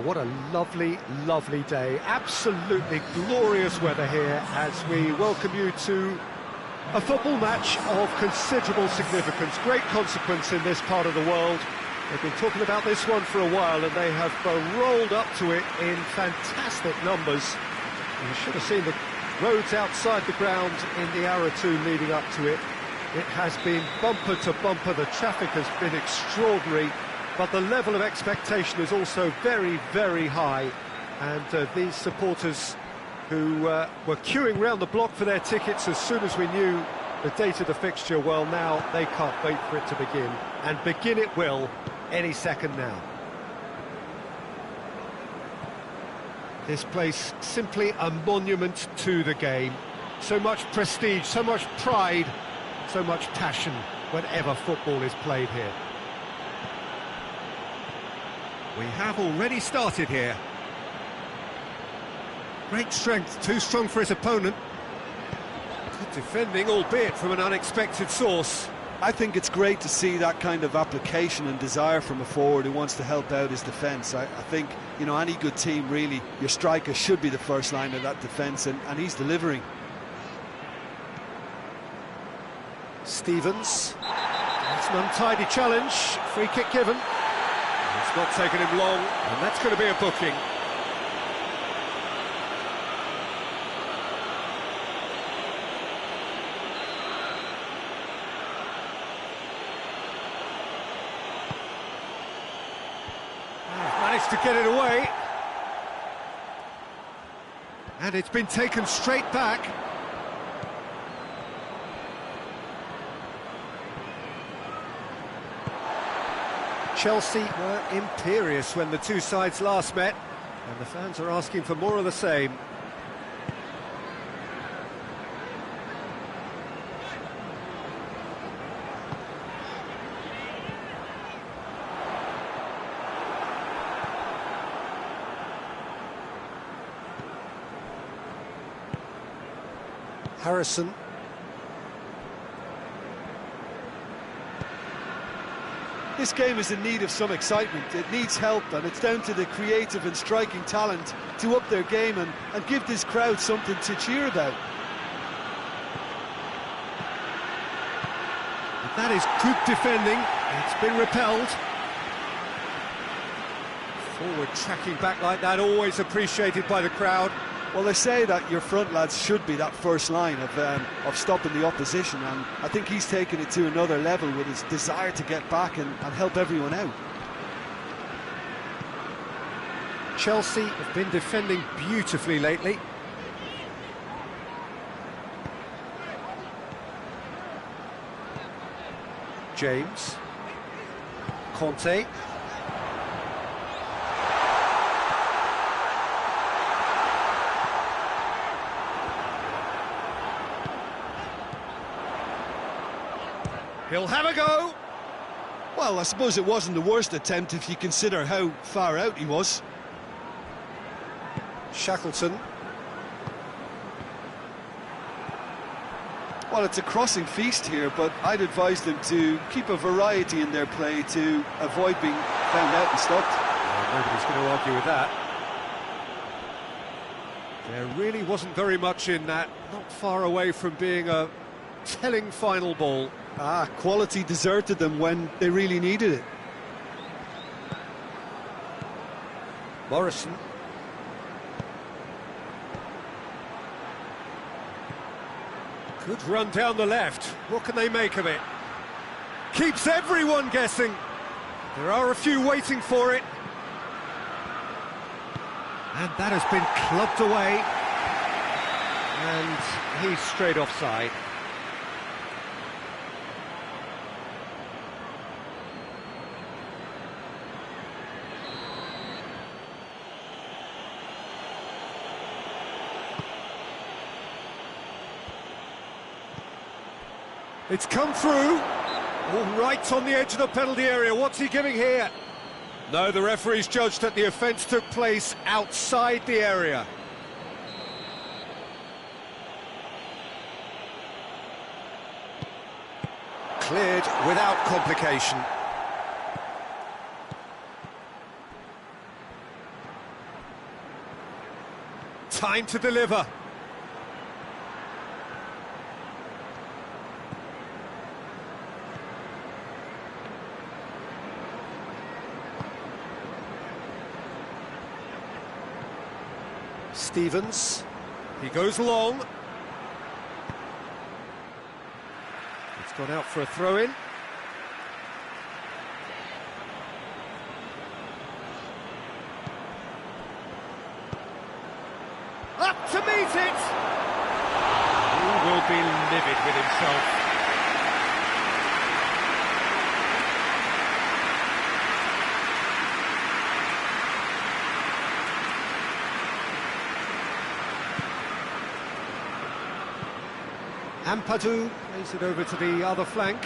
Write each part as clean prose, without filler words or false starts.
Well, what a lovely, lovely day. Absolutely glorious weather here as we welcome you to a football match of considerable significance, great consequence in this part of the world. They've been talking about this one for a while and they have rolled up to it in fantastic numbers. You should have seen the roads outside the ground in the hour or two leading up to it. It has been bumper to bumper, the traffic has been extraordinary, but the level of expectation is also very, very high. And these supporters who were queuing round the block for their tickets as soon as we knew the date of the fixture, well, now they can't wait for it to begin. And begin it will any second now. This place simply a monument to the game. So much prestige, so much pride, so much passion whenever football is played here. We have already started here. Great strength, too strong for his opponent. Good defending, albeit from an unexpected source. I think it's great to see that kind of application and desire from a forward who wants to help out his defence. I think, you know, any good team, really, your striker should be the first line of that defence, and he's delivering. Stevens. That's an untidy challenge. Free kick given. It's not taken him long, and that's going to be a booking. Managed to get it away. And it's been taken straight back. Chelsea were imperious when the two sides last met, and the fans are asking for more of the same. Harrison. This game is in need of some excitement. It needs help, and it's down to the creative and striking talent to up their game and give this crowd something to cheer about. But that is good defending. It's been repelled. Forward tracking back like that, always appreciated by the crowd. Well, they say that your front lads should be that first line of stopping the opposition, and I think he's taken it to another level with his desire to get back and help everyone out. Chelsea have been defending beautifully lately. James. Conte. He'll have a go. Well, I suppose it wasn't the worst attempt if you consider how far out he was. Shackleton. Well, it's a crossing feast here, but I'd advise them to keep a variety in their play to avoid being found out and stopped. Well, nobody's going to argue with that. There really wasn't very much in that, not far away from being a telling final ball. Quality deserted them when they really needed it. Morrison. Good run down the left. What can they make of it? Keeps everyone guessing. There are a few waiting for it. And that has been clubbed away. And he's straight offside. It's come through. All right on the edge of the penalty area. What's he giving here? No, the referee's judged that the offence took place outside the area. Cleared without complication. Time to deliver. Stevens, he goes long. It's gone out for a throw-in. Up to meet it! He will be livid with himself. Ampadu plays it over to the other flank.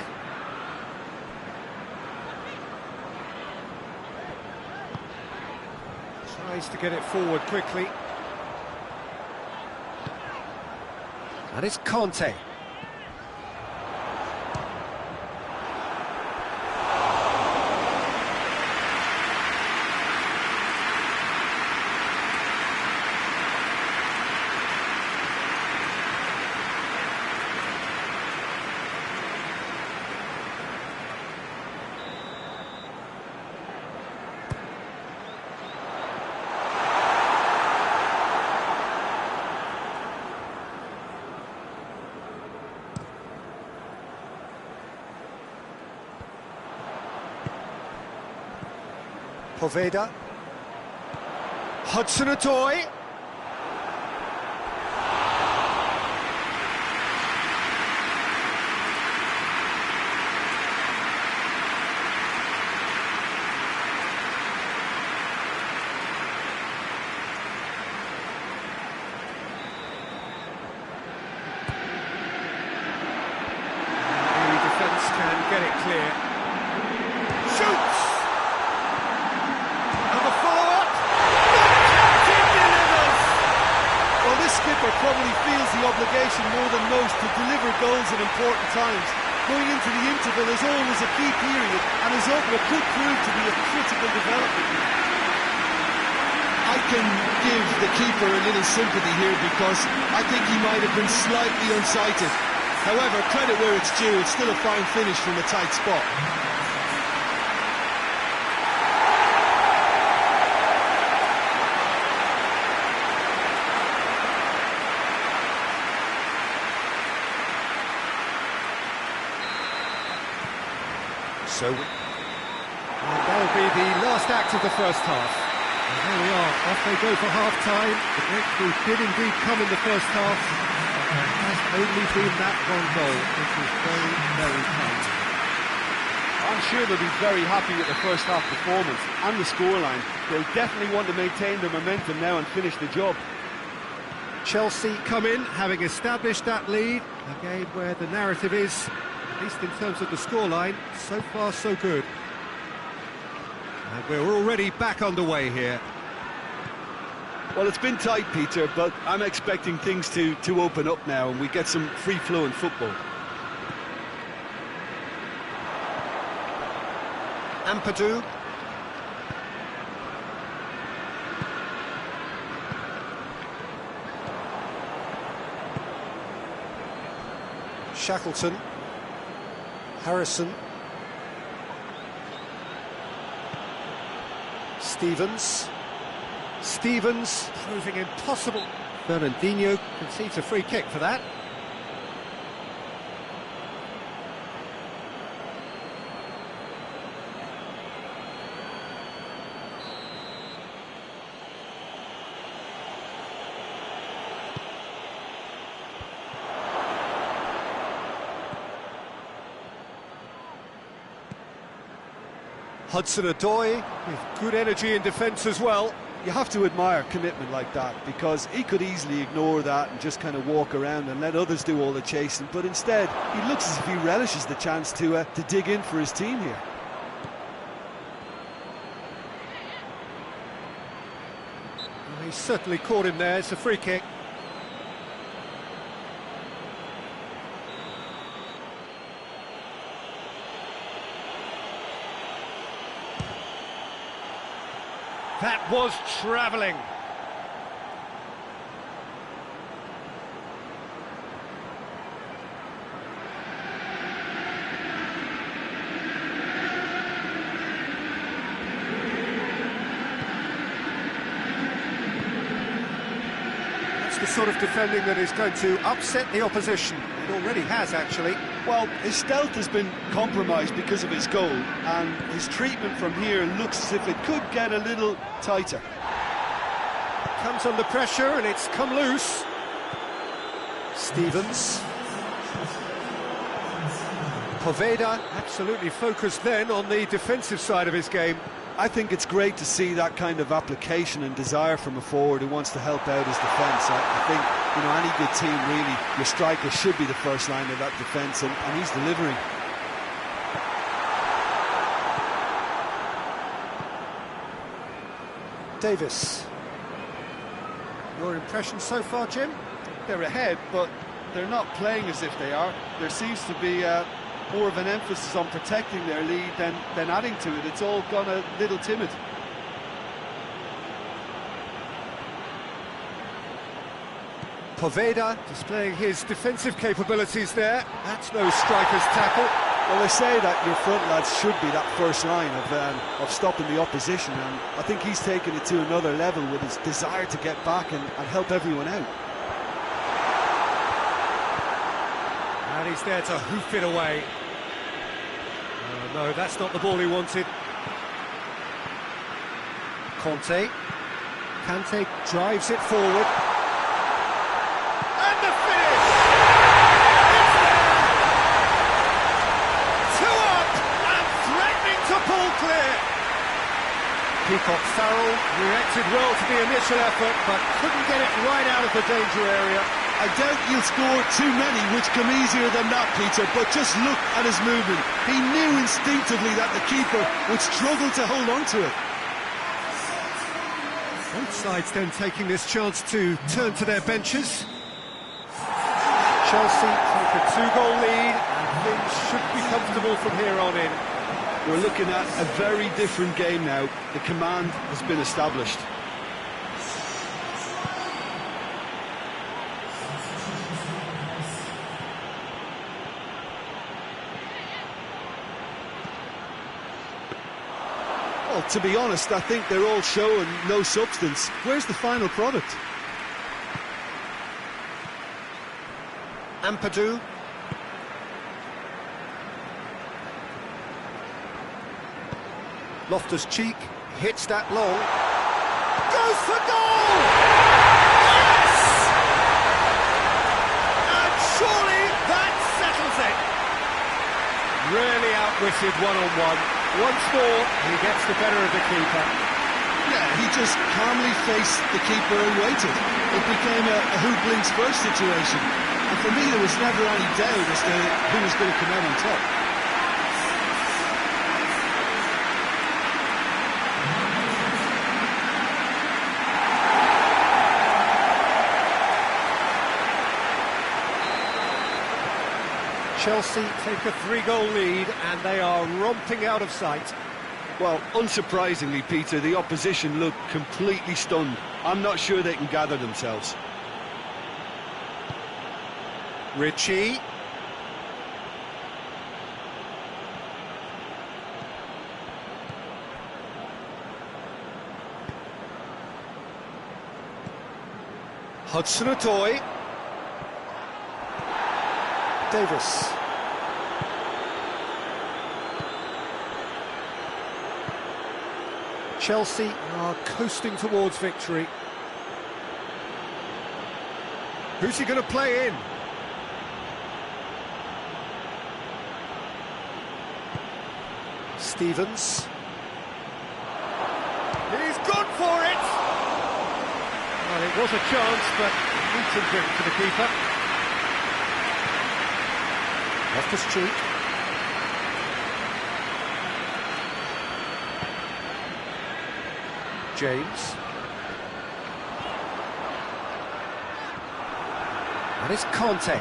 Tries to get it forward quickly. And it's Conte. Poveda, Hudson-Odoi, the defence can get it clear. Shoots! Skipper probably feels the obligation more than most to deliver goals at important times. Going into the interval is always a key period, and his opener could prove to be a critical development. I can give the keeper a little sympathy here because I think he might have been slightly unsighted. However, credit where it's due, it's still a fine finish from a tight spot. So, and that'll be the last act of the first half. And there we are, off they go for half-time. The breakthrough did indeed come in the first half, but there has only been that one goal, which is very, very tight. I'm sure they'll be very happy with the first half performance and the scoreline. They'll definitely want to maintain their momentum now and finish the job. Chelsea come in, having established that lead, a game where the narrative is, at least in terms of the scoreline, so far so good. And we're already back underway here. Well, it's been tight, Peter, but I'm expecting things to open up now and we get some free-flowing football. Ampadu. Shackleton. Harrison. Stevens. Stevens proving impossible. Fernandinho concedes a free kick for that. Hudson-Odoi with good energy in defence as well. You have to admire commitment like that because he could easily ignore that and just kind of walk around and let others do all the chasing, but instead he looks as if he relishes the chance to dig in for his team here. Well, he's certainly caught him there. It's a free kick. That was travelling. It's the sort of defending that is going to upset the opposition. It already has, actually. Well, his stealth has been compromised because of his goal, and his treatment from here looks as if it could get a little tighter. Comes under pressure and it's come loose. Stevens. Poveda absolutely focused then on the defensive side of his game. I think it's great to see that kind of application and desire from a forward who wants to help out his defence. I think, you know, any good team, really, your striker should be the first line of that defence, and he's delivering. Davis. Your impression so far, Jim? They're ahead, but they're not playing as if they are. There seems to be more of an emphasis on protecting their lead than adding to it. It's all gone a little timid. Poveda displaying his defensive capabilities there. That's no striker's tackle. Well, they say that your front lads should be that first line of stopping the opposition, and I think he's taken it to another level with his desire to get back and help everyone out. And he's there to hoof it away. No, that's not the ball he wanted. Kante drives it forward. And the finish! It's there! 2 up and threatening to pull clear. Peacock Farrell reacted well to the initial effort, but couldn't get it right out of the danger area. I doubt he'll score too many, which come easier than that, Peter, but just look at his movement. He knew instinctively that the keeper would struggle to hold on to it. Both sides then taking this chance to turn to their benches. Chelsea take a 2-goal lead, and things should be comfortable from here on in. We're looking at a very different game now. The command has been established. Well, to be honest, I think they're all showing no substance. Where's the final product? Ampadu. Loftus-Cheek hits that long. Goes for goal! Yes! And surely that settles it. Really outwitted one-on-one. Once more, he gets the better of the keeper. Yeah, he just calmly faced the keeper and waited. It became a who blinks first situation. And for me, there was never any doubt as to who was going to come out on top. Chelsea take a 3-goal lead and they are romping out of sight. Well, unsurprisingly, Peter, the opposition look completely stunned. I'm not sure they can gather themselves. Ritchie. Hudson-Odoi. Davis. Chelsea are coasting towards victory. Who's he going to play in? Stevens. He's gone for it! Well, it was a chance, but beaten him for the keeper. Loftus-Cheek. James. And it's Kante.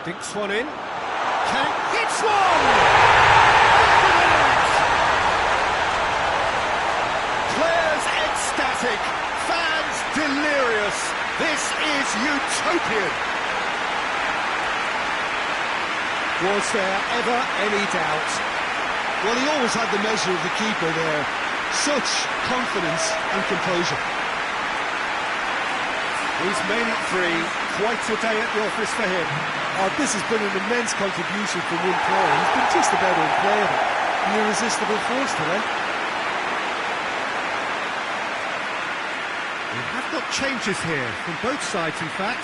Dinks one in. Hits one! Players ecstatic. Fans delirious. This is utopian. Was there ever any doubt? Well, he always had the measure of the keeper there. Such confidence and composure. He's made it free. Quite a day at the office for him. Oh, this has been an immense contribution from one player. He's been just about unplayable. An irresistible force today. We have got changes here from both sides, in fact.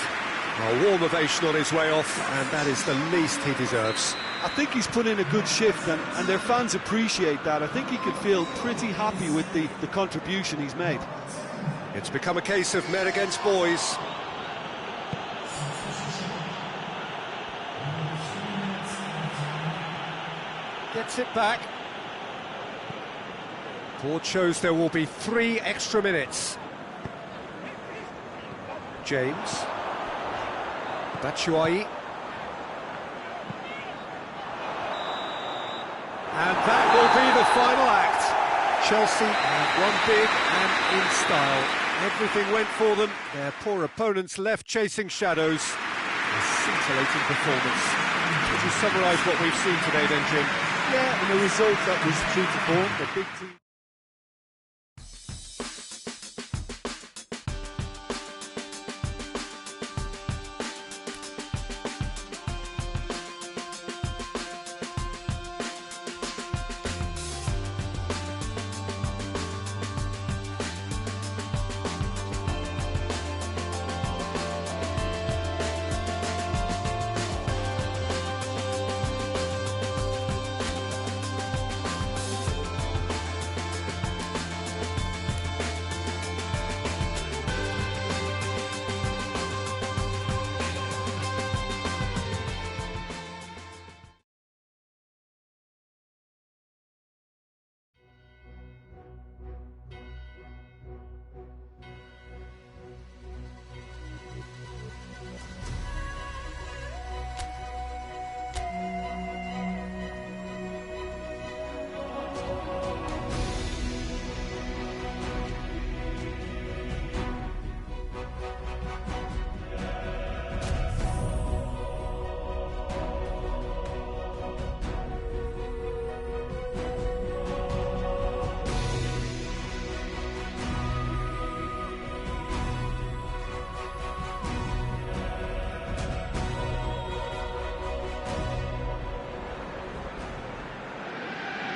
A warm ovation on his way off, and that is the least he deserves. I think he's put in a good shift, and their fans appreciate that. I think he could feel pretty happy with the contribution he's made. It's become a case of men against boys. Gets it back. Board shows there will be 3 extra minutes. James. Batshuayi. And that will be the final act. Chelsea have won big and in style. Everything went for them. Their poor opponents left chasing shadows. A scintillating performance. Would you summarise what we've seen today then, Jim? Yeah, and a result that was true to form. The big team.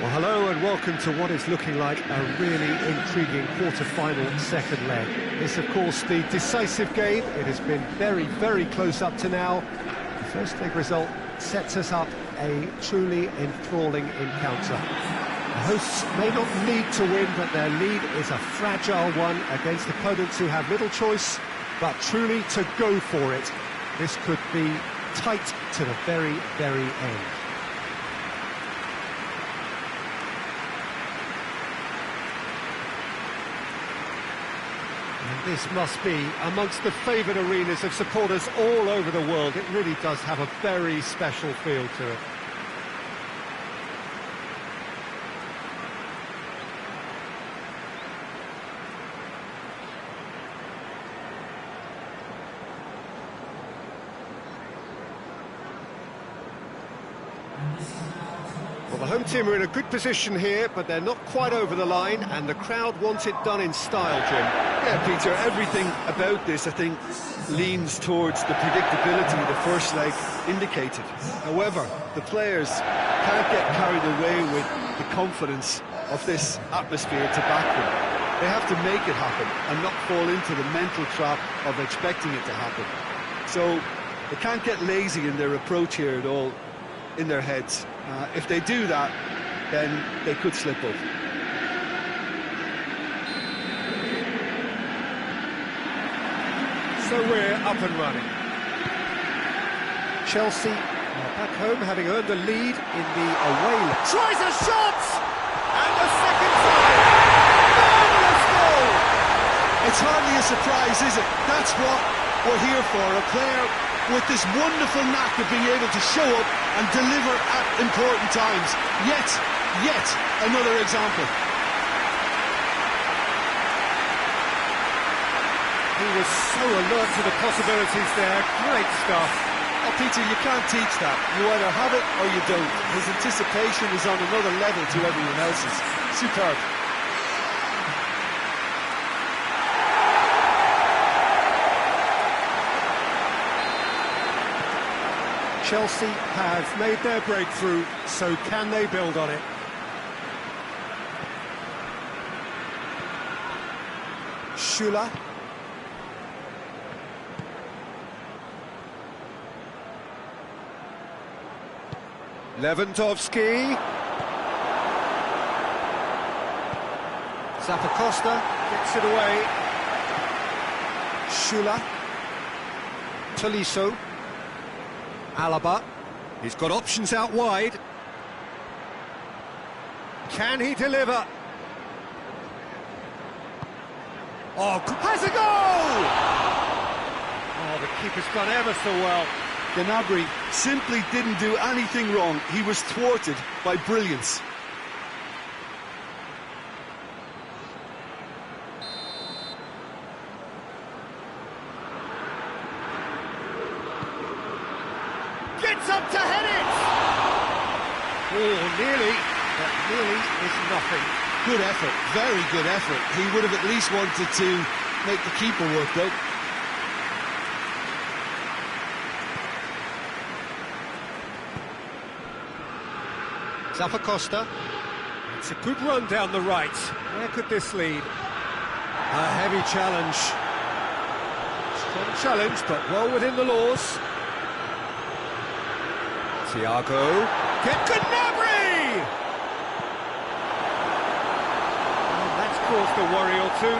Well, hello and welcome to what is looking like a really intriguing quarter-final second leg. This, of course, the decisive game. It has been very, very close up to now. The first leg result sets us up a truly enthralling encounter. The hosts may not need to win, but their lead is a fragile one against opponents who have little choice, but truly to go for it. This could be tight to the very, very end. And this must be amongst the favoured arenas of supporters all over the world. It really does have a very special feel to it. Well, the home team are in a good position here, but they're not quite over the line, and the crowd wants it done in style, Jim. Yeah, Peter, everything about this, I think, leans towards the predictability the first leg indicated. However, the players can't get carried away with the confidence of this atmosphere to back them. They have to make it happen and not fall into the mental trap of expecting it to happen. So they can't get lazy in their approach here at all, in their heads. If they do that, then they could slip up. So we're up and running. Chelsea are back home, having earned the lead in the away leg. Tries a shot! And the second time! Marvellous goal! It's hardly a surprise, is it? That's what we're here for, a player with this wonderful knack of being able to show up and deliver at important times. Yet another example. He was so alert to the possibilities there. Great stuff. Oh, Peter, you can't teach that. You either have it or you don't. His anticipation is on another level to everyone else's. Superb. Chelsea have made their breakthrough, so can they build on it? Schüller. Lewandowski. Zappacosta gets it away. Schüller. Tolisso. Alaba. He's got options out wide. Can he deliver? Oh, has a goal! Oh, the keeper's done ever so well. Gnabry simply didn't do anything wrong. He was thwarted by brilliance. Gets up to head it! Oh, nearly, but nearly is nothing. Good effort, very good effort. He would have at least wanted to make the keeper work, though. Zappacosta. It's a good run down the right. Where could this lead? A heavy challenge. Strong challenge, but well within the laws. Thiago. Get Gnabry! And that's caused a worry or two.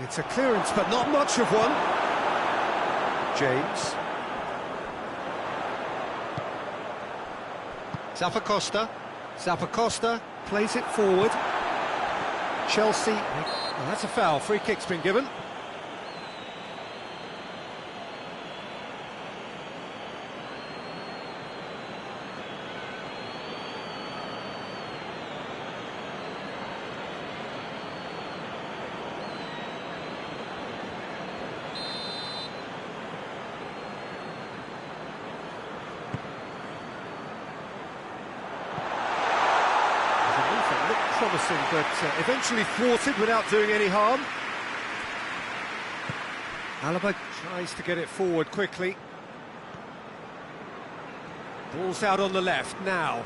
It's a clearance, but not much of one. James. Zappacosta. Zappacosta plays it forward. Chelsea. Oh, that's a foul. Free kick's been given. Promising, but eventually thwarted without doing any harm. Alaba tries to get it forward quickly. Ball's out on the left now.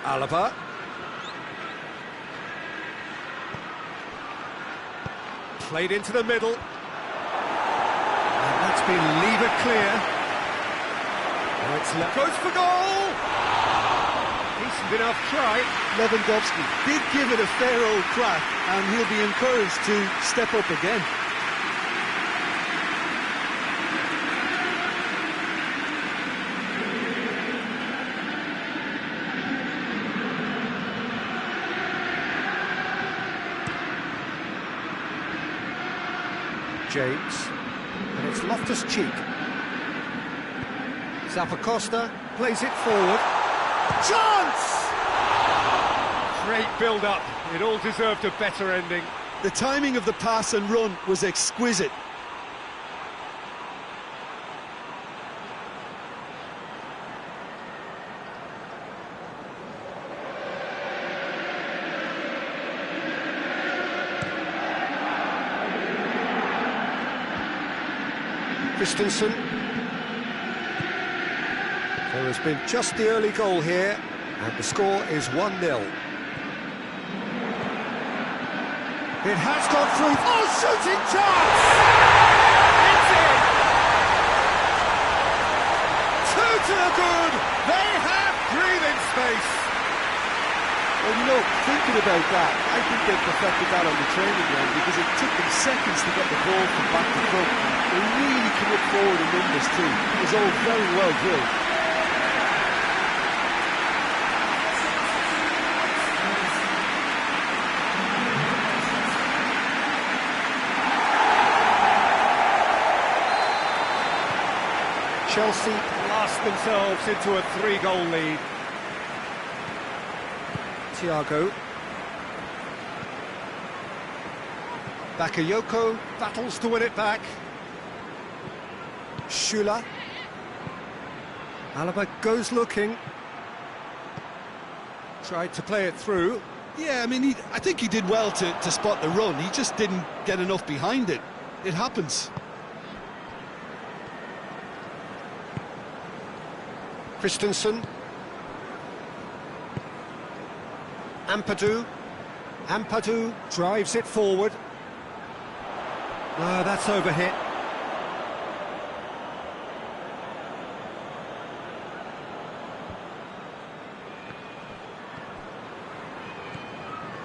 Alaba. Played into the middle. And that's been levered clear. Now it's left. Goes for goal! Decent enough try. Lewandowski did give it a fair old crack, and he'll be encouraged to step up again. James, and it's Loftus-Cheek. Zappacosta plays it forward. Chance! Great build-up. It all deserved a better ending. The timing of the pass and run was exquisite. Christensen. There has been just the early goal here, and the score is 1-0. It has gone through. Oh, shooting chance! It's in! Two to the good. They have breathing space. Well, you know, thinking about that, I think they perfected that on the training ground because it took them seconds to get the ball from back to front. They really come up forward in numbers too. It was all very well drilled. Chelsea blast themselves into a 3-goal lead. Thiago. Bakayoko battles to win it back. Shula. Alaba goes looking. Tried to play it through. Yeah, I mean, I think he did well to spot the run. He just didn't get enough behind it. It happens. Christensen. Ampadu drives it forward. No, that's overhit.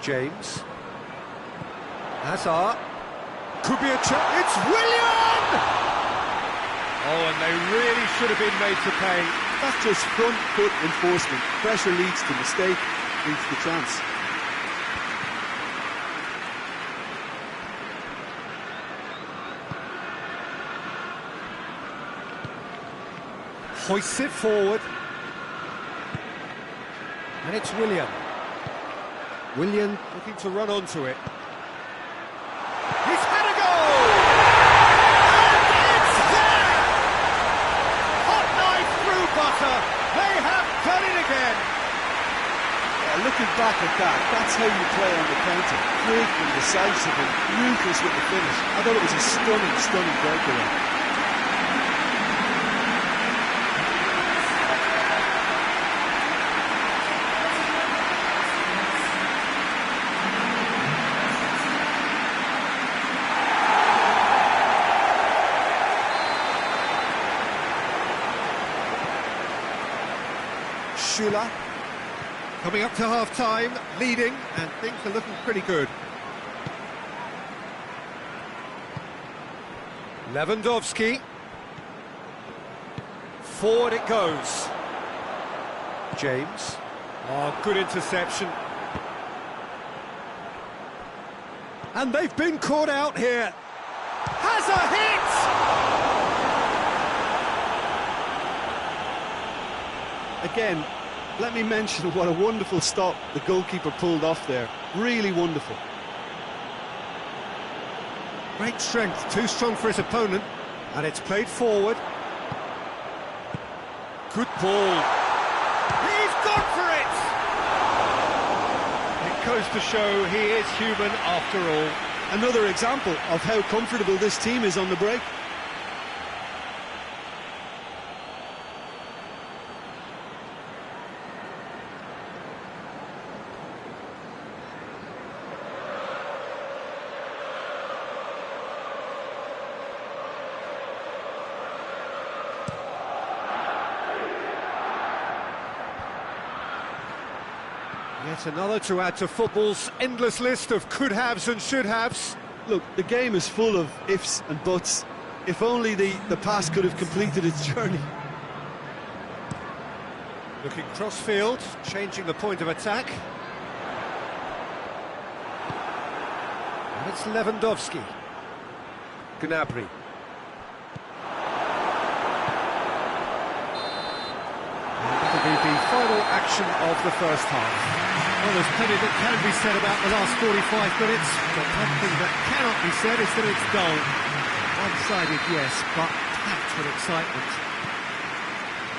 James. Hazard. Could be a chance. It's Willian! Oh, and they really should have been made to pay. That's just front foot enforcement. Pressure leads to mistake, leads to chance. Hoists it forward. And it's Willian. Willian looking to run onto it. He's had a goal! And it's there! Hot knife through butter. They have done it again. Yeah, looking back at that, that's how you play on the counter. Quick and decisive and ruthless with the finish. I thought it was a stunning breakaway. Shula coming up to half-time, leading, and things are looking pretty good. Lewandowski. Forward it goes. James. Oh, good interception. And they've been caught out here. Has a hit! Again, let me mention what a wonderful stop the goalkeeper pulled off there. Really wonderful. Great strength, too strong for his opponent. And it's played forward. Good ball. He's gone for it! It goes to show he is human after all. Another example of how comfortable this team is on the break. Yet another to add to football's endless list of could-haves and should-haves. Look, the game is full of ifs and buts. If only the pass could have completed its journey. Looking cross-field, changing the point of attack. And it's Lewandowski. Gnabry. And that'll be the final action of the first half. Well, there's plenty that can be said about the last 45 minutes, but one thing that cannot be said is that it's dull. One-sided, yes, but packed with excitement.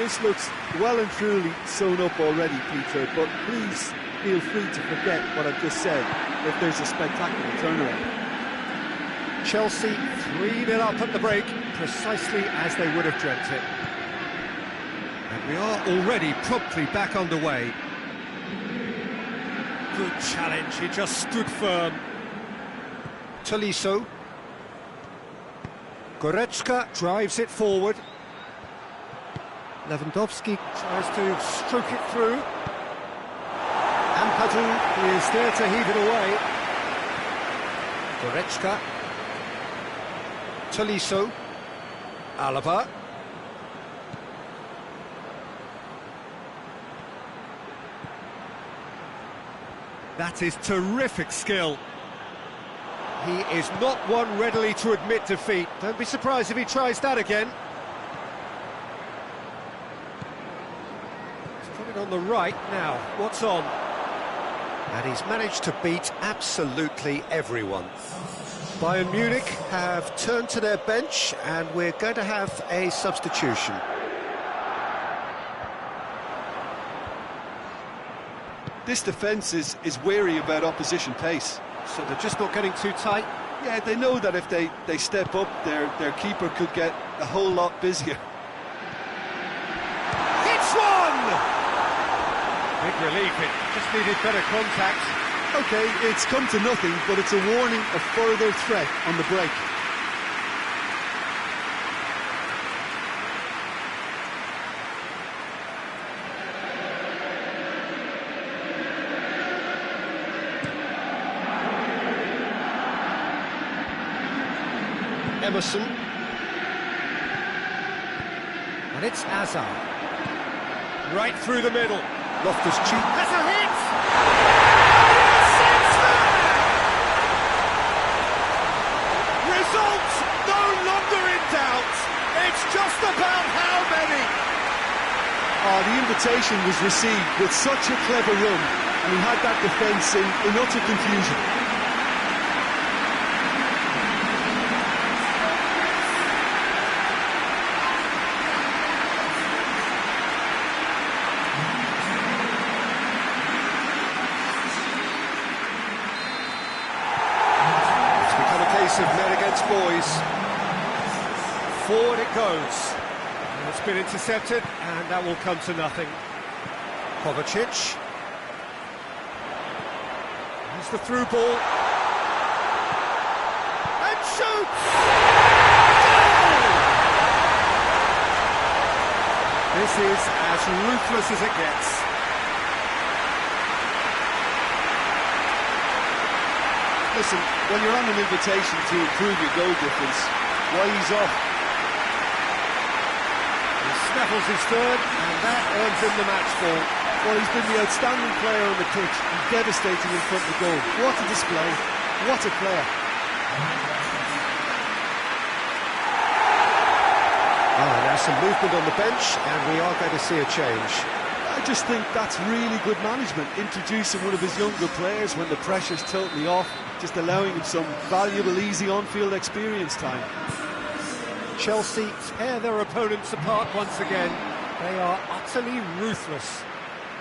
This looks well and truly sewn up already, Peter, but please feel free to forget what I've just said if there's a spectacular turnaround. Chelsea 3-0 up at the break, precisely as they would have dreamt it. And we are already promptly back underway. Good challenge, he just stood firm. Tolisso. Goretzka drives it forward. Lewandowski tries to stroke it through. Ampadu is there to heave it away. Goretzka. Tolisso. Alaba. That is terrific skill. He is not one readily to admit defeat. Don't be surprised if he tries that again. He's coming on the right now. What's on? And he's managed to beat absolutely everyone. Bayern Munich have turned to their bench and we're going to have a substitution. This defence is wary about opposition pace. So they're just not getting too tight? Yeah, they know that if they step up, their keeper could get a whole lot busier. It's one! Big relief, it just needed better contact. Okay, it's come to nothing, but it's a warning of further threat on the break. Emerson. And it's Hazard. Right through the middle. Loftus-Cheek has a hit! Result no longer in doubt. It's just about how many. The invitation was received with such a clever run, and he had that defence in utter confusion. Of men against boys. Forward it goes. And it's been intercepted, and that will come to nothing. Kovacic. Here's the through ball. And shoots! Goal! This is as ruthless as it gets. Listen, when you're on an invitation to improve your goal difference, why ease off? He snaffles his third, and that earns him the match ball. Well, he's been the outstanding player on the pitch, and devastating in front of the goal. What a display, what a player. There's some movement on the bench, and we are going to see a change. I just think that's really good management, introducing one of his younger players when the pressure's totally off, just allowing him some valuable, easy on-field experience time. Chelsea tear their opponents apart once again. They are utterly ruthless.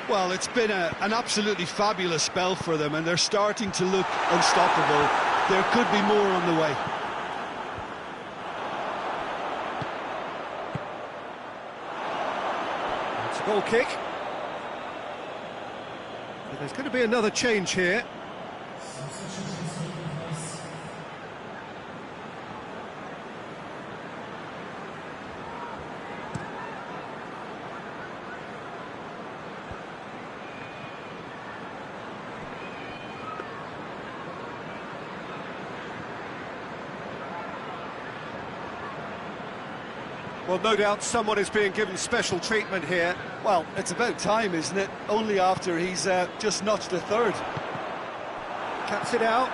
Well, it's been an absolutely fabulous spell for them, and they're starting to look unstoppable. There could be more on the way. It's a goal kick. But there's going to be another change here. Well, no doubt someone is being given special treatment here. Well, it's about time, isn't it? Only after he's just notched a third. Cuts it out.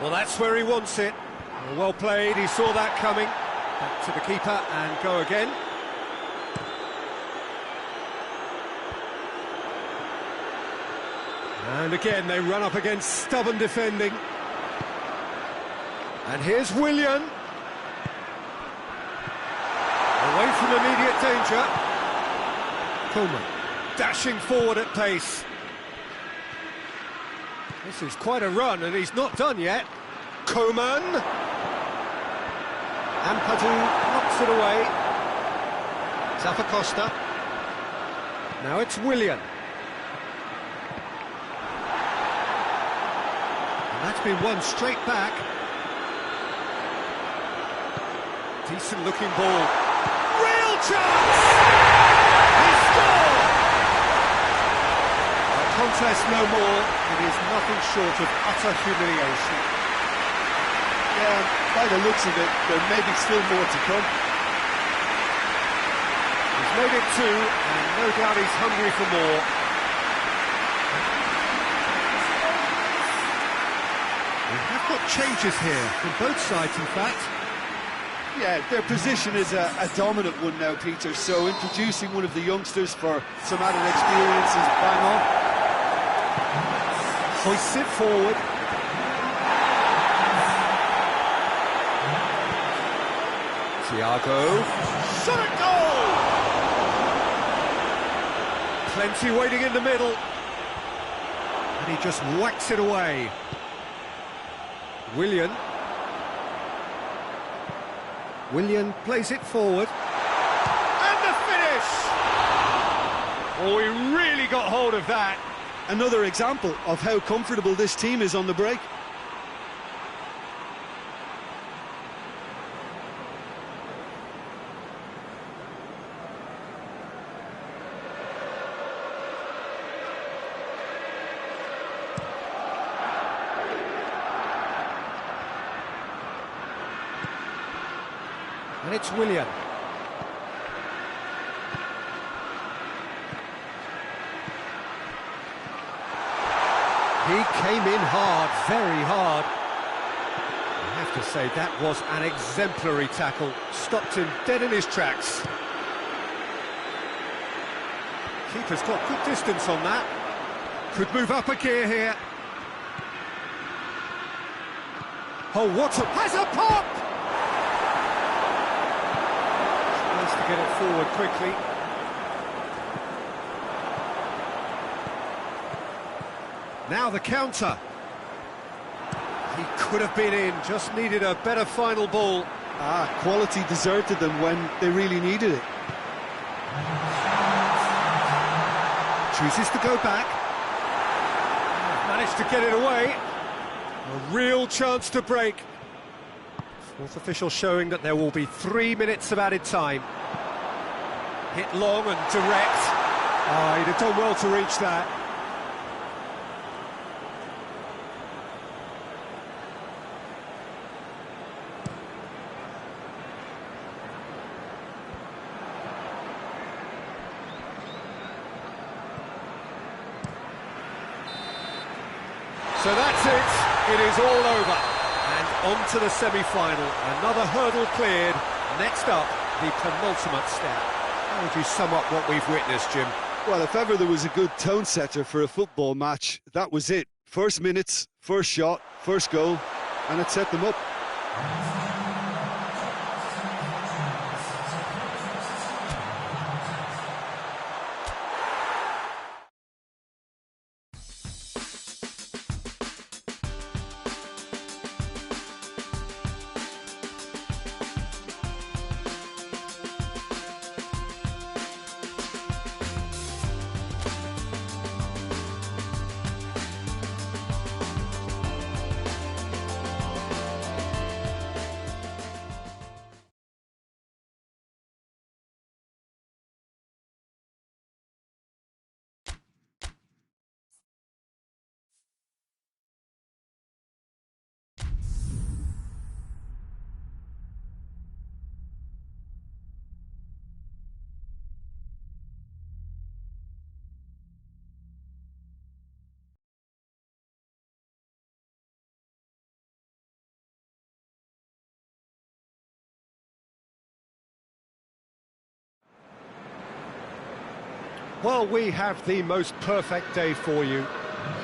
Well, that's where he wants it. Well played, he saw that coming. Back to the keeper and go again. And again, they run up against stubborn defending. And here's Willian. Away from immediate danger. Coleman dashing forward at pace. This is quite a run, and he's not done yet. Coleman. Ampadu knocks it away. Zappacosta. Now it's Willian. And that's been won straight back. Decent looking ball. Real chance! He scored! A contest no more. It is nothing short of utter humiliation. Yeah, by the looks of it, there may be still more to come. He's made it two, and no doubt he's hungry for more. We have got changes here, from both sides in fact. Yeah, their position is a dominant one now, Peter, so introducing one of the youngsters for some added experience is bang on. Hoists it forward. Thiago. Shot at goal! Plenty waiting in the middle. And he just whacks it away. Willian plays it forward. And the finish! Oh, he really got hold of that. Another example of how comfortable this team is on the break. And it's Willian. He came in hard, very hard. I have to say, that was an exemplary tackle. Stopped him dead in his tracks. Keeper's got good distance on that. Could move up a gear here. Oh, what a... has a pop! Tries to get it forward quickly. Now the counter. He could have been in, just needed a better final ball. Quality deserted them when they really needed it. Chooses to go back. Managed to get it away. A real chance to break. Fourth official showing that there will be 3 minutes of added time. Hit long and direct. He'd have done well to reach that. So that's it. It is all over. And on to the semi-final. Another hurdle cleared. Next up, the penultimate step. How would you sum up what we've witnessed, Jim? Well, if ever there was a good tone setter for a football match, that was it. First minutes, first shot, first goal, and it set them up. Well, we have the most perfect day for you.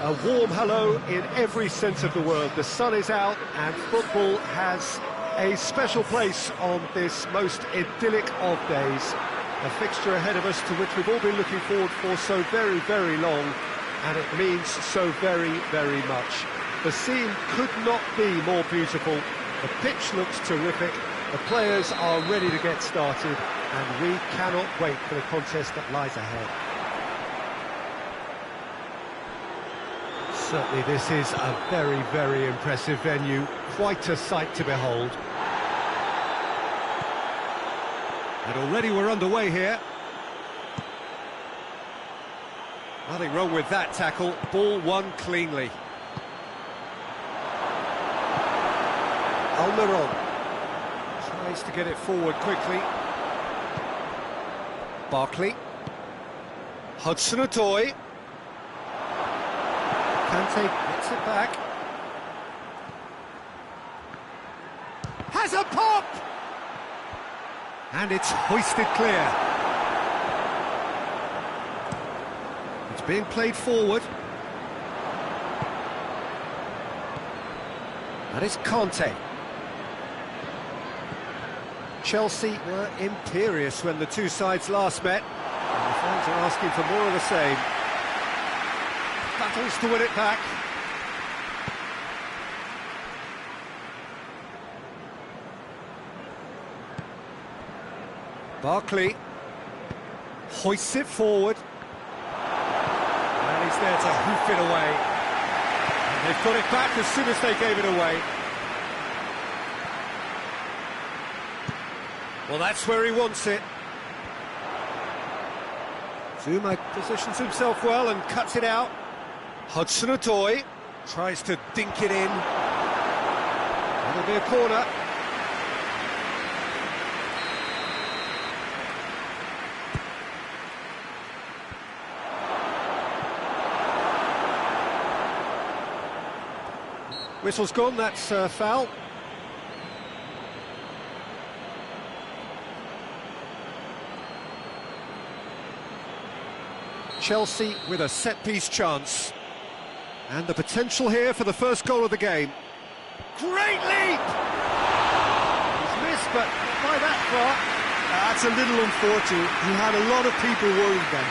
A warm hello in every sense of the word. The sun is out and football has a special place on this most idyllic of days. A fixture ahead of us to which we've all been looking forward for so very, very long, and it means so very, very much. The scene could not be more beautiful. The pitch looks terrific. The players are ready to get started, and we cannot wait for the contest that lies ahead. Certainly this is a very, very impressive venue. Quite a sight to behold. And already we're underway here. Nothing wrong with that tackle. Ball won cleanly. Almiron tries to get it forward quickly. Barkley. Hudson-Odoi. Kante gets it back. Has a pop! And it's hoisted clear. It's being played forward. And it's Kante. Chelsea were imperious when the two sides last met, and the fans are asking for more of the same. Battles to win it back. Barkley hoists it forward, and he's there to hoof it away. And they've got it back as soon as they gave it away. Well, that's where he wants it. Zuma positions himself well and cuts it out. Hudson-Odoi tries to dink it in. That'll be a corner. Whistle's gone, that's foul. Chelsea with a set-piece chance. And the potential here for the first goal of the game. Great leap! He's missed, but not by that far. That's a little unfortunate. He had a lot of people worried then.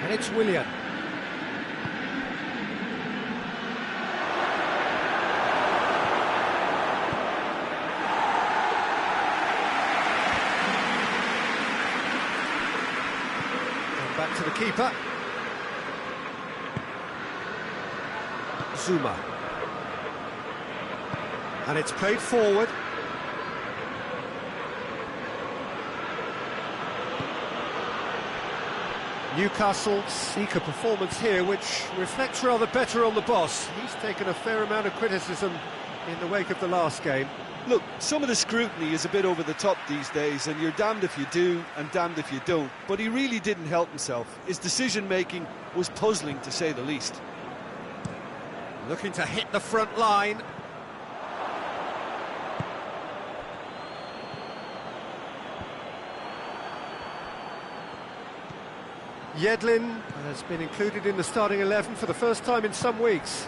And it's Willian. And back to the keeper. Zuma. And it's played forward. Newcastle seek a performance here which reflects rather better on the boss. He's taken a fair amount of criticism in the wake of the last game. Look, some of the scrutiny is a bit over the top these days, and you're damned if you do and damned if you don't. But he really didn't help himself. His decision-making was puzzling, to say the least. Looking to hit the front line. Yedlin has been included in the starting 11 for the first time in some weeks.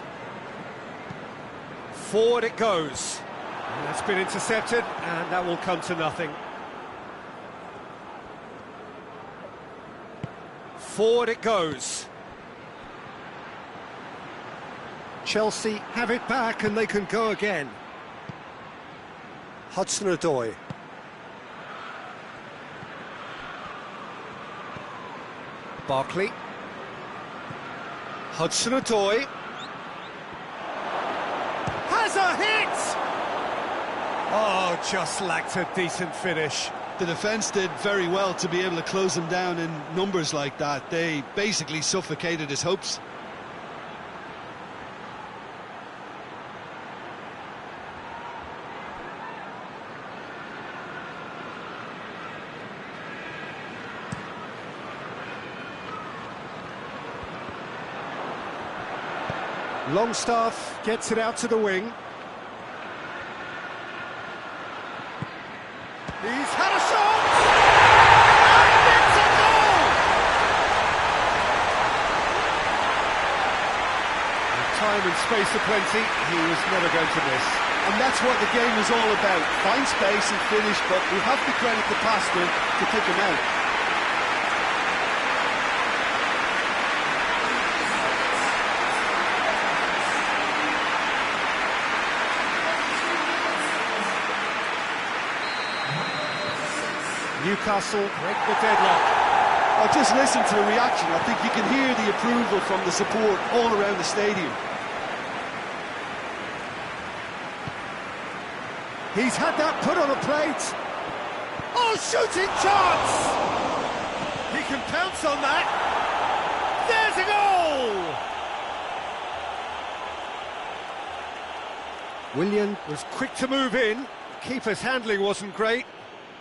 Forward it goes. And that's been intercepted, and that will come to nothing. Forward it goes. Chelsea have it back, and they can go again. Hudson-Odoi. Barkley. Hudson-Odoi. Has a hit! Oh, just lacked a decent finish. The defence did very well to be able to close him down in numbers like that. They basically suffocated his hopes. Longstaff gets it out to the wing. He's had a shot! And it's a goal! With time and space aplenty, he was never going to miss. And that's what the game is all about. Find space and finish, but we have to credit the passer to pick him out. Newcastle break the deadlock. Oh, just listen to the reaction. I think you can hear the approval from the support all around the stadium. He's had that put on a plate. Oh, shooting chance! He can pounce on that. There's a goal! Willian was quick to move in. Keeper's handling wasn't great.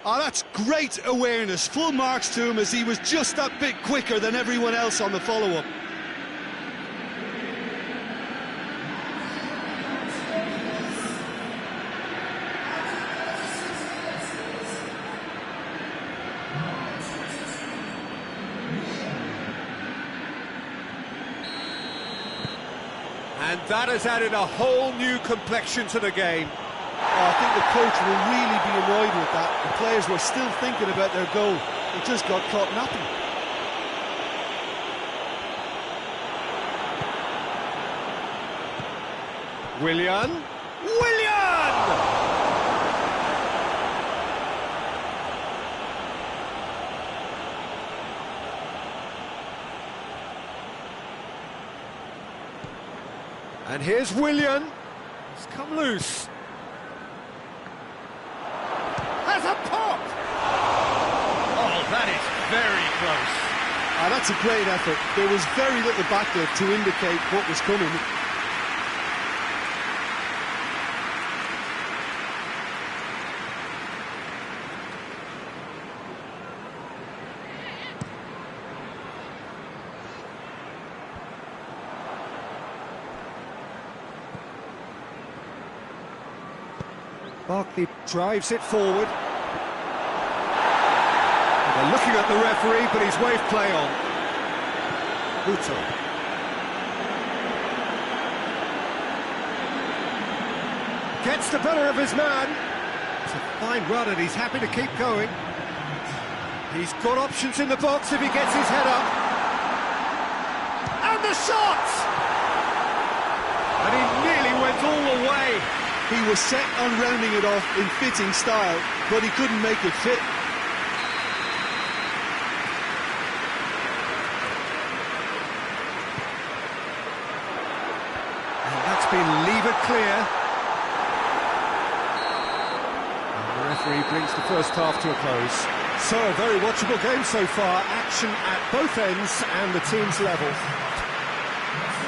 Oh, that's great awareness. Full marks to him as he was just that bit quicker than everyone else on the follow-up. And that has added a whole new complexion to the game. I think the coach will really be annoyed with that. The players were still thinking about their goal. They just got caught napping. Willian! And here's Willian. He's come loose. Has a pop! Oh, that is very close. That's a great effort. There was very little backup to indicate what was coming. Barkley drives it forward. They're looking at the referee, but he's waved play on. Uto. Gets the better of his man. It's a fine run and he's happy to keep going. He's got options in the box if he gets his head up. And the shot! And he nearly went all the way. He was set on rounding it off in fitting style, but he couldn't make it fit. And that's been levered clear. And the referee brings the first half to a close. So, a very watchable game so far. Action at both ends and the team's level.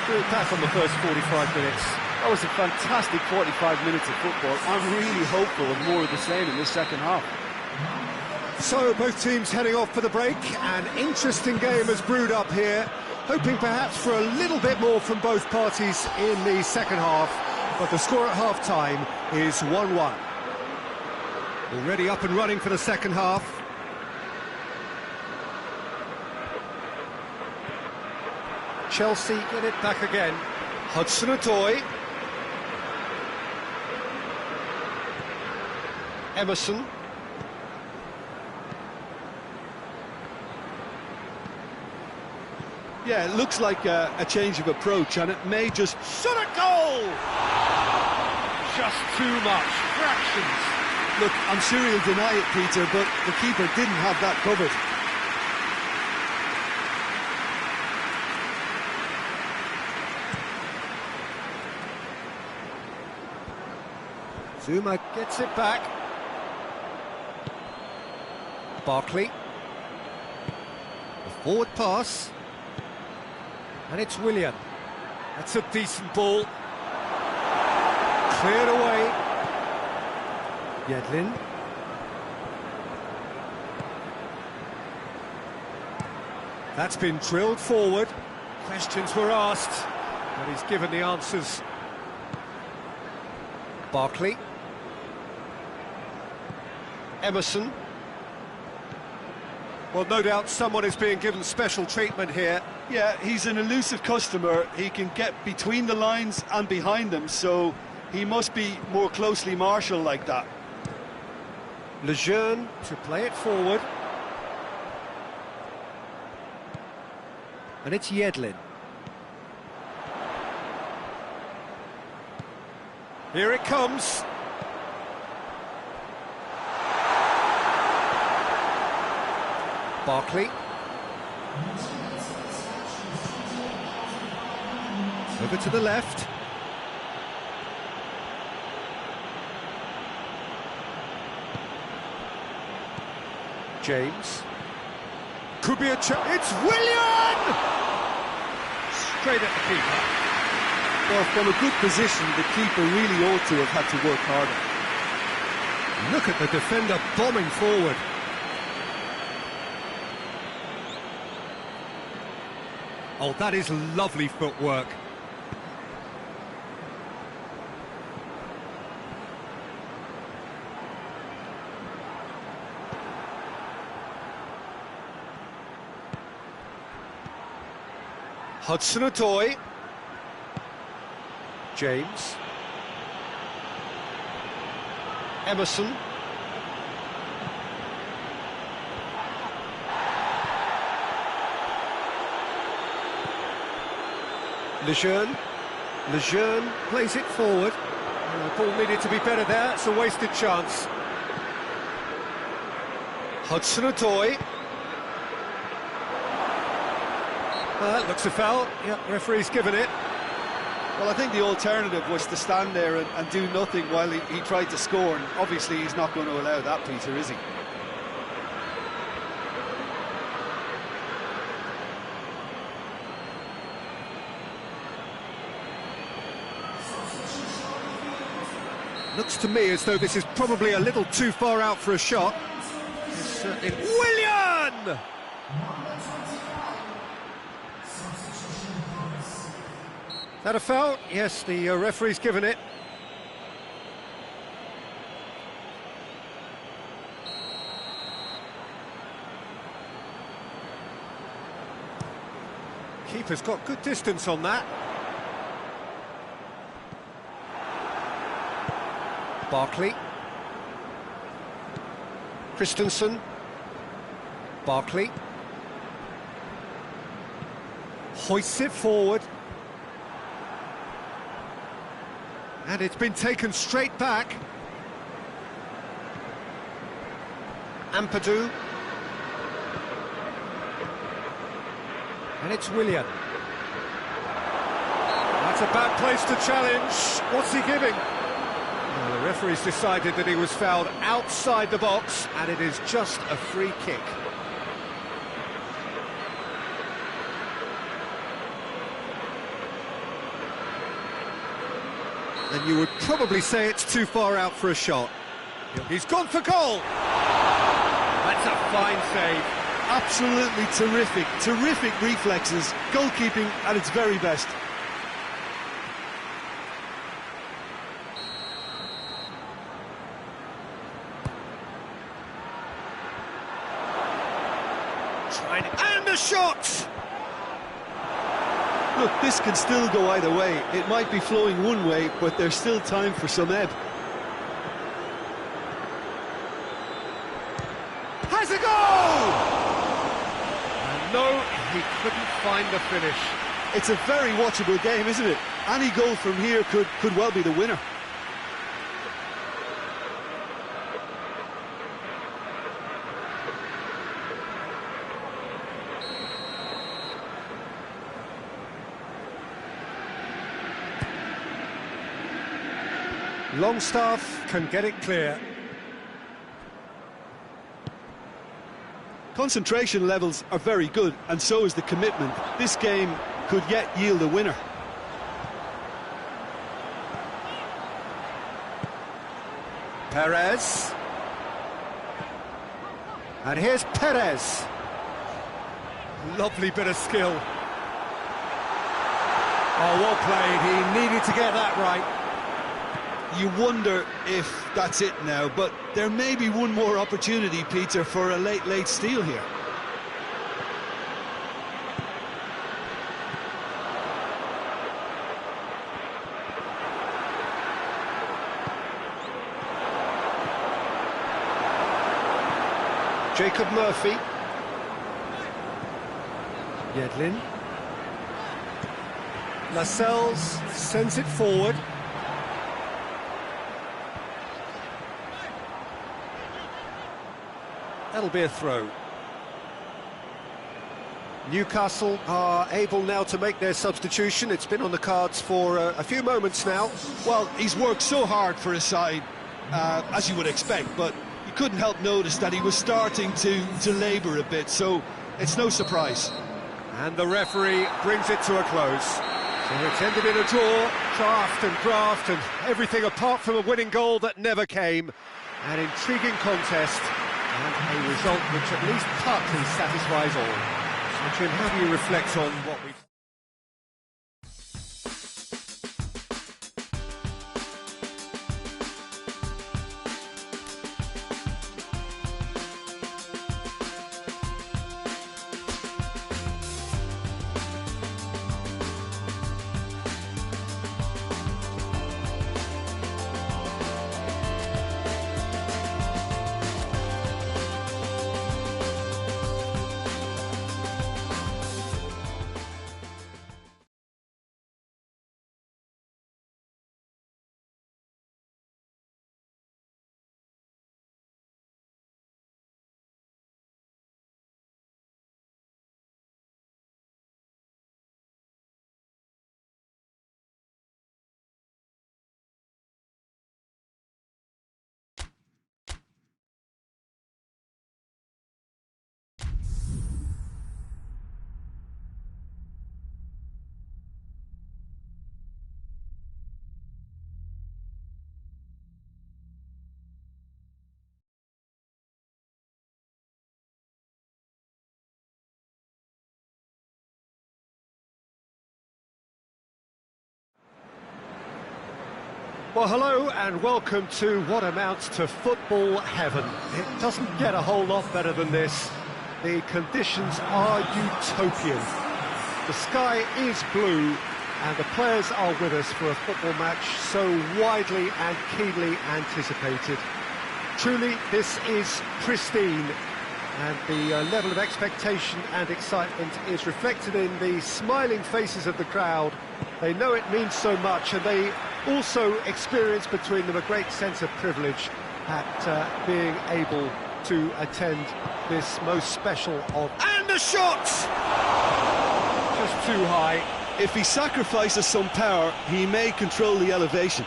Good back on the first 45 minutes. That was a fantastic 45 minutes of football. I'm really hopeful of more of the same in this second half. So both teams heading off for the break. An interesting game has brewed up here, hoping perhaps for a little bit more from both parties in the second half, but the score at half-time is 1-1. Already up and running for the second half. Chelsea get it back again. Hudson-Odoi. Emerson. Yeah, it looks like a change of approach, and it may just... Shot a goal! Just too much. Fractions. Look, I'm sure he'll deny it, Peter, but the keeper didn't have that covered. Zuma gets it back. Barkley. The forward pass. And it's Willian. That's a decent ball. Cleared away. Yedlin. That's been drilled forward. Questions were asked, but he's given the answers. Barkley. Emerson. Well, no doubt someone is being given special treatment here. Yeah, he's an elusive customer. He can get between the lines and behind them, so he must be more closely marshalled like that. Lejeune to play it forward. And it's Yedlin. Here it comes. Barkley. Over to the left. James. Could be a chance. It's Willian! Straight at the keeper. Well, from a good position, the keeper really ought to have had to work harder. Look at the defender bombing forward. Oh, that is lovely footwork. Hudson-Odoi. James. Emerson. Lejeune. Lejeune plays it forward. The ball needed to be better there, it's a wasted chance. Hudson-Odoi. That looks a foul. Yeah, referee's given it. Well, I think the alternative was to stand there and do nothing while he tried to score, and obviously he's not going to allow that, Peter, is he? Looks to me as though this is probably a little too far out for a shot. Willian! That a foul? Yes, the referee's given it. Keeper's got good distance on that. Barkley. Christensen. Barkley. Hoists it forward. And it's been taken straight back. Ampadu. And it's Willian. That's a bad place to challenge. What's he giving? Well, the referee's decided that he was fouled outside the box, and it is just a free kick. And you would probably say it's too far out for a shot. He's gone for goal! That's a fine save. Absolutely terrific, terrific reflexes, goalkeeping at its very best. And a shot! Look, this can still go either way. It might be flowing one way, but there's still time for some ebb. Has a goal! And no, he couldn't find the finish. It's a very watchable game, isn't it? Any goal from here could well be the winner. Longstaff can get it clear. Concentration levels are very good, and so is the commitment. This game could yet yield a winner. Perez. And here's Perez. Lovely bit of skill. Oh, well played. He needed to get that right. You wonder if that's it now, but there may be one more opportunity, Peter, for a late steal here. Jacob Murphy. Yedlin. Lascelles sends it forward. That'll be a throw. Newcastle are able now to make their substitution. It's been on the cards for a few moments now. Well, he's worked so hard for his side, as you would expect, but you couldn't help notice that he was starting to labour a bit, so it's no surprise. And the referee brings it to a close. So it's ended in a draw, draft and everything apart from a winning goal that never came. An intriguing contest. And a result which at least partly satisfies all. So, Jim, how do you reflect on what we've... Well, hello and welcome to what amounts to football heaven. It doesn't get a whole lot better than this. The conditions are utopian. The sky is blue and the players are with us for a football match so widely and keenly anticipated. Truly, this is pristine, and the level of expectation and excitement is reflected in the smiling faces of the crowd. They know it means so much, and they also experience between them a great sense of privilege at being able to attend this most special of... And the shot! Just too high. If he sacrifices some power, he may control the elevation.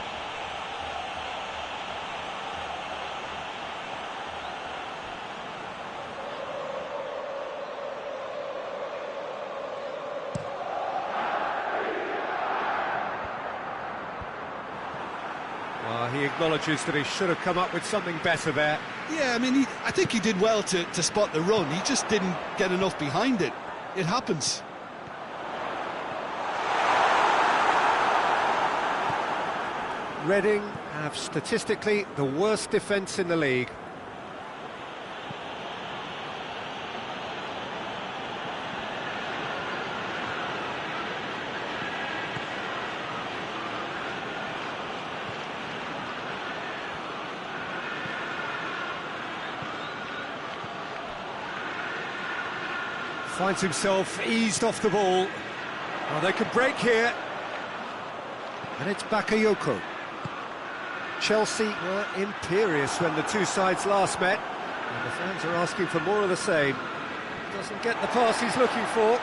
Well, he acknowledges that he should have come up with something better there. Yeah, I mean, I think he did well to spot the run. He just didn't get enough behind it. It happens. Reading have statistically the worst defence in the league. Finds himself eased off the ball. Well, they could break here. And it's Bakayoko. Chelsea were imperious when the two sides last met, and the fans are asking for more of the same. Doesn't get the pass he's looking for.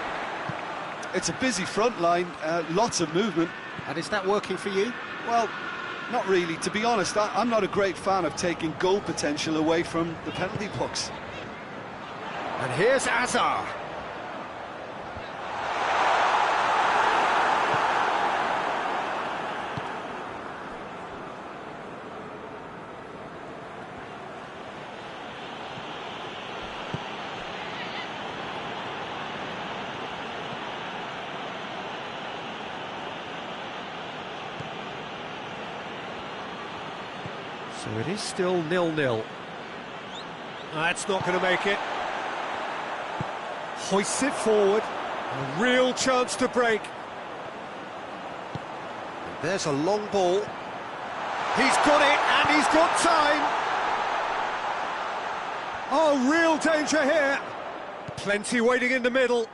It's a busy front line, lots of movement. And is that working for you? Well, not really. To be honest, I'm not a great fan of taking goal potential away from the penalty box. And here's Azar. So it is still 0-0. That's not going to make it. Hoists it forward. A real chance to break. And there's a long ball. He's got it, and he's got time. Oh, real danger here. Plenty waiting in the middle.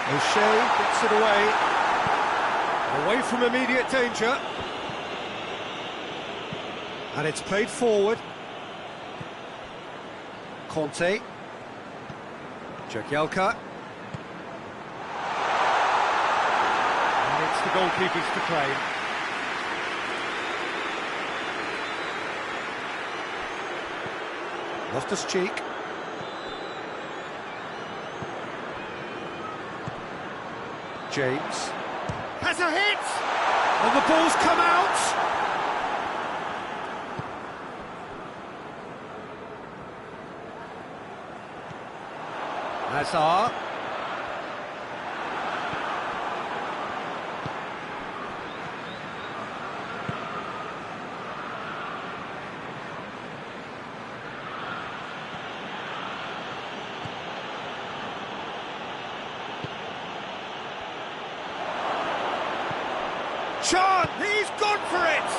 O'Shea gets it away from immediate danger. And it's played forward. Conte. Jagielka. And it's the goalkeepers to claim. Loftus-Cheek. James has a hit, and the ball's come out. Hazard. Chan, he's gone for it!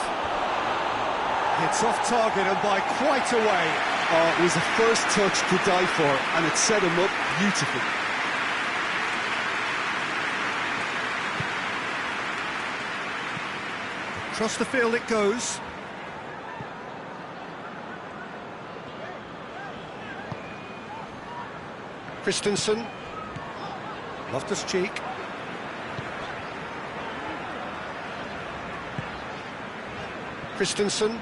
It's off target and by quite a way. Oh, it was a first touch to die for, and it set him up beautifully. Across the field it goes. Christensen. Loftus-Cheek. Christensen.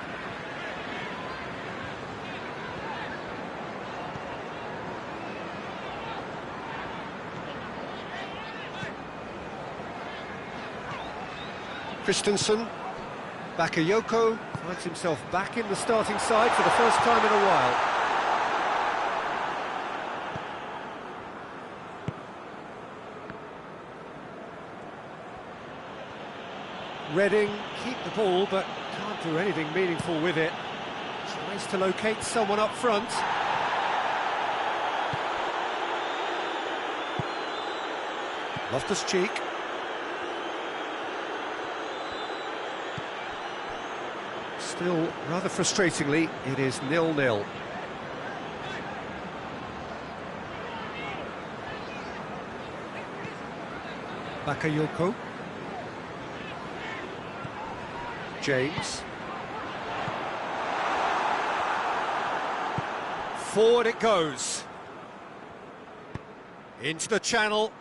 Christensen. Bakayoko finds himself back in the starting side for the first time in a while. Reading keep the ball, but can't do anything meaningful with it. Tries to locate someone up front. Loftus-Cheek. Still, rather frustratingly, it is 0-0. Bakayoko. James. Forward it goes. Into the channel.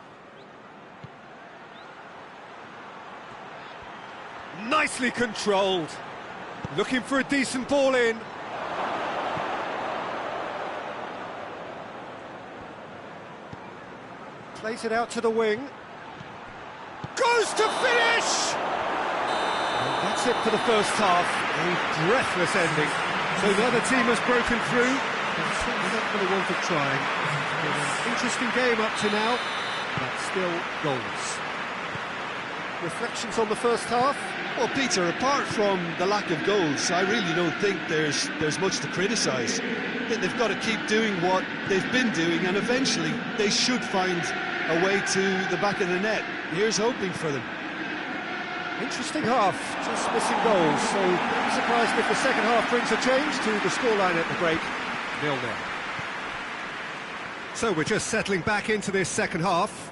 Nicely controlled. Looking for a decent ball in. Plays it out to the wing. Goes to finish! And that's it for the first half. A breathless ending. So neither team has broken through. They're certainly not going to want to try. It's been an interesting game up to now, but still goals. Reflections on the first half? Well, Peter, apart from the lack of goals, I really don't think there's much to criticise. I think they've got to keep doing what they've been doing, and eventually they should find a way to the back of the net. Here's hoping for them. Interesting half, just missing goals, so don't be surprised if the second half brings a change to the scoreline at the break. 0-0. So we're just settling back into this second half.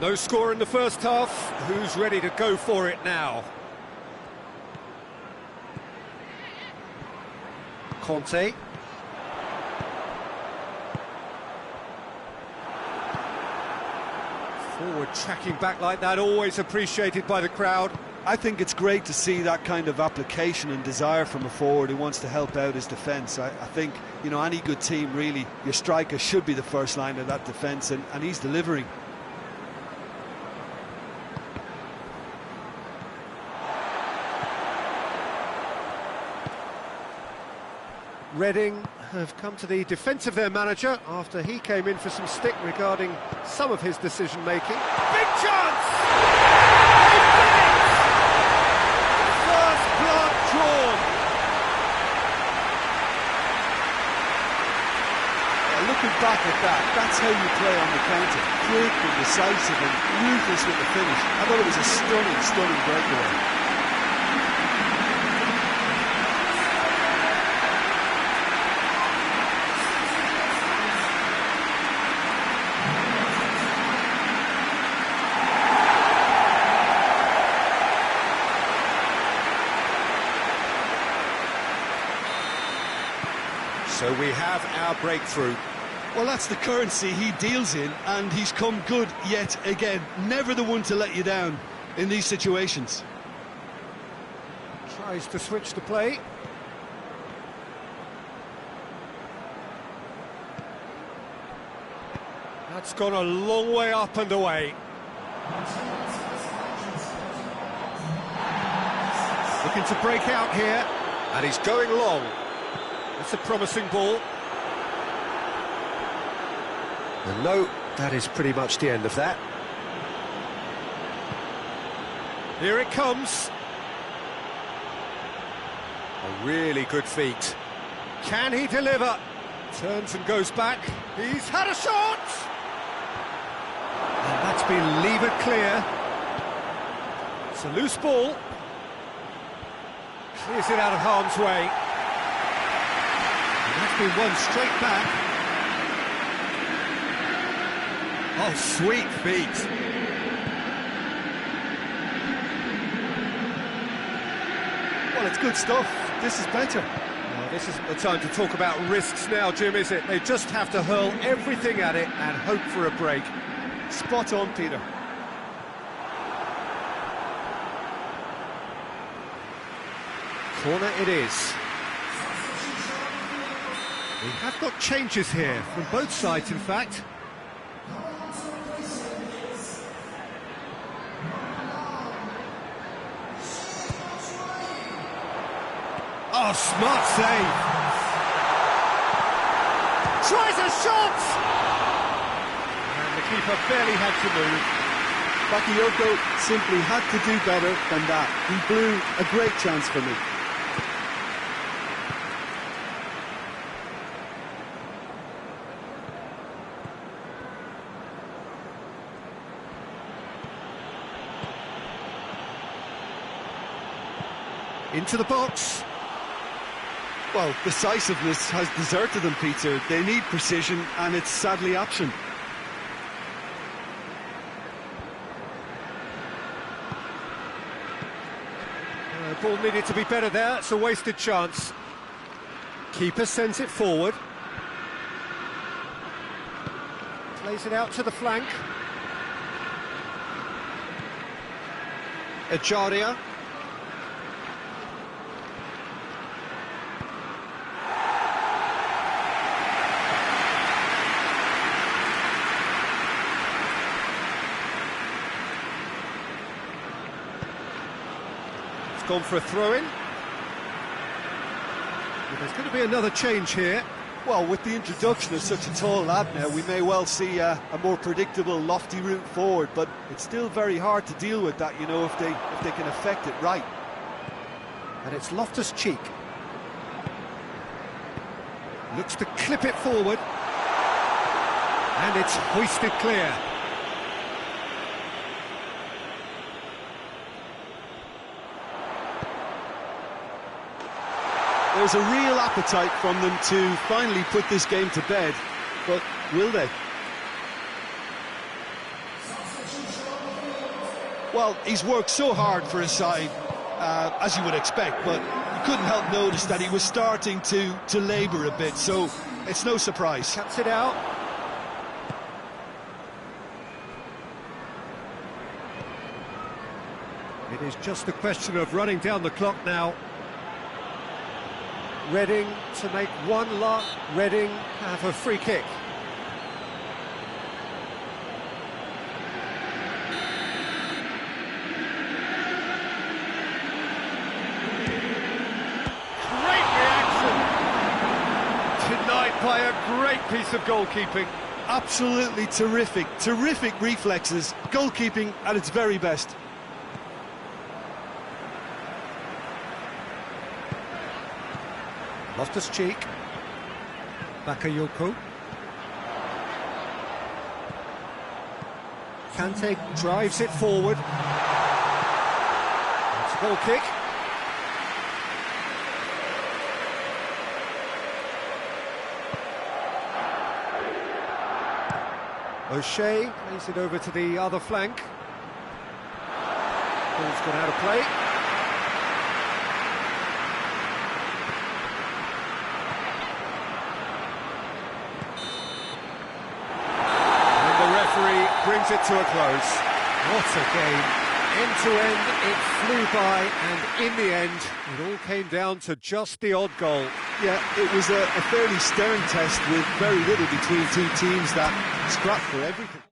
No score in the first half. Who's ready to go for it now? Conte. Forward tracking back like that, always appreciated by the crowd. I think it's great to see that kind of application and desire from a forward who wants to help out his defence. I think, you know, any good team, really, your striker should be the first line of that defence, and he's delivering. Reading have come to the defence of their manager after he came in for some stick regarding some of his decision-making. Big chance! First blood drawn! Looking back at that, that's how you play on the counter. Quick and decisive and ruthless with the finish. I thought it was a stunning breakaway. So we have our breakthrough. Well, that's the currency he deals in, and he's come good yet again. Never the one to let you down in these situations. Tries to switch the play. That's gone a long way up and away. Looking to break out here, and he's going long. It's a promising ball. And no, that is pretty much the end of that. Here it comes. A really good feat. Can he deliver? Turns and goes back. He's had a shot! And that's been levered clear. It's a loose ball. Clears it out of harm's way. And that's been won straight back. Oh, sweet feet. Well, it's good stuff. This is better. Well, this isn't the time to talk about risks now, Jim, is it? They just have to hurl everything at it and hope for a break. Spot on, Peter. Corner it is. We have got changes here, from both sides, in fact. Oh, smart save. Tries a shot! And the keeper barely had to move. Bakayoko simply had to do better than that. He blew a great chance for me. Into the box. Well, decisiveness has deserted them, Peter. They need precision, and it's sadly absent. Ball needed to be better there, it's a wasted chance. Keeper sends it forward. Plays it out to the flank. Echaria. Gone for a throw-in. Well, there's going to be another change here. Well, with the introduction of such a tall lad now, we may well see a more predictable, lofty route forward, but it's still very hard to deal with that, you know, if they can affect it right. And it's Loftus-Cheek. Looks to clip it forward. And it's hoisted clear. There's a real appetite from them to finally put this game to bed, but will they? Well, he's worked so hard for his side, as you would expect, but you couldn't help notice that he was starting to labour a bit, so it's no surprise. Cuts it out. It is just a question of running down the clock now. Reading to make one last. Reading have a free kick. Great reaction! Denied by a great piece of goalkeeping. Absolutely terrific, terrific reflexes, goalkeeping at its very best. Loftus-Cheek. Bakayoko. Kante drives it forward. It's a goal kick. O'Shea plays it over to the other flank. Ball's gone out of play. Brings it to a close. What a game. End to end, it flew by, and in the end, it all came down to just the odd goal. Yeah, it was a fairly stern test with very little between two teams that scrapped for everything.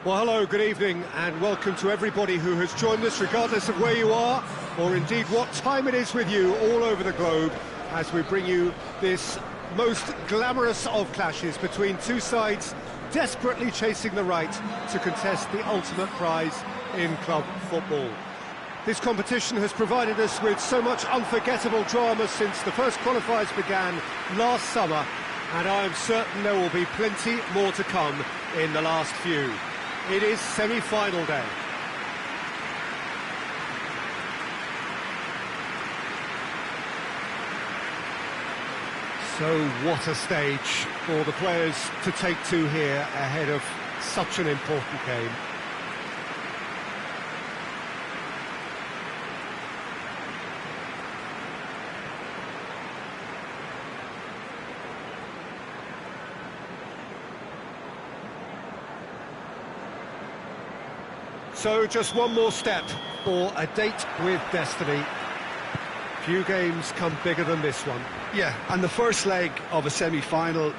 Well, hello, good evening, and welcome to everybody who has joined us, regardless of where you are, or indeed what time it is with you all over the globe, as we bring you this most glamorous of clashes between two sides desperately chasing the right to contest the ultimate prize in club football. This competition has provided us with so much unforgettable drama since the first qualifiers began last summer, and I am certain there will be plenty more to come in the last few. It is semi-final day. So what a stage for the players to take to here ahead of such an important game. So just one more step for a date with destiny. Few games come bigger than this one. Yeah, and the first leg of a semi-final,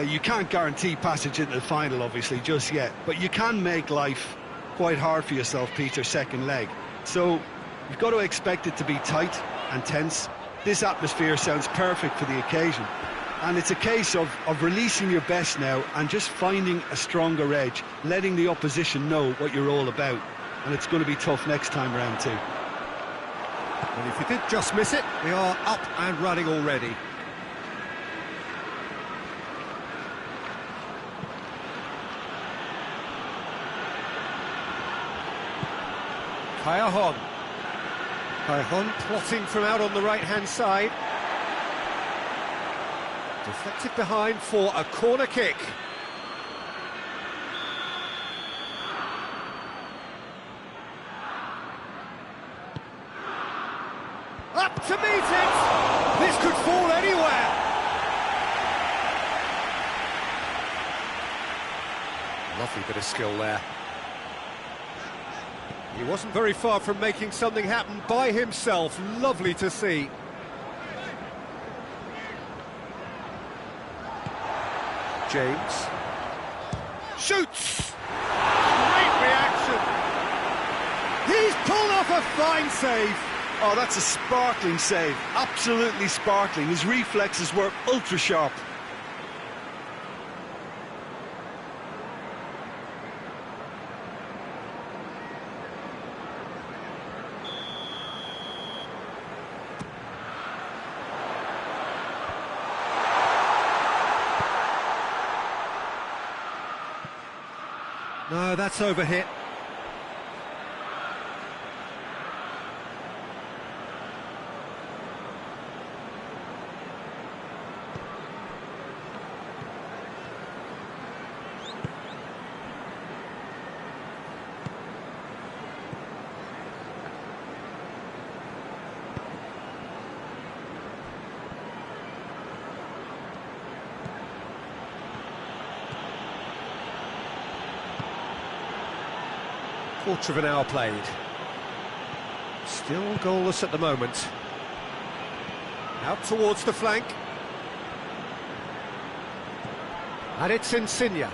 you can't guarantee passage into the final, obviously, just yet. But you can make life quite hard for yourself, Peter, second leg. So you've got to expect it to be tight and tense. This atmosphere sounds perfect for the occasion. And it's a case of releasing your best now and just finding a stronger edge, letting the opposition know what you're all about. And it's going to be tough next time round too. And if you did just miss it, we are up and running already. Kaya Hon plotting from out on the right-hand side. Deflected behind for a corner kick. Up to meet it! This could fall anywhere! Lovely bit of skill there. He wasn't very far from making something happen by himself. Lovely to see. James shoots! Great reaction! He's pulled off a fine save! Oh, that's a sparkling save, absolutely sparkling. His reflexes were ultra sharp. No, that's overhit. Quarter of an hour played. Still goalless at the moment. Out towards the flank. And it's Insigne.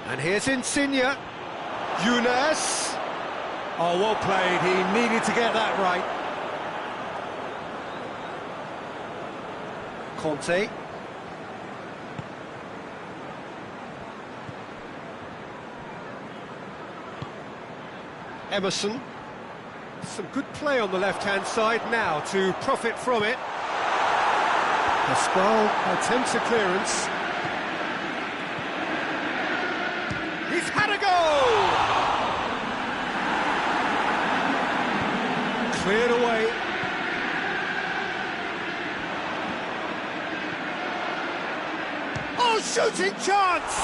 And here's Insigne. Younes. Oh, well played. He needed to get that right. Conte. Emerson. Some good play on the left-hand side now to profit from it. Pascual attempts a clearance. He's had a goal! Cleared away. Oh, shooting chance!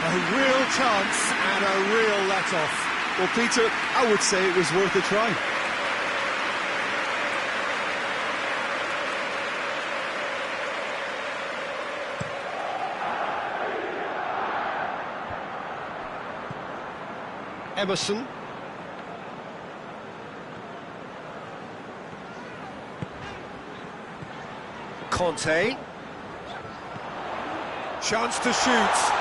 A real chance and a real let-off. Well, Peter, I would say it was worth a try. Emerson. Conte. Chance to shoot.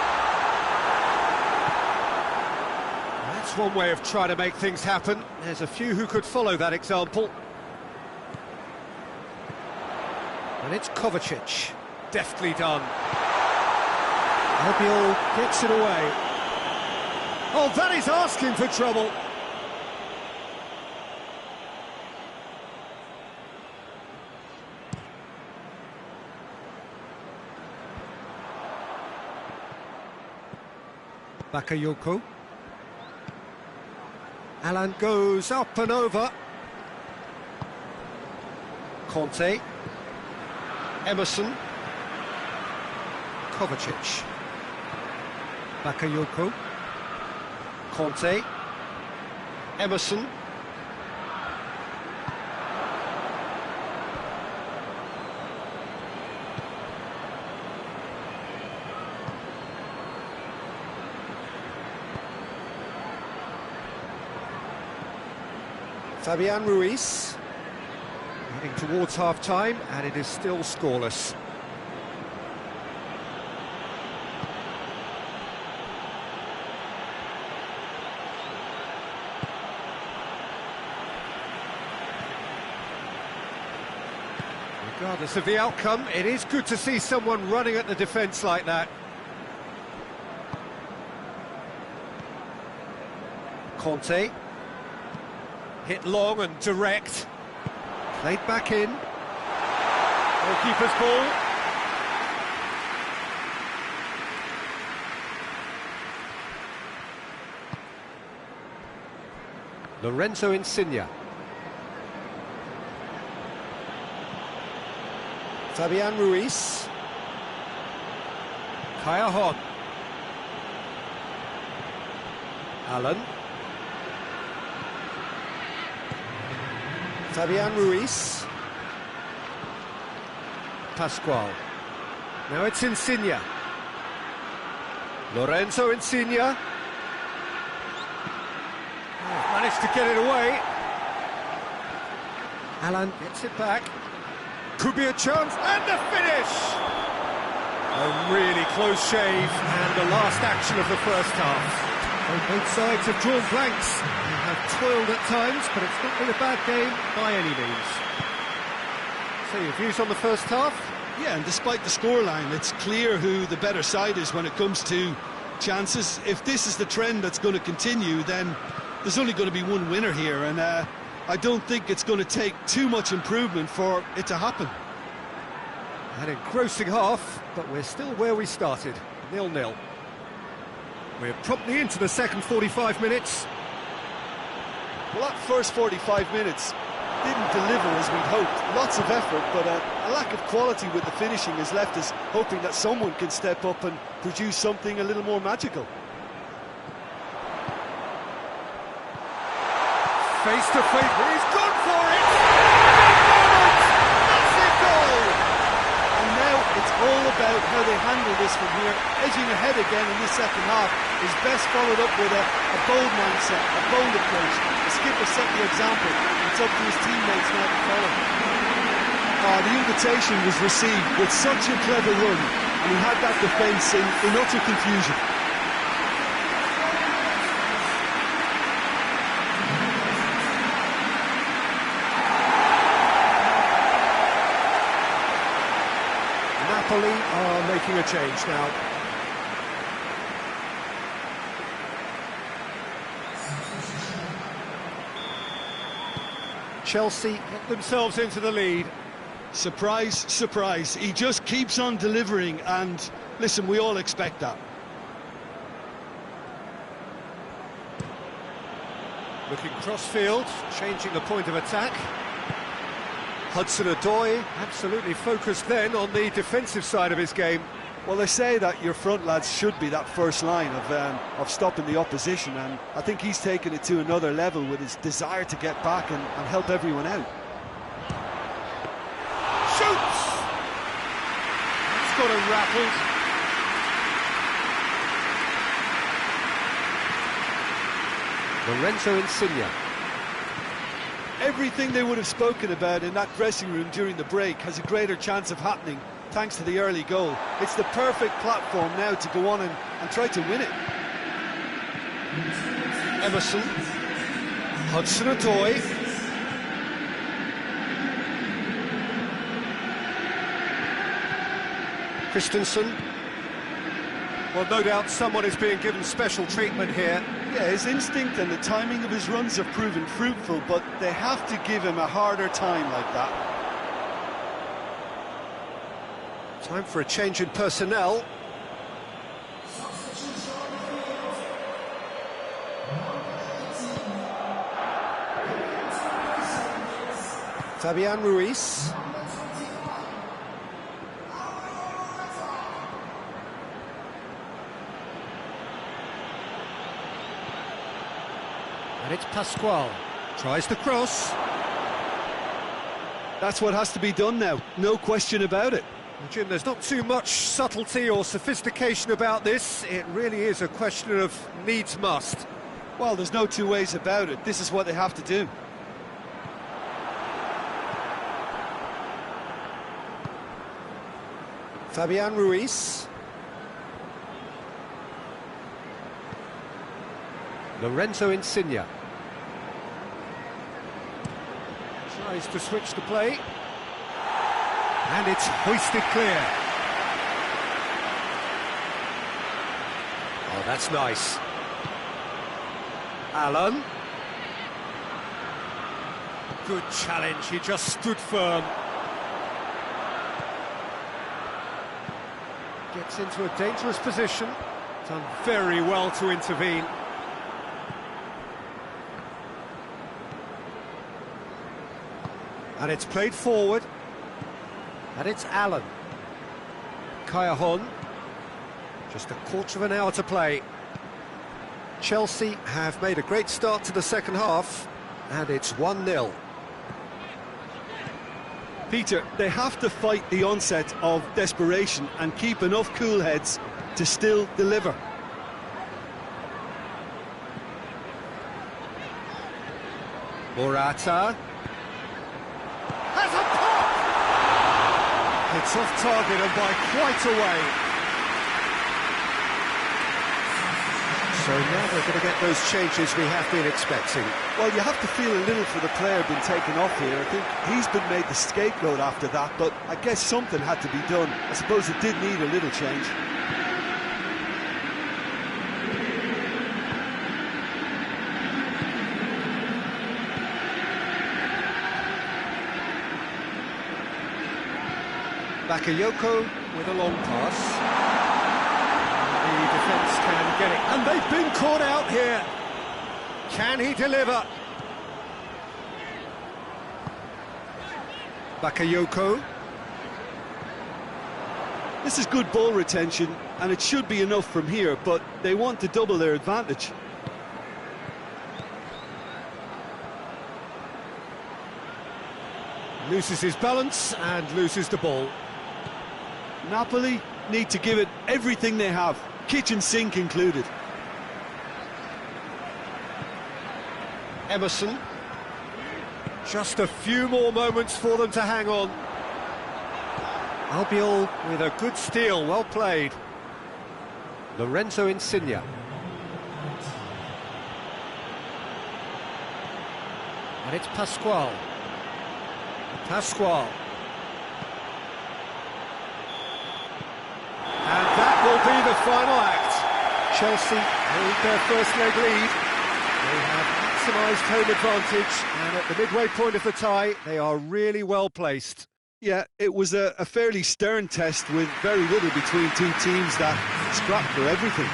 That's That's one way of trying to make things happen. There's a few who could follow that example. And it's Kovacic. Deftly done. Albiol gets it away. Oh, that is asking for trouble. Bakayoko. Alan goes up and over. Conte. Emerson. Kovacic. Bakayoko. Conte. Emerson. Fabian Ruiz. Heading towards half-time, and it is still scoreless. Regardless of the outcome, it is good to see someone running at the defence like that. Conte. Hit long and direct. Played back in. Goalkeeper's ball. Lorenzo Insigne. Fabian Ruiz. Kaya Hon. Allen. Fabian Ruiz. Pascual. Now it's Insigne. Lorenzo Insigne. Oh, managed to get it away. Alan gets it back. Could be a chance, and the finish! A really close shave, and the last action of the first half. Both sides have drawn blanks. They have toiled at times, but it's not been a bad game by any means. So your views on the first half? Yeah, and despite the scoreline, it's clear who the better side is when it comes to chances. If this is the trend that's going to continue, then there's only going to be one winner here, and I don't think it's going to take too much improvement for it to happen. An engrossing half, but we're still where we started, 0-0. We're promptly into the second 45 minutes. Well, that first 45 minutes didn't deliver as we'd hoped. Lots of effort, but a lack of quality with the finishing has left us hoping that someone can step up and produce something a little more magical. Face to face, he's gone for it! Massive goal! And now it's all about how they handle this from here. Edging ahead again in the second half is best followed up with a bold mindset, a bold approach. The skipper set the example. It's up to his teammates now to follow. The invitation was received with such a clever run, and he had that defence in utter confusion. Napoli are making a change now. Chelsea get themselves into the lead. Surprise, surprise. He just keeps on delivering, and listen, we all expect that. Looking cross-field, changing the point of attack. Hudson-Odoi absolutely focused then on the defensive side of his game. Well, they say that your front lads should be that first line of stopping the opposition, and I think he's taken it to another level with his desire to get back and help everyone out. Shoots! It's got him rattled. Lorenzo Insigne. Everything they would have spoken about in that dressing room during the break has a greater chance of happening thanks to the early goal. It's the perfect platform now to go on and try to win it. Emerson. Hudson-Odoi. Christensen. Well, no doubt someone is being given special treatment here. Yeah, his instinct and the timing of his runs have proven fruitful, but they have to give him a harder time like that. Time for a change in personnel. Fabian Ruiz. And it's Pascual. Tries the cross. That's what has to be done now, no question about it. Jim, there's not too much subtlety or sophistication about this. It really is a question of needs must. Well, there's no two ways about it. This is what they have to do. Fabian Ruiz. Lorenzo Insigne. Tries to switch the play. And it's hoisted clear. Oh, that's nice. Allen. Good challenge, he just stood firm. Gets into a dangerous position. Done very well to intervene. And it's played forward. And it's Allen. Kaya-hon. Just a quarter of an hour to play. Chelsea have made a great start to the second half, and it's 1-0. Peter, they have to fight the onset of desperation and keep enough cool heads to still deliver. Morata. Has a pop! It's off target and by quite a way. So now they're going to get those changes we have been expecting. Well, you have to feel a little for the player being taken off here. I think he's been made the scapegoat after that, but I guess something had to be done. I suppose it did need a little change. Bakayoko with a long pass. The defence can get it, and they've been caught out here. Can he deliver? Bakayoko. This is good ball retention, and it should be enough from here, but they want to double their advantage. Loses his balance and loses the ball. Napoli need to give it everything they have, kitchen sink included. Emerson. Just a few more moments for them to hang on. Albiol with a good steal, well played. Lorenzo Insigne. And it's Pascual. Pascual. And that will be the final act. Chelsea hold their first leg lead. They have maximised home advantage, and at the midway point of the tie, they are really well placed. Yeah, it was a fairly stern test with very little between two teams that scrapped for everything.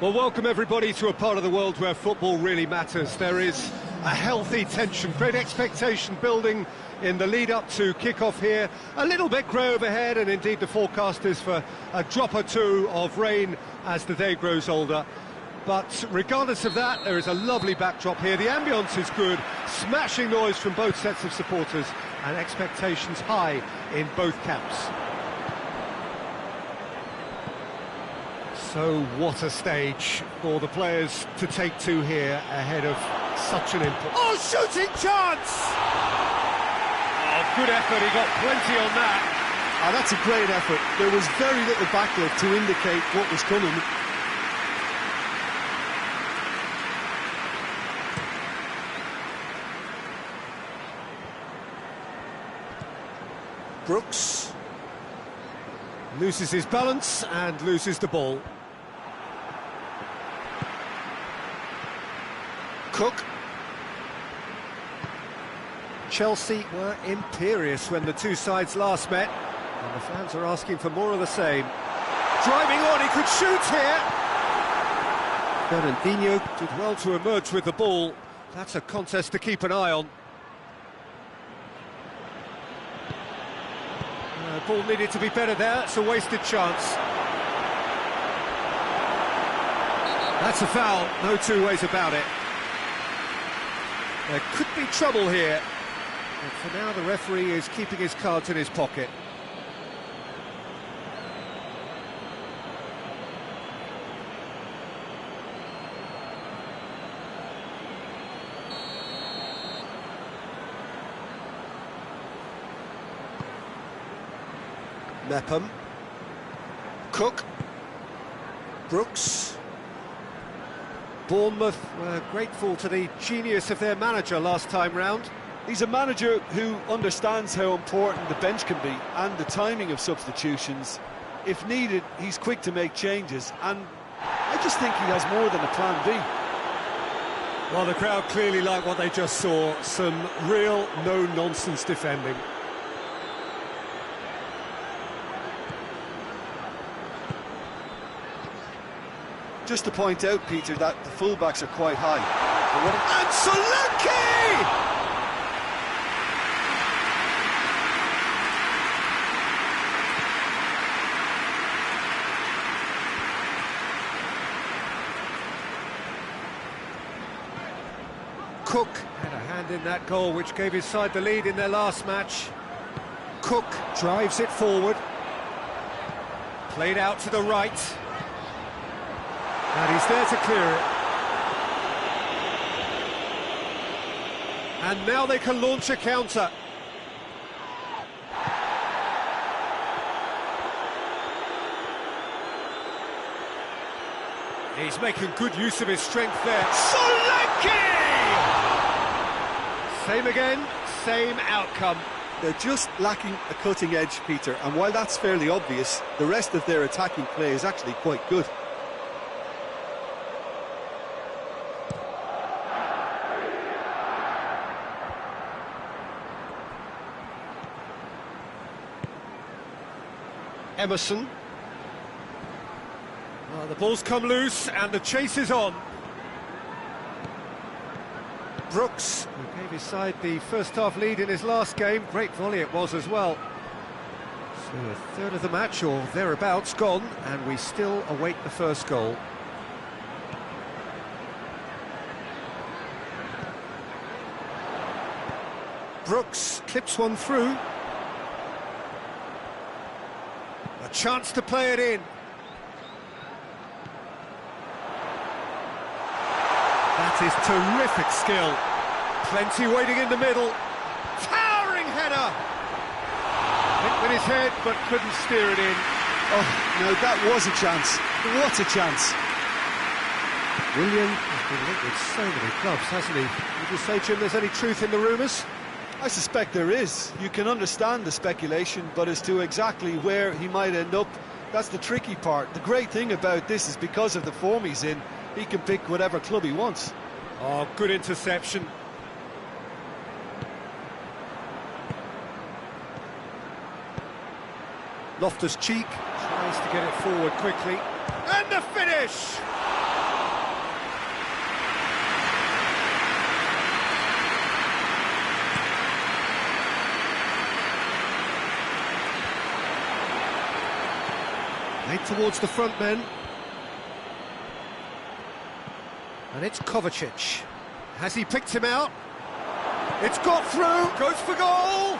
Well, welcome everybody to a part of the world where football really matters. There is a healthy tension, great expectation building in the lead-up to kick-off here. A little bit grey overhead, and indeed the forecast is for a drop or two of rain as the day grows older. But regardless of that, there is a lovely backdrop here. The ambience is good, smashing noise from both sets of supporters, and expectations high in both camps. So what a stage for the players to take to here ahead of such an input. Oh, shooting chance! Oh, good effort, he got plenty on that. Oh, that's a great effort. There was very little backlift to indicate what was coming. Brooks loses his balance and loses the ball. Cook. Chelsea were imperious when the two sides last met, and the fans are asking for more of the same. Driving on, he could shoot here. Fernandinho did well to emerge with the ball. That's a contest to keep an eye on. Ball needed to be better there, it's a wasted chance. That's a foul, no two ways about it. There could be trouble here, but for now the referee is keeping his cards in his pocket. Mepham, Cook, Brooks. Bournemouth were grateful to the genius of their manager last time round. He's a manager who understands how important the bench can be and the timing of substitutions. If needed, he's quick to make changes, and I just think he has more than a plan B. Well, the crowd clearly like what they just saw, some real no-nonsense defending. Just to point out, Peter, that the fullbacks are quite high. And Solanke! Cook had a hand in that goal, which gave his side the lead in their last match. Cook drives it forward. Played out to the right. And he's there to clear it. And now they can launch a counter. He's making good use of his strength there. Solanke! Same again, same outcome. They're just lacking a cutting edge, Peter, and while that's fairly obvious, the rest of their attacking play is actually quite good. Emerson. Well, the ball's come loose and the chase is on. Brooks, who gave his side the first half lead in his last game. Great volley it was as well. So a third of the match or thereabouts gone, and we still await the first goal. Brooks clips one through. A chance to play it in. That is terrific skill. Plenty waiting in the middle. Towering header! Went with his head, but couldn't steer it in. Oh, no, that was a chance. What a chance. Willian has been linked with so many clubs, hasn't he? Would you say, Jim, there's any truth in the rumours? I suspect there is. You can understand the speculation, but as to exactly where he might end up, that's the tricky part. The great thing about this is because of the form he's in, he can pick whatever club he wants. Oh, good interception. Loftus-Cheek tries to get it forward quickly. And the finish! Played towards the front men. And it's Kovacic. Has he picked him out? It's got through, goes for goal!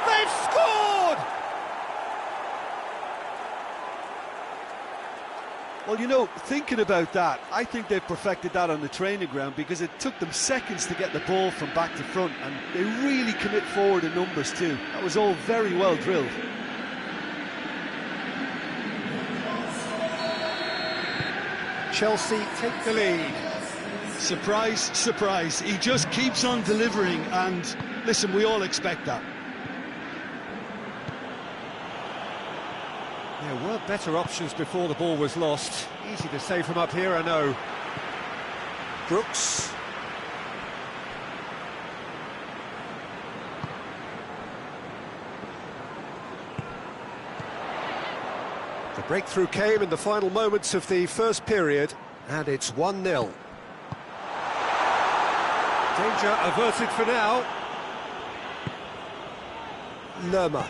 They've scored! Well, you know, thinking about that, I think they've perfected that on the training ground because it took them seconds to get the ball from back to front, and they really commit forward in numbers too. That was all very well drilled. Chelsea take the lead. Surprise, surprise. He just keeps on delivering, and listen, we all expect that. There were better options before the ball was lost. Easy to say from up here, I know. Brooks. The breakthrough came in the final moments of the first period, and it's 1-0. Danger averted for now. Lerma.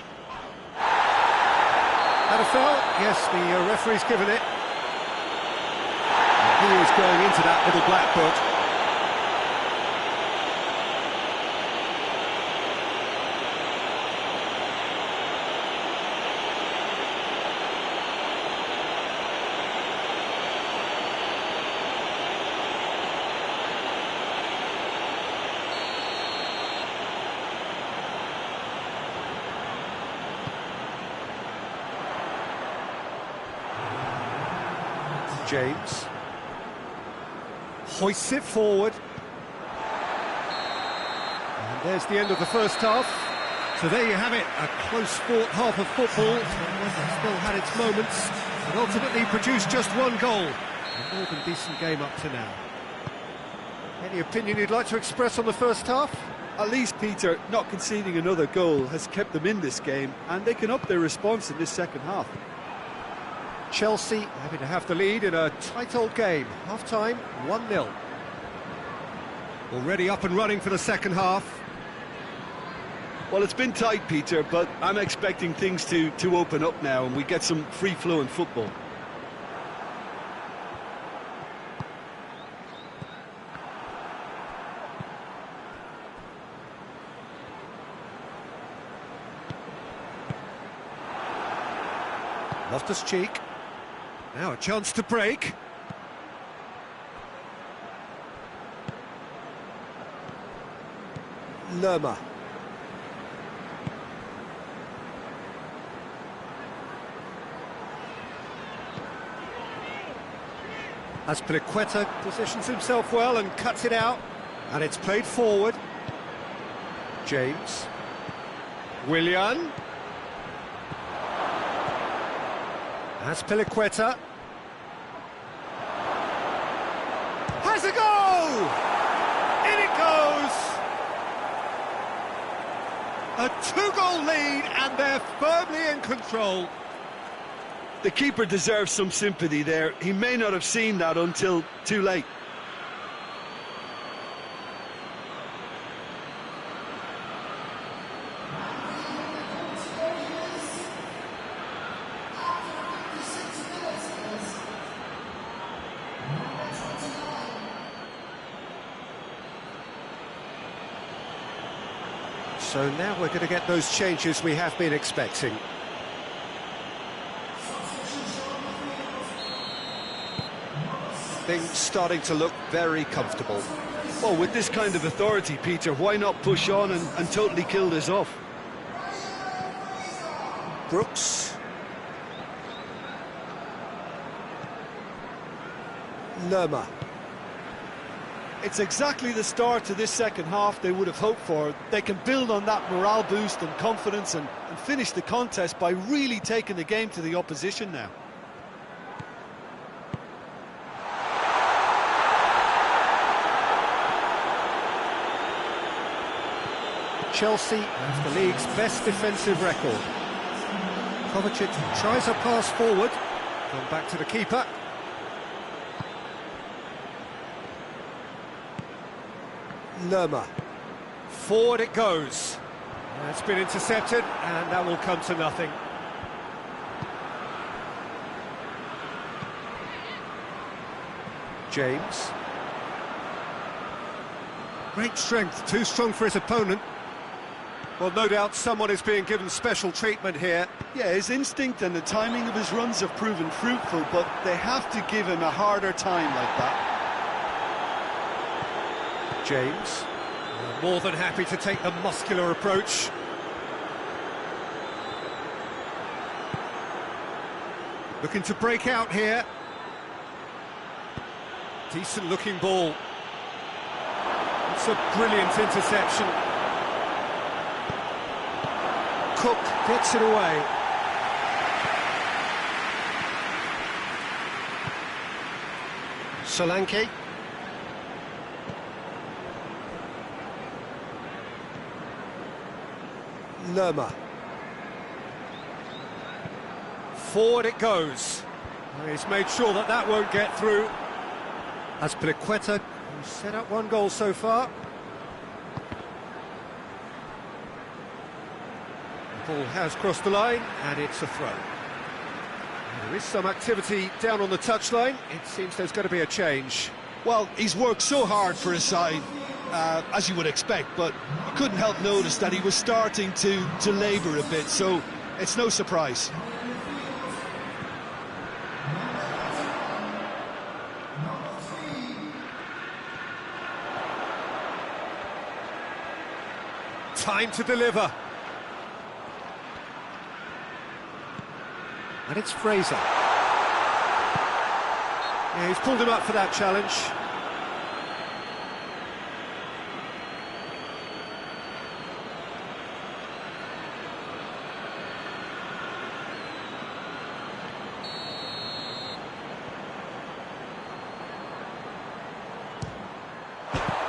Had a foul? Yes, the referee's given it. He was going into that little black book. James hoists it forward, and there's the end of the first half. So there you have it, a close-fought half of football. Still had its moments, and ultimately produced just one goal. A more than decent game up to now. Any opinion you'd like to express on the first half? At least, Peter, not conceding another goal has kept them in this game, and they can up their response in this second half. Chelsea happy to have the lead in a tight old game. Half-time, 1-0. Already up and running for the second half. Well, it's been tight, Peter, but I'm expecting things to open up now and we get some free-flowing football. Loftus-Cheek. Now a chance to break. Lerma. Azpilicueta positions himself well and cuts it out. And it's played forward. James. Willian. Azpilicueta. Has a goal! In it goes! A two-goal lead, and they're firmly in control. The keeper deserves some sympathy there. He may not have seen that until too late. So now we're going to get those changes we have been expecting. Things starting to look very comfortable. Well, with this kind of authority, Peter, why not push on and totally kill this off? Brooks. Lerma. It's exactly the start to this second half they would have hoped for. They can build on that morale boost and confidence and finish the contest by really taking the game to the opposition now. Chelsea have the league's best defensive record. Kovacic tries a pass forward. Gone back to the keeper. Lerma. Forward it goes. That's been intercepted, and that will come to nothing. James. Great strength, too strong for his opponent. Well, no doubt someone is being given special treatment here. Yeah, his instinct and the timing of his runs have proven fruitful, but they have to give him a harder time like that. James, more than happy to take the muscular approach. Looking to break out here. Decent looking ball. It's a brilliant interception. Cook gets it away. Solanke. Lerma. Forward it goes. He's made sure that that won't get through. As Pliqueta, who's set up one goal so far. The ball has crossed the line, and it's a throw. There is some activity down on the touchline. It seems there's going to be a change. Well, he's worked so hard for his side, as you would expect, but you couldn't help notice that he was starting to labour a bit, so it's no surprise. Time to deliver. And it's Fraser. Yeah, he's pulled him up for that challenge.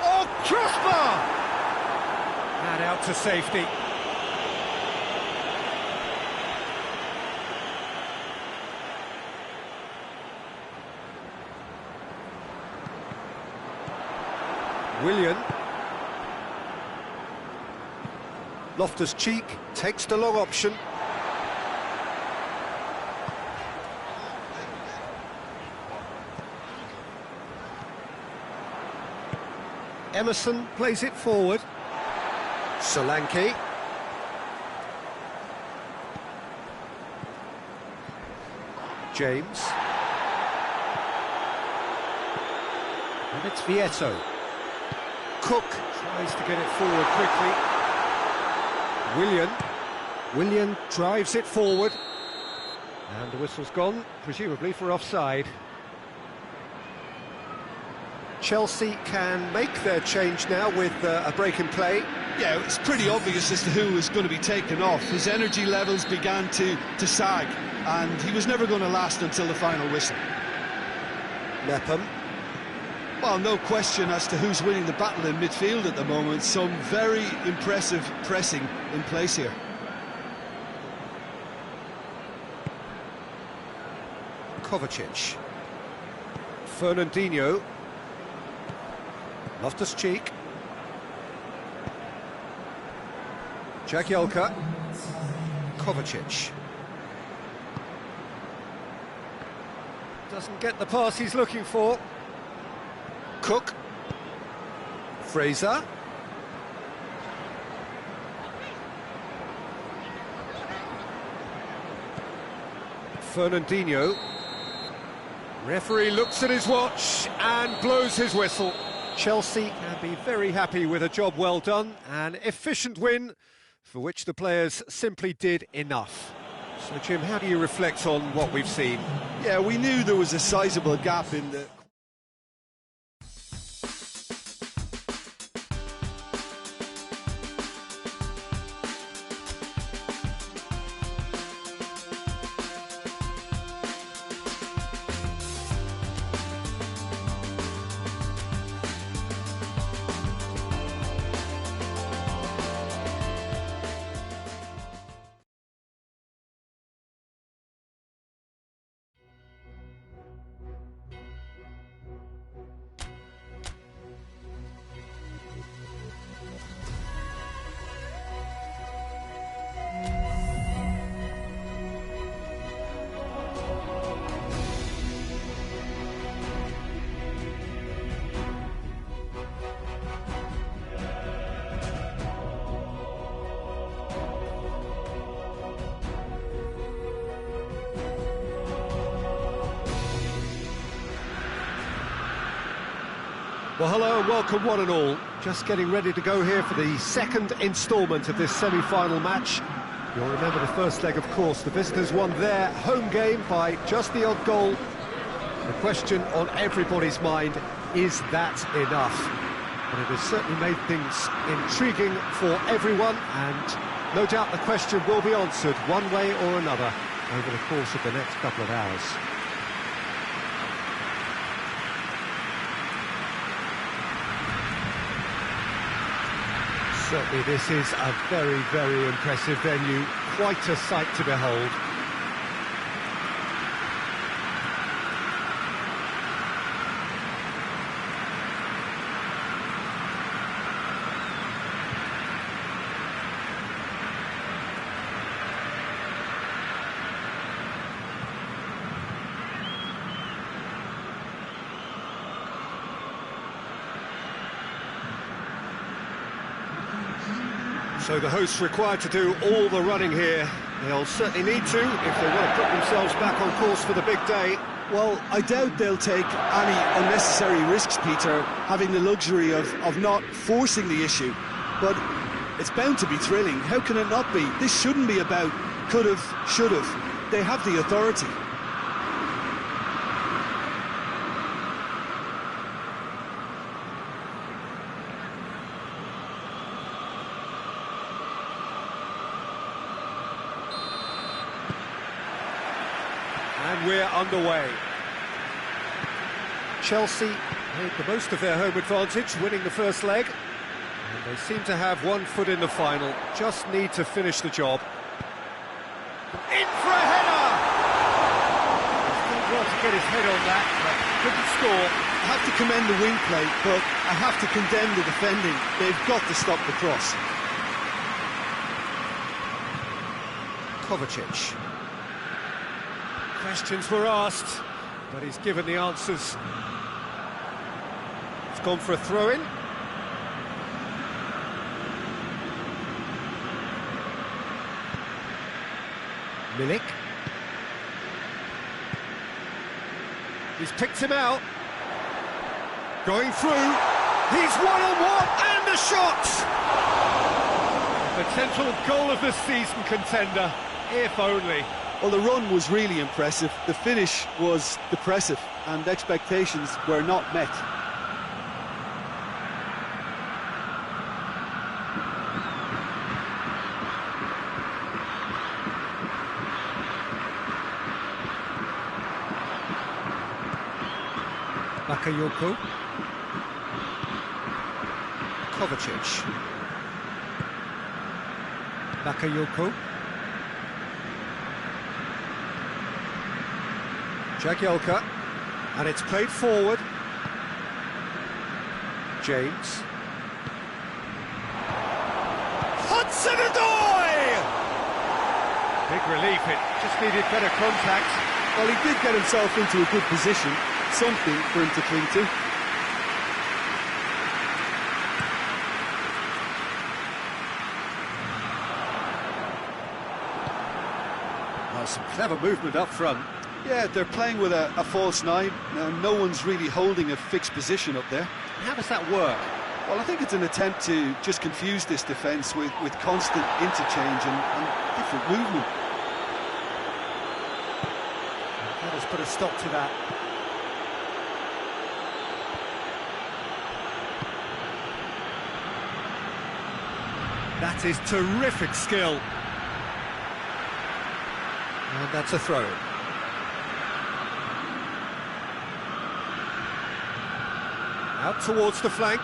Oh, crossbar! And out to safety. Willian. Loftus-Cheek takes the long option. Emerson plays it forward. Solanke. James. And it's Vieto. Cook tries to get it forward quickly. Willian drives it forward. And the whistle's gone, presumably for offside. Chelsea can make their change now with a break in play. Yeah, it's pretty obvious as to who was going to be taken off. His energy levels began to sag, and he was never going to last until the final whistle. Mepham. Well, no question as to who's winning the battle in midfield at the moment. Some very impressive pressing in place here. Kovacic. Fernandinho. Loftus-Cheek. Jagielka. Kovacic. Doesn't get the pass he's looking for. Cook. Fraser. Fernandinho. Referee looks at his watch and blows his whistle. Chelsea can be very happy with a job well done, an efficient win for which the players simply did enough. So, Jim, how do you reflect on what we've seen? Yeah, we knew there was a sizable gap in the... Well, hello and welcome one and all. Just getting ready to go here for the second instalment of this semi-final match. You'll remember the first leg, of course. The visitors won their home game by just the odd goal. The question on everybody's mind, is that enough? And it has certainly made things intriguing for everyone, and no doubt the question will be answered one way or another over the course of the next couple of hours. Certainly this is a very, very impressive venue, quite a sight to behold. So the hosts required to do all the running here. They'll certainly need to if they want to put themselves back on course for the big day. Well, I doubt they'll take any unnecessary risks, Peter, having the luxury of not forcing the issue. But it's bound to be thrilling. How can it not be? This shouldn't be about could've, should've. They have the authority. And we're underway. Chelsea made the most of their home advantage, winning the first leg. And they seem to have one foot in the final, just need to finish the job. In for a header! He's done well to get his head on that, but couldn't score. I have to commend the wing play, but I have to condemn the defending. They've got to stop the cross. Kovacic. Questions were asked, but he's given the answers. It's gone for a throw-in. Milik. He's picked him out. Going through. He's one-on-one, and a shot! Potential goal of the season contender, if only. Well, the run was really impressive. The finish was depressive, and expectations were not met. Bakayoko. Kovacic. Bakayoko. Jagielka, and it's played forward. James. Hudson-Odoi! Big relief, it just needed better contact. Well, he did get himself into a good position, something for him to cling to. Oh, some clever movement up front. Yeah, they're playing with a false nine. No one's really holding a fixed position up there. How does that work? Well, I think it's an attempt to just confuse this defence with constant interchange and different movement. That has put a stop to that. That is terrific skill. And that's a throw. Out towards the flank.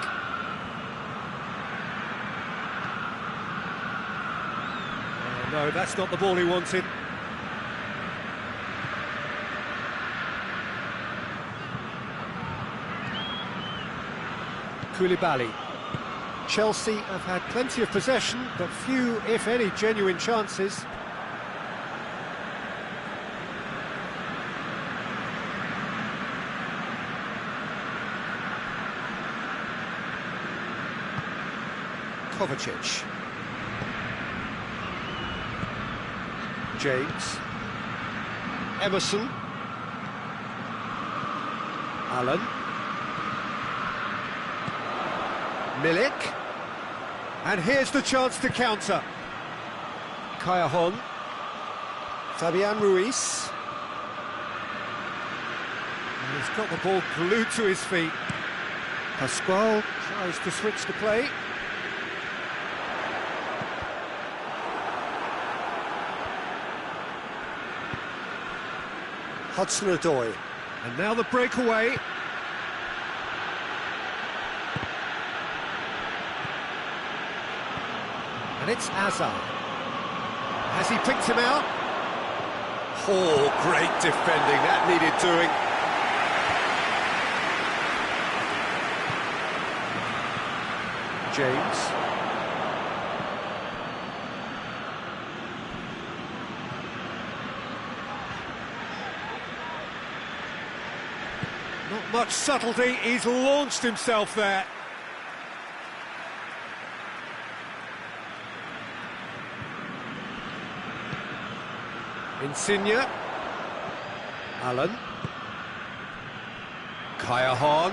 Oh, no, that's not the ball he wanted. Koulibaly. Chelsea have had plenty of possession, but few, if any, genuine chances. Kovacic. James. Emerson. Allen. Milik. And here's the chance to counter. Callejón. Fabian Ruiz. And he's got the ball glued to his feet. Pascual tries to switch the play. Hudson-Odoi. And now the breakaway. And it's Azar. Has he picked him out? Oh, great defending. That needed doing. James. Not much subtlety. He's launched himself there. Insigne. Allen. Callejón.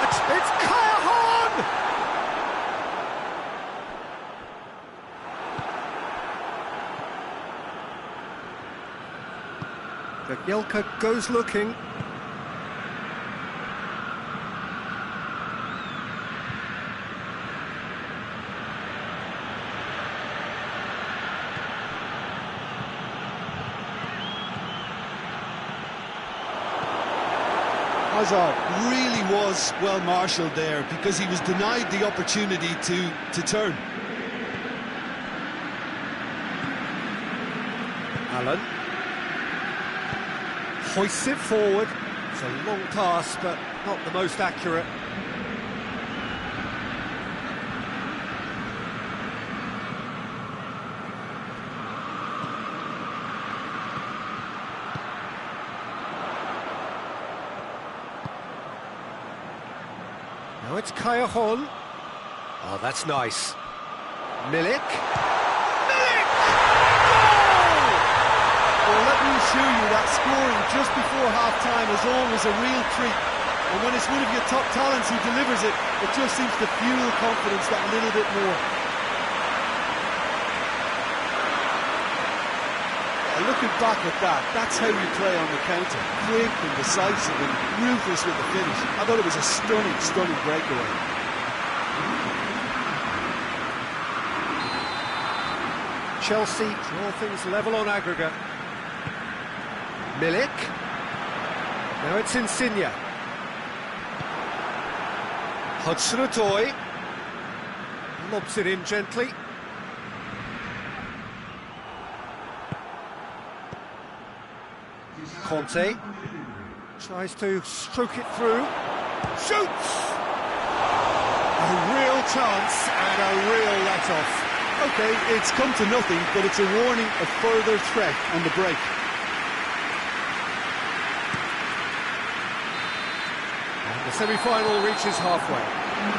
It's Callejón! Jagielka goes looking. Hazard really was well marshalled there because he was denied the opportunity to turn. Allen hoists it forward. It's a long pass, but not the most accurate. Now it's Callejón. Oh, that's nice. Milik. Milik! Goal! Well, let me assure you that scoring just before half-time is always a real treat. And when it's one of your top talents who delivers it, it just seems to fuel confidence that little bit more. Looking back at that, that's how you play on the counter. Quick and decisive and ruthless with the finish. I thought it was a stunning, stunning breakaway. Chelsea draw things level on aggregate. Milik. Now it's Insigne. Hudson-Odoi. Lobs it in gently. Conte tries to stroke it through. Shoots! A real chance and a real let-off. OK, it's come to nothing, but it's a warning of further threat on the break. And the semi-final reaches halfway.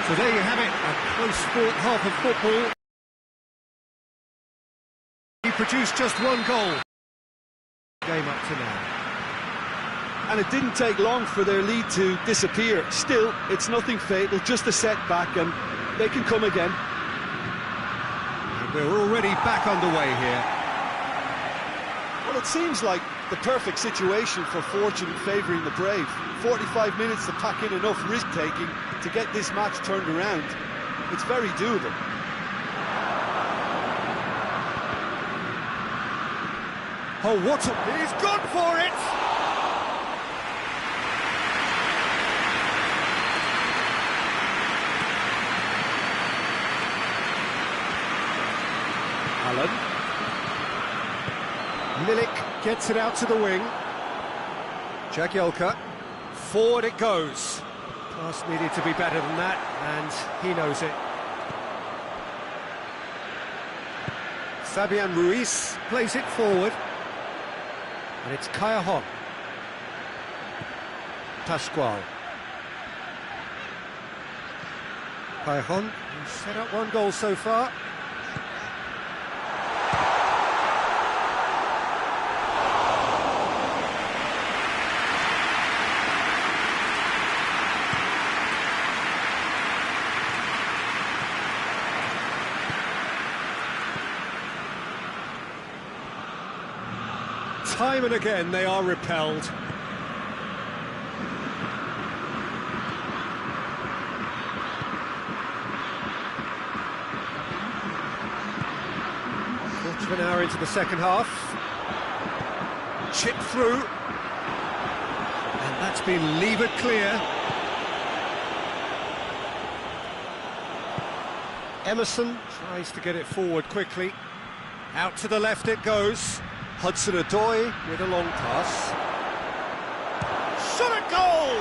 So there you have it, a close-fought half of football. He produced just one goal. Game up to now. And it didn't take long for their lead to disappear. Still, it's nothing fatal, just a setback, and they can come again. And we're already back underway here. Well, it seems like the perfect situation for fortune favouring the brave. 45 minutes to pack in enough risk-taking to get this match turned around. It's very doable. Oh, what a... He's gone for it! Allen. Milik gets it out to the wing. Jagielka. Forward it goes. Pass needed to be better than that, and he knows it. Fabian Ruiz plays it forward. And it's Callejón. Pascual. Callejón, he's set up one goal so far. time and again they are repelled. Quarter of an hour into the second half. Chip through. And that's been levered clear. Emerson tries to get it forward quickly. Out to the left it goes. Hudson-Odoi with a long pass. Shot at goal!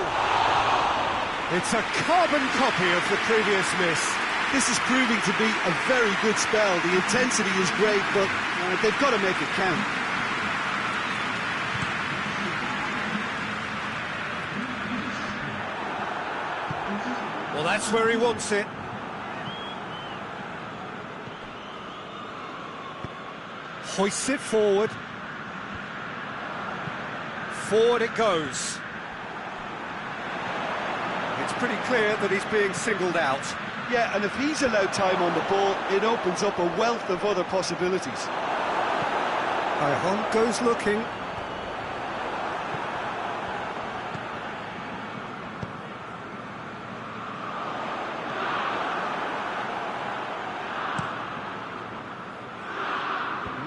It's a carbon copy of the previous miss. This is proving to be a very good spell. The intensity is great, but they've got to make it count. Well, that's where he wants it. Hoists it forward. Forward it goes. It's pretty clear that he's being singled out. Yeah, and if he's allowed time on the ball, it opens up a wealth of other possibilities. Hunt goes looking.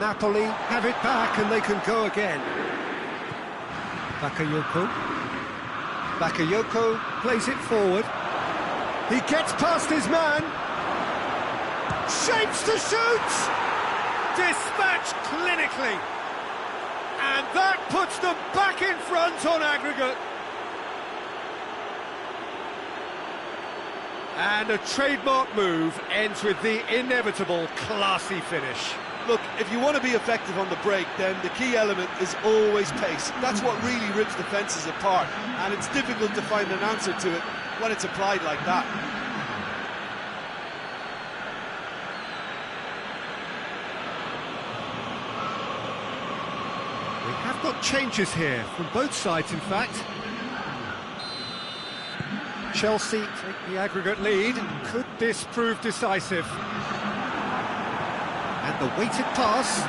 Napoli have it back and they can go again. Bakayoko plays it forward. He gets past his man. Shapes to shoot! Dispatched clinically. And that puts them back in front on aggregate. And a trademark move ends with the inevitable classy finish. Look, if you want to be effective on the break, then the key element is always pace. That's what really rips defences apart, and it's difficult to find an answer to it when it's applied like that. We have got changes here, from both sides in fact. Chelsea take the aggregate lead. Could this prove decisive? And the weighted pass.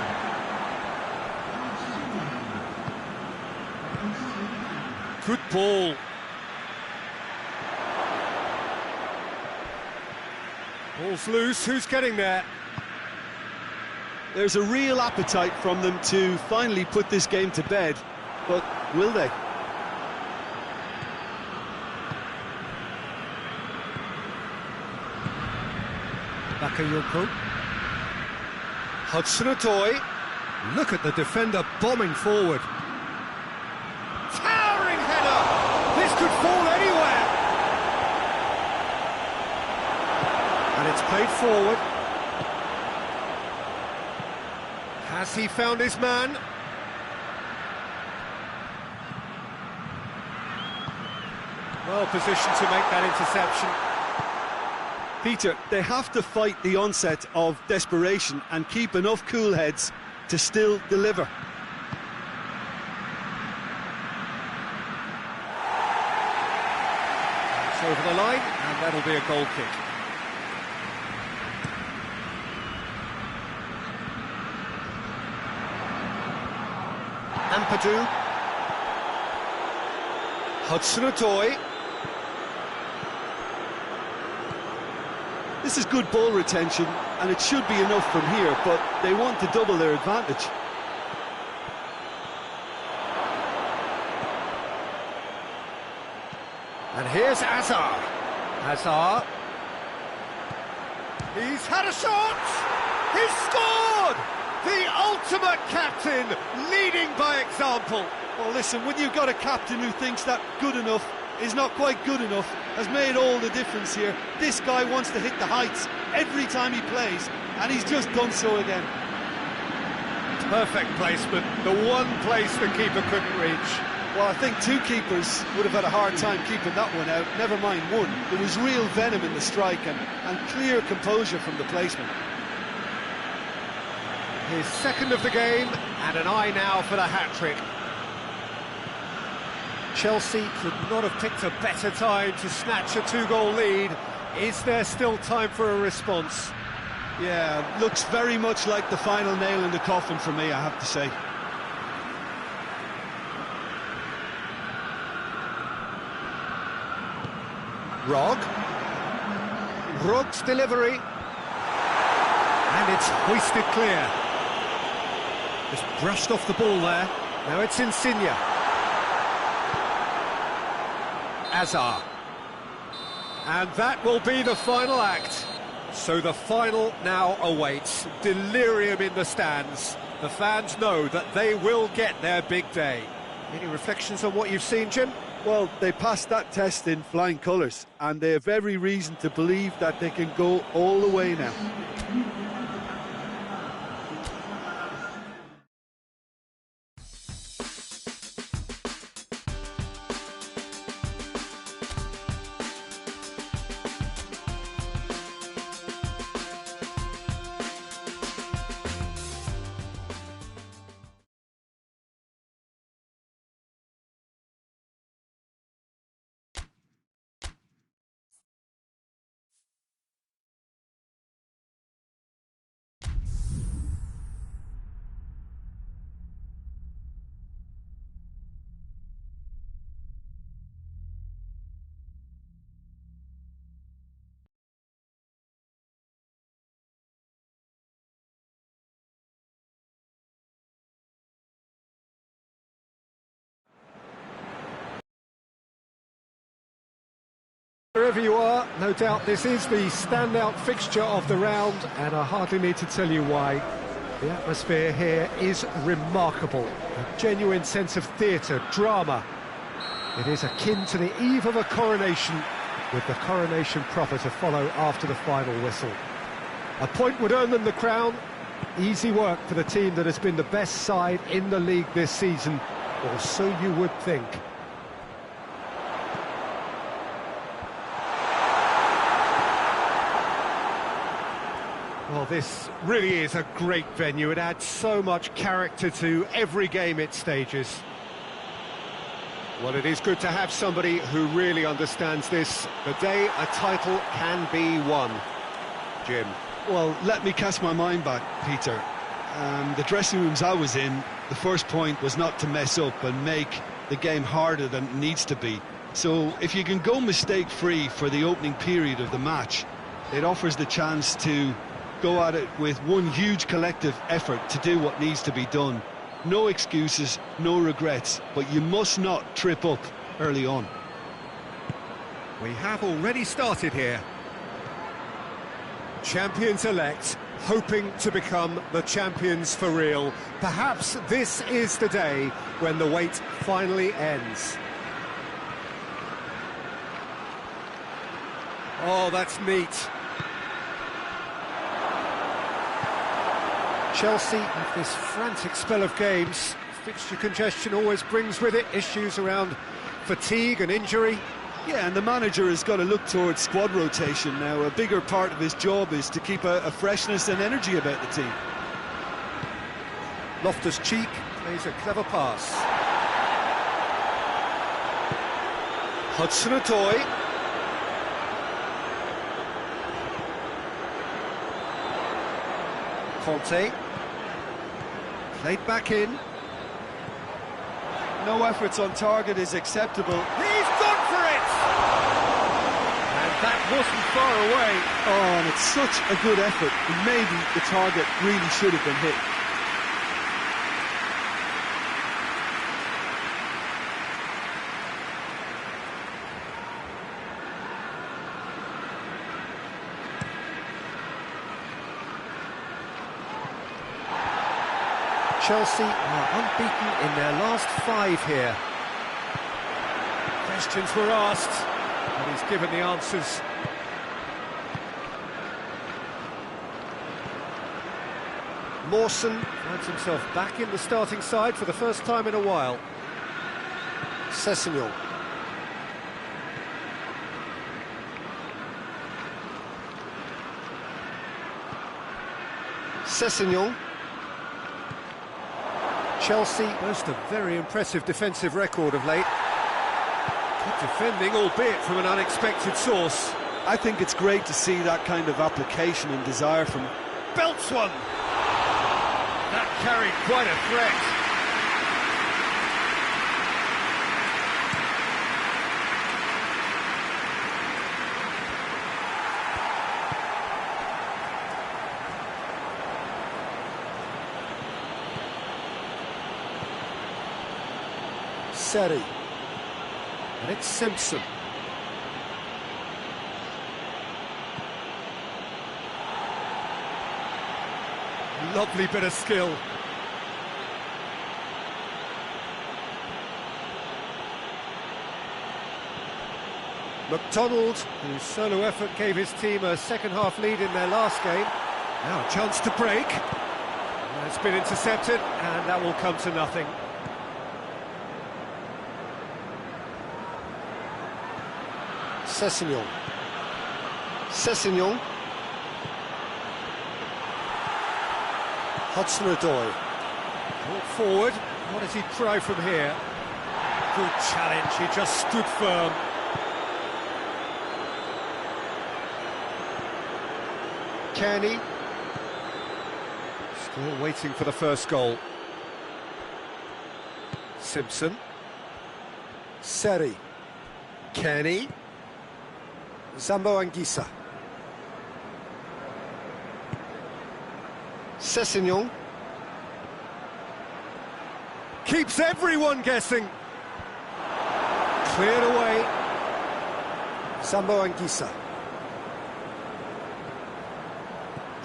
Good ball. Ball's loose, who's getting there? There's a real appetite from them to finally put this game to bed, but will they? Bakayoko. Hudson-Odoi. Look at the defender bombing forward. Towering header! This could fall anywhere! And it's played forward. Has he found his man? Well positioned to make that interception. Peter, they have to fight the onset of desperation and keep enough cool heads to still deliver. It's over the line, and that'll be a goal kick. Ampadu. Hudson-Odoi. This is good ball retention, and it should be enough from here, but they want to double their advantage. And here's Azar. Azar. He's had a shot! He's scored! The ultimate captain, leading by example. Well, listen, when you've got a captain who thinks that good enough is not quite good enough, has made all the difference here. This guy wants to hit the heights every time he plays, and he's just done so again. Perfect placement, the one place the keeper couldn't reach. Well, I think two keepers would have had a hard time keeping that one out, never mind one. There was real venom in the strike and clear composure from the placement. His second of the game, and an eye now for the hat-trick. Chelsea could not have picked a better time to snatch a two-goal lead. Is there still time for a response? Yeah, looks very much like the final nail in the coffin for me, I have to say. Rog's delivery. And it's hoisted clear. Just brushed off the ball there. Now it's Insigne. Azar. And that will be the final act. So the final now awaits. Delirium in the stands. The fans know that they will get their big day. Any reflections on what you've seen, Jim? Well, they passed that test in flying colours, and they have every reason to believe that they can go all the way now. Wherever you are, no doubt this is the standout fixture of the round, and I hardly need to tell you why. The atmosphere here is remarkable. A genuine sense of theatre, drama. It is akin to the eve of a coronation, with the coronation proper to follow after the final whistle. A point would earn them the crown. Easy work for the team that has been the best side in the league this season, or so you would think. Well, this really is a great venue. It adds so much character to every game it stages. Well, it is good to have somebody who really understands this. The day a title can be won. Jim. Well, let me cast my mind back, Peter. The dressing rooms I was in, the first point was not to mess up and make the game harder than it needs to be. So if you can go mistake-free for the opening period of the match, it offers the chance to go at it with one huge collective effort to do what needs to be done. No excuses, no regrets, but you must not trip up early on. We have already started here. Champions-elect, hoping to become the champions for real. Perhaps this is the day when the wait finally ends. Oh, that's neat. Chelsea, with this frantic spell of games, fixture congestion always brings with it issues around fatigue and injury. Yeah, and the manager has got to look towards squad rotation now. A bigger part of his job is to keep a freshness and energy about the team. Loftus-Cheek plays a clever pass. Hudson-Odoi. Conte. Played back in. No efforts on target is acceptable. He's gone for it! And that wasn't far away. Oh, and it's such a good effort. And maybe the target really should have been hit. Chelsea are unbeaten in their last 5 here. Questions were asked, and he's given the answers. Mawson finds himself back in the starting side for the first time in a while. Sessegnon. Sessegnon. Chelsea boast a very impressive defensive record of late. Good defending, albeit from an unexpected source. I think it's great to see that kind of application and desire from him. Belts one! That carried quite a threat. Seri. And it's Simpson. Lovely bit of skill. McDonald, whose solo effort gave his team a second-half lead in their last game. Now a chance to break. It's been intercepted, and that will come to nothing. Sessegnon. Sessegnon. Hudson-Odoi. Brought forward. What does he try from here? Good challenge, he just stood firm. Kearney. Still waiting for the first goal. Simpson. Seri. Kearney. Zambo Anguissa. Sessegnon. Keeps everyone guessing. Cleared away. Zambo Anguissa.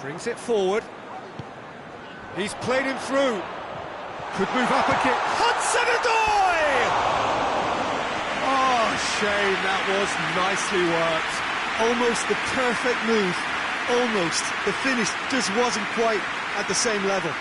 Brings it forward. He's played him through. Could move up again. Hudson-Odoi! Oh, shame, that was nicely worked. Almost the perfect move. Almost. The finish just wasn't quite at the same level.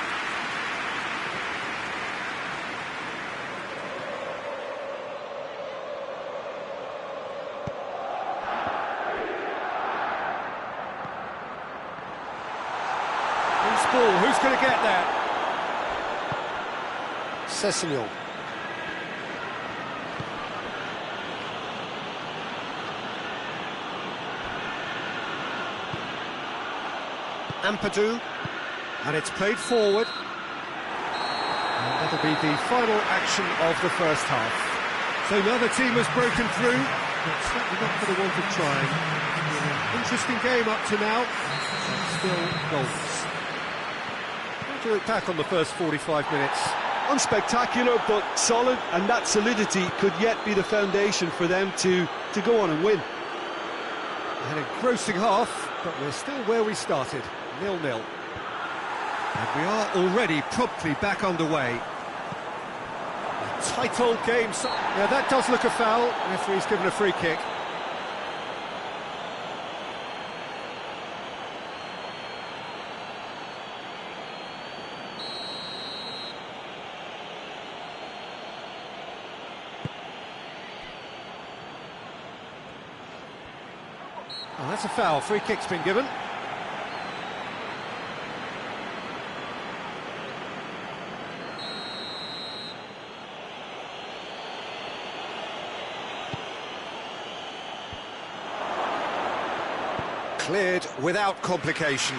Loose ball, who's going to get there? Sessegnon. Ampadu, and it's played forward. And that'll be the final action of the first half. So another team has broken through, but certainly not for the want of trying. It's been an interesting game up to now, but still goals. How do you look back on the first 45 minutes? Unspectacular but solid, and that solidity could yet be the foundation for them to go on and win. An engrossing half, but we're still where we started. 0-0. And we are already promptly back underway. A tight old game. Yeah, that does look a foul. Referee's given a free kick. Oh, that's a foul. Free kick's been given. Cleared without complication.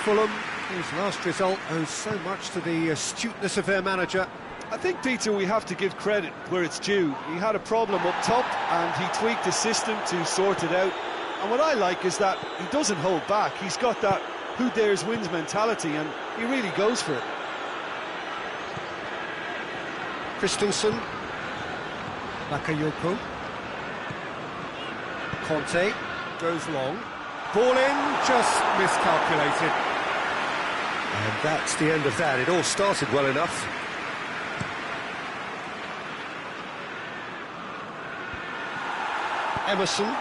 Fulham, whose last result owes so much to the astuteness of their manager. I think, Peter, we have to give credit where it's due. He had a problem up top and he tweaked his system to sort it out. And what I like is that he doesn't hold back. He's got that who dares wins mentality, and he really goes for it. Christensen. Bakayoko. Conte goes long. Ball in, just miscalculated. And that's the end of that. It all started well enough. Emerson.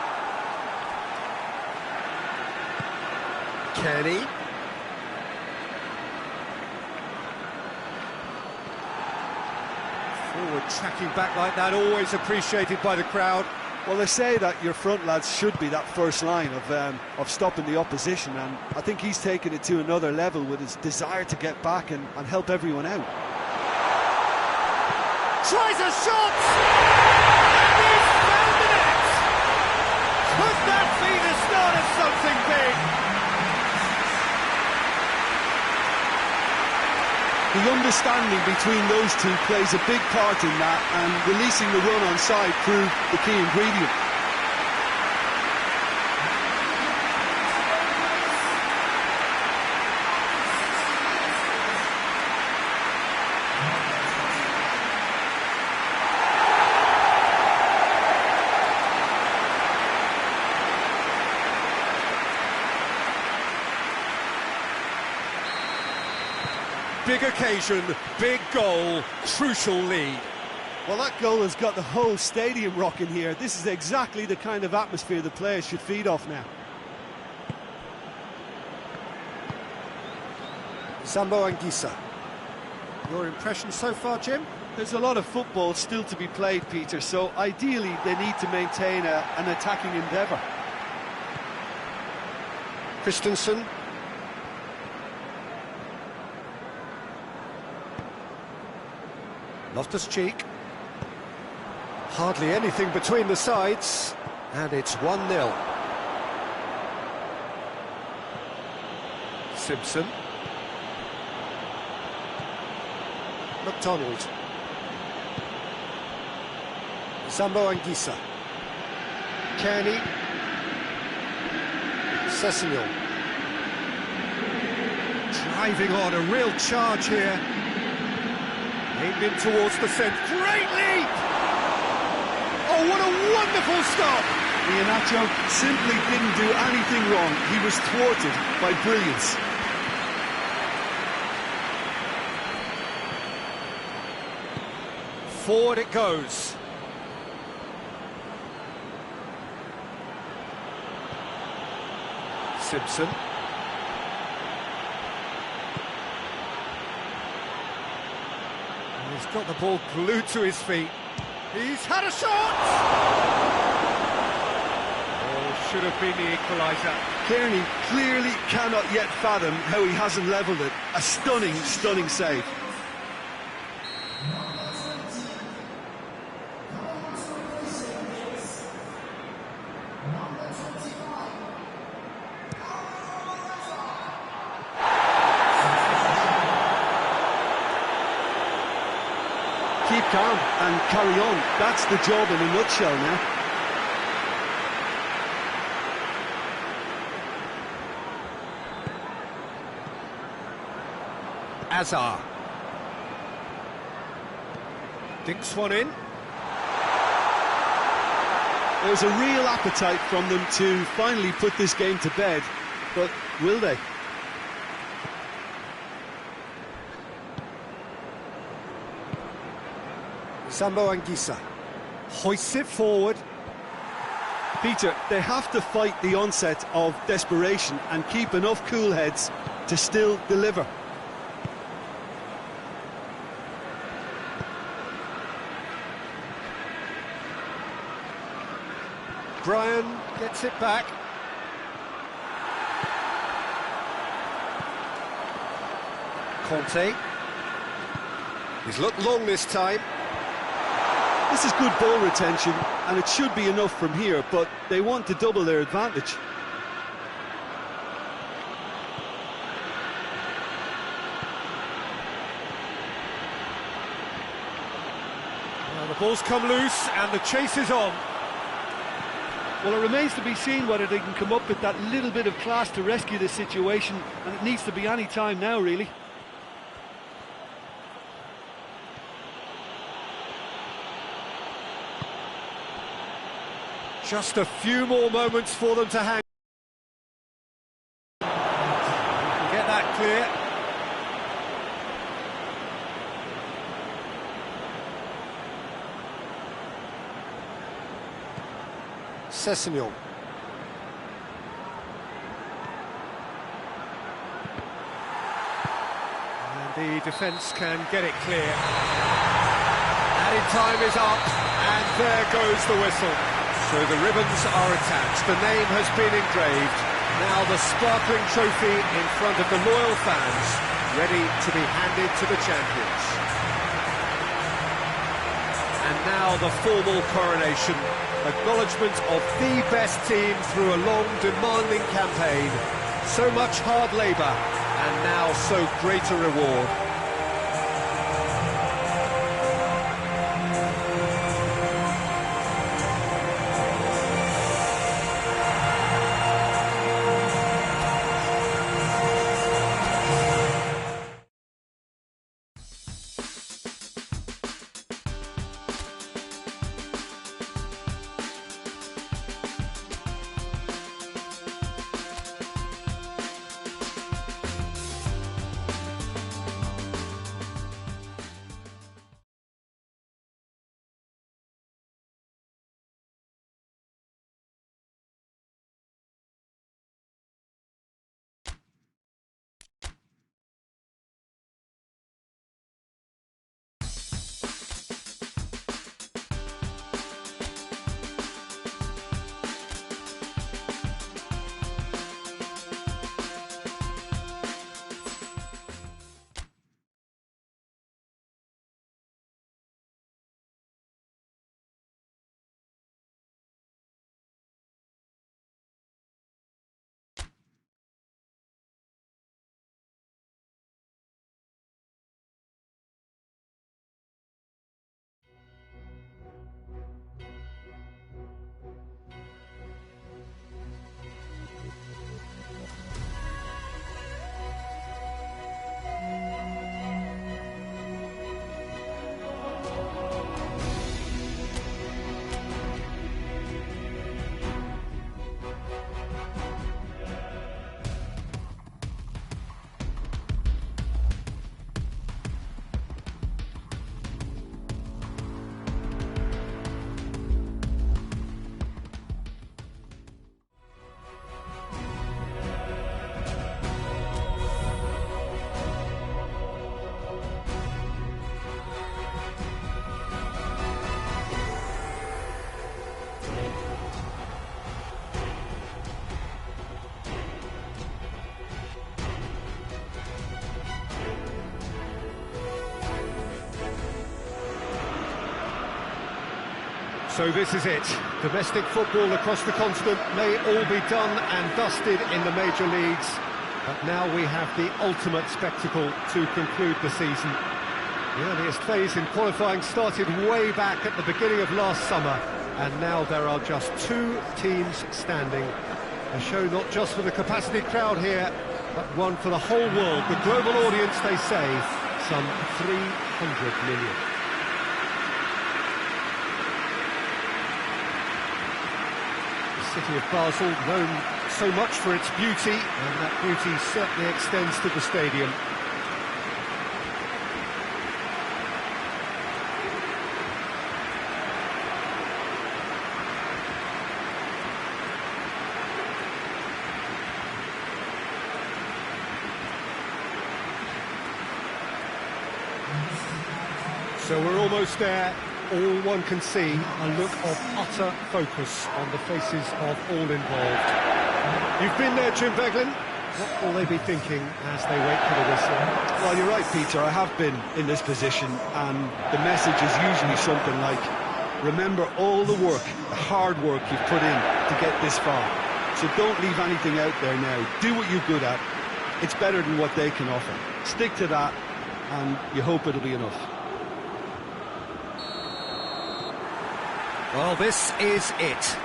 Kearney. Forward tracking back like that, always appreciated by the crowd. Well, they say that your front lads should be that first line of stopping the opposition, and I think he's taken it to another level with his desire to get back and help everyone out. Tries a shot! And he's found the net! Could that be the start of something big? The understanding between those two plays a big part in that, and releasing the run on side proved the key ingredient. big occasion, big goal, crucial lead. Well, that goal has got the whole stadium rocking here. This is exactly the kind of atmosphere the players should feed off now. Zambo Anguissa. Your impression so far, Jim? There's a lot of football still to be played, Peter, so ideally they need to maintain an attacking endeavour. Christensen. Loftus-Cheek. Hardly anything between the sides, and it's 1-0. Simpson. McDonald. Zambo Anguissa. Kearney. Sessegnon. Driving on, a real charge here. Aimed in towards the centre. Great leap! Oh, what a wonderful stop! Iheanacho simply didn't do anything wrong. He was thwarted by brilliance. Forward it goes. Simpson. And he's got the ball glued to his feet. He's had a shot! Oh, should have been the equaliser. Kearney clearly cannot yet fathom how he hasn't levelled it. A stunning, stunning save. Keep calm and carry on. That's the job in a nutshell now. Azar. Dinks one in. There's a real appetite from them to finally put this game to bed, but will they? Zambo Anguissa hoists it forward. Peter, they have to fight the onset of desperation and keep enough cool heads to still deliver. Brian gets it back. Conte. He's looked long this time. This is good ball retention, and it should be enough from here, but they want to double their advantage. Well, the ball's come loose, and the chase is on. Well, it remains to be seen whether they can come up with that little bit of class to rescue this situation, and it needs to be any time now, really. Just a few more moments for them to hang. Get that clear. Sessegnon. And the defence can get it clear. Added time is up, and there goes the whistle. So the ribbons are attached, the name has been engraved. Now the sparkling trophy in front of the loyal fans, ready to be handed to the champions. And now the formal coronation, acknowledgement of the best team through a long, demanding campaign. So much hard labour, and now so great a reward. So this is it. Domestic football across the continent may all be done and dusted in the major leagues. But now we have the ultimate spectacle to conclude the season. The earliest phase in qualifying started way back at the beginning of last summer, and now there are just 2 teams standing. A show not just for the capacity crowd here, but one for the whole world. The global audience, they say, some 300 million. The city of Basel, known so much for its beauty, and that beauty certainly extends to the stadium. So we're almost there. All one can see, a look of utter focus on the faces of all involved. You've been there, Jim Beglin. What will they be thinking as they wait for the whistle? Well, you're right, Peter. I have been in this position, and the message is usually something like, remember all the work, the hard work you've put in to get this far. So don't leave anything out there now. Do what you're good at. It's better than what they can offer. Stick to that, and you hope it'll be enough. Well, this is it.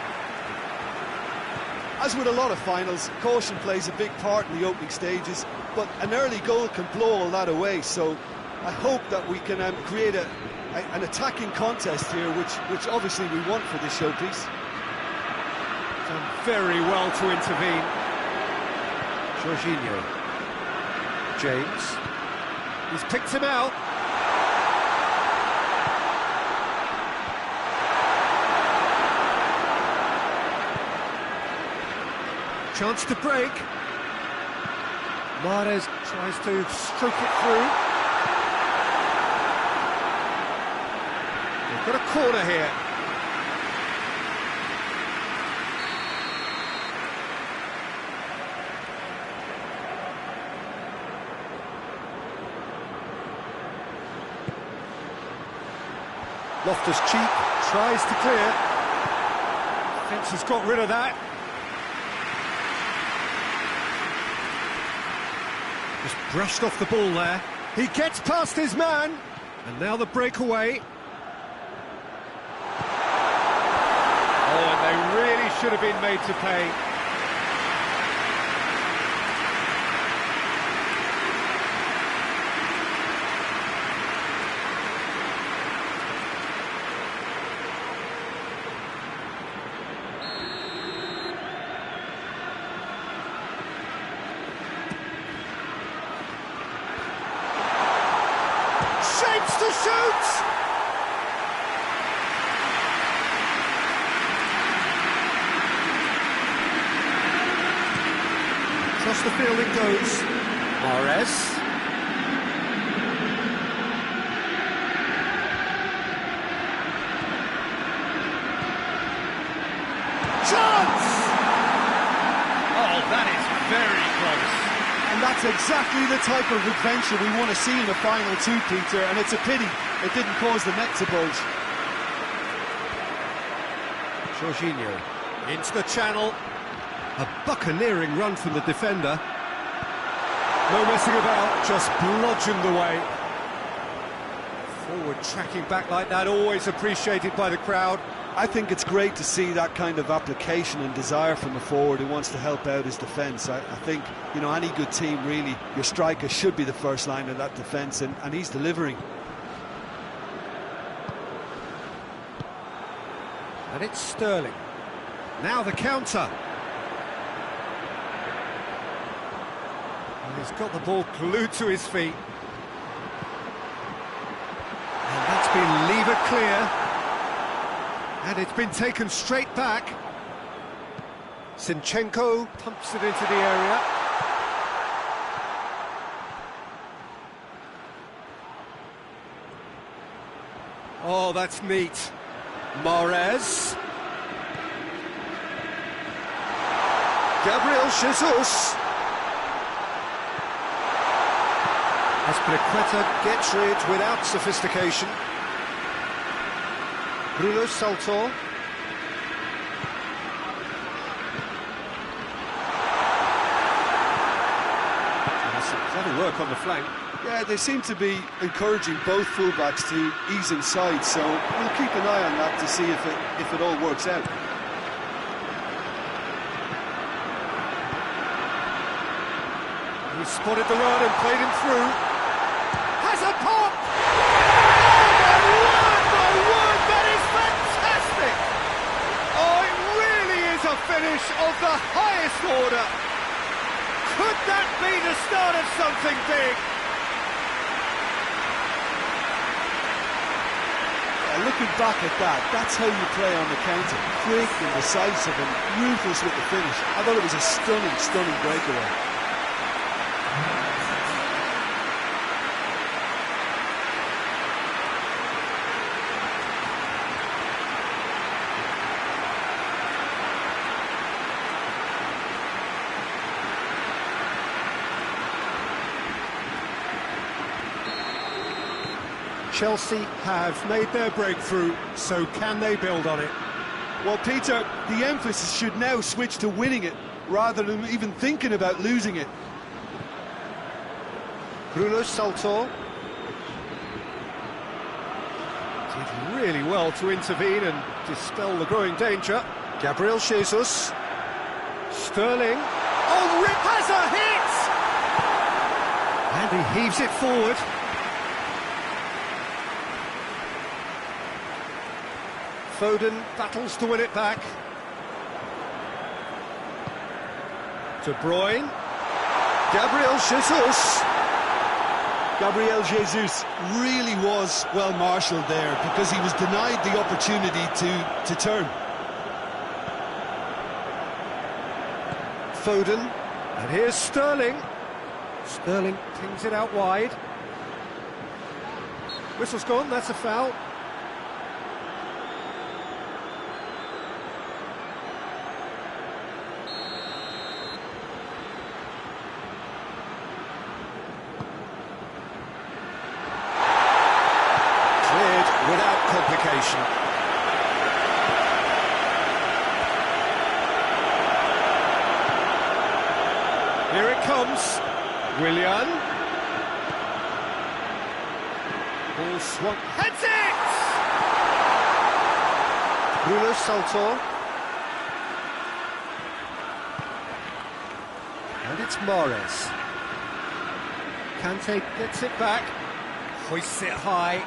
As with a lot of finals, caution plays a big part in the opening stages, but an early goal can blow all that away, so I hope that we can create an attacking contest here, which obviously we want for this showpiece. Done very well to intervene. Jorginho. James. He's picked him out. Chance to break. Mahrez tries to stroke it through. They've got a corner here. Loftus-Cheek tries to clear. Defence has got rid of that. Just brushed off the ball there. He gets past his man, and now the breakaway. Oh, and they really should have been made to pay. Shapes to shoot! Across the field it goes. Mahrez. Chance! Oh, that is very close. And that's exactly the type of adventure we want to see in the final too, Peter, and it's a pity it didn't cause the net to bulge. Jorginho into the channel. A buccaneering run from the defender. No messing about, just bludgeoned away. Forward tracking back like that, always appreciated by the crowd. I think it's great to see that kind of application and desire from a forward who wants to help out his defence. I think, you know, any good team, really, your striker should be the first line of that defence, and he's delivering. And it's Sterling. Now the counter. And he's got the ball glued to his feet. And that's been levered clear. And it's been taken straight back. Zinchenko pumps it into the area. Oh, that's neat. Mahrez. Gabriel Jesus. Aspilicueta gets rid without sophistication. Bruno Salto. Clever work on the flank. Yeah, they seem to be encouraging both fullbacks to ease inside, so we'll keep an eye on that to see if it all works out. He spotted the run and played him through. Has a pop! Oh my word, that is fantastic! Oh, it really is a finish of the highest order. Could that be the start of something big? Looking back at that, that's how you play on the counter. Quick and decisive and ruthless with the finish. I thought it was a stunning, stunning breakaway. Chelsea have made their breakthrough, so can they build on it? Well, Peter, the emphasis should now switch to winning it, rather than even thinking about losing it. Bruno Salto did really well to intervene and dispel the growing danger. Gabriel Jesus. Sterling. Oh, Rip has a hit! And he heaves it forward. Foden battles to win it back. De Bruyne. Gabriel Jesus. Gabriel Jesus really was well marshalled there because he was denied the opportunity to turn. Foden. And here's Sterling. Sterling pings it out wide. Whistle's gone, that's a foul. Without complication. Here it comes. Willian. Ball swung. Heads it! Bruno Salto. And it's Mahrez. Kante gets it back. Hoists it high.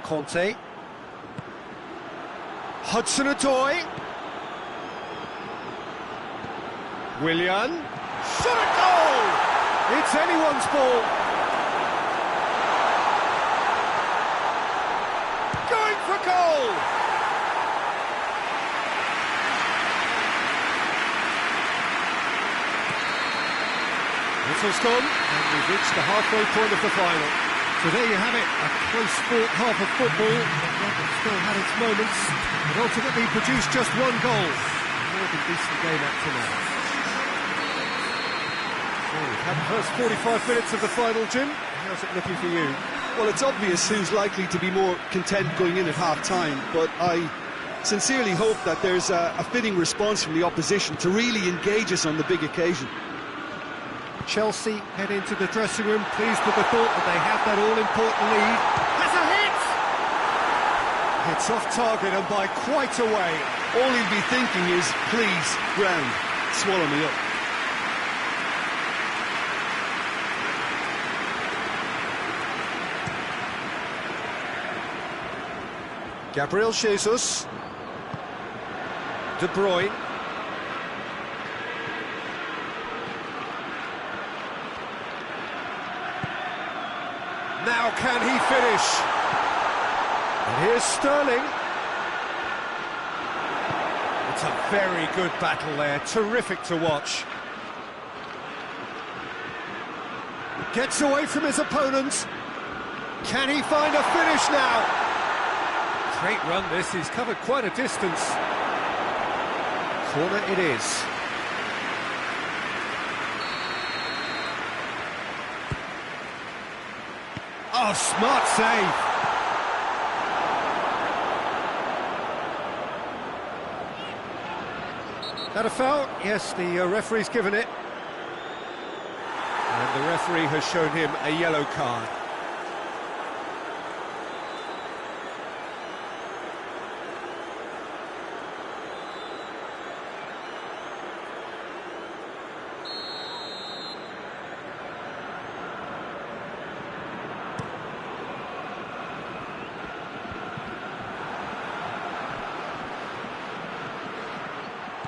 Conte. Hudson-Odoi. Willian. Shot a goal! It's anyone's ball. Going for goal! Whistle's gone, and we've reached the halfway point of the final. So there you have it, a close-fought half of football that still had its moments, but ultimately produced just one goal. More than decent game up to now. So we've had the first 45 minutes of the final, Jim. How's it looking for you? Well, it's obvious who's likely to be more content going in at half-time, but I sincerely hope that there's a fitting response from the opposition to really engage us on the big occasion. Chelsea head into the dressing room pleased with the thought that they have that all-important lead. Has a hit! It's off target and by quite a way. All he'll be thinking is, please, ground, swallow me up. Gabriel Jesus. De Bruyne. Now can he finish? And here's Sterling. It's a very good battle there, terrific to watch. Gets away from his opponent. Can he find a finish now? Great run this, he's covered quite a distance. Corner it is. Oh, smart save. That a foul? Yes, the referee's given it. And the referee has shown him a yellow card.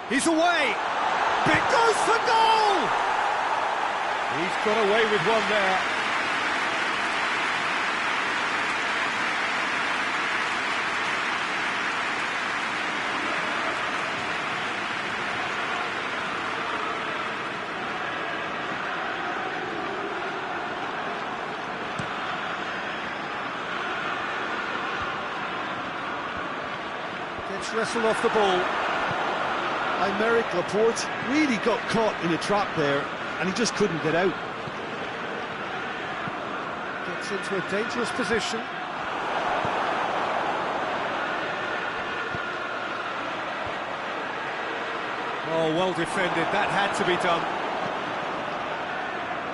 He's away! It goes for goal! He's got away with one there. Gets wrestled off the ball. Aymeric Laporte really got caught in a trap there, and he just couldn't get out. Gets into a dangerous position. Oh, well defended, that had to be done.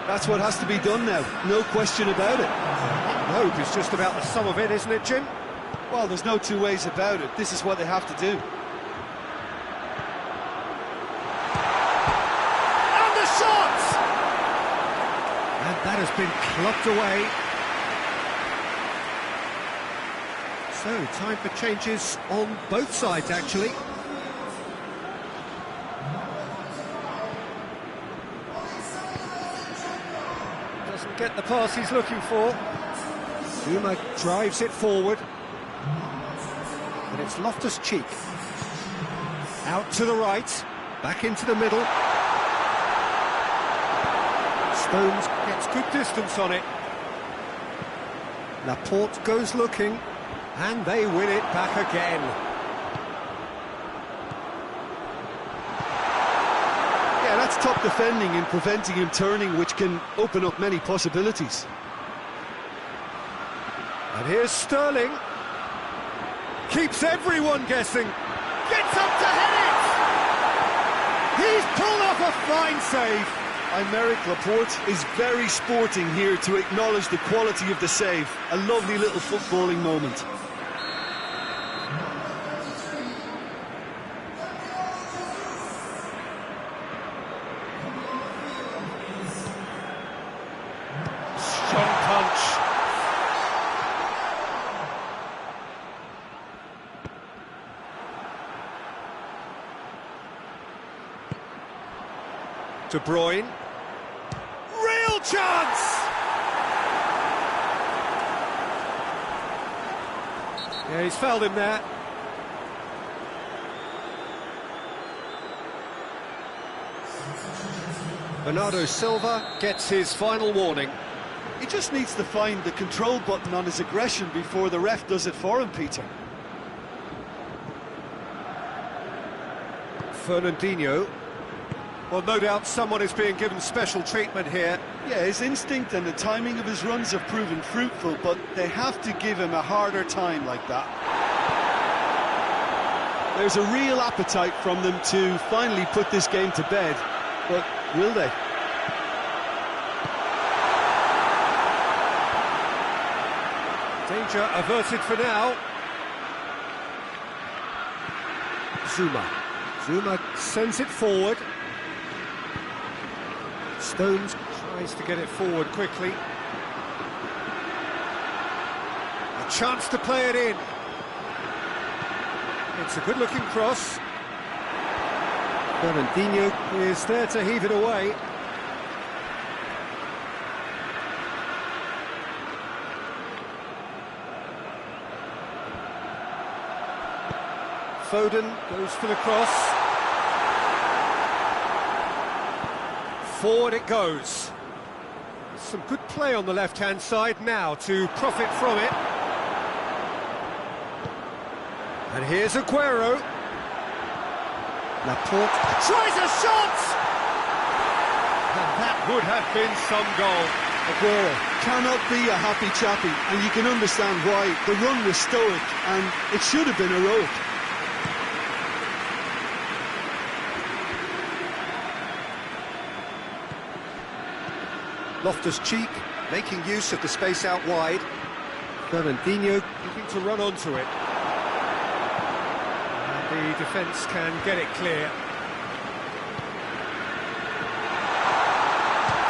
That's what has to be done now, no question about it. Hope is just about the sum of it, isn't it, Jim? Well, there's no two ways about it. This is what they have to do. That has been plucked away. So, time for changes on both sides, actually. Doesn't get the pass he's looking for. Zuma drives it forward. But it's Loftus-Cheek. Out to the right, back into the middle. Stones gets good distance on it. Laporte goes looking, and they win it back again. Yeah, that's top defending and preventing him turning, which can open up many possibilities. And here's Sterling. Keeps everyone guessing. Gets up to head it! He's pulled off a fine save. Aymeric Laporte is very sporting here to acknowledge the quality of the save. A lovely little footballing moment. Strong punch. De Bruyne. Real chance! Yeah, he's fouled him there. Bernardo Silva gets his final warning. He just needs to find the control button on his aggression before the ref does it for him, Peter. Fernandinho. Well, no doubt someone is being given special treatment here. Yeah, his instinct and the timing of his runs have proven fruitful, but they have to give him a harder time like that. There's a real appetite from them to finally put this game to bed, but will they? Danger averted for now. Zuma sends it forward. Stones tries to get it forward quickly. A chance to play it in. It's a good-looking cross. Fernandinho is there to heave it away. Foden goes for the cross. Forward it goes. Some good play on the left-hand side now to profit from it. And here's Aguero. Laporte tries a shot! And that would have been some goal. Aguero cannot be a happy chappy, and you can understand why. The run was stoic, and it should have been heroic. Loftus-Cheek making use of the space out wide. Fernandinho looking to run onto it. And the defence can get it clear.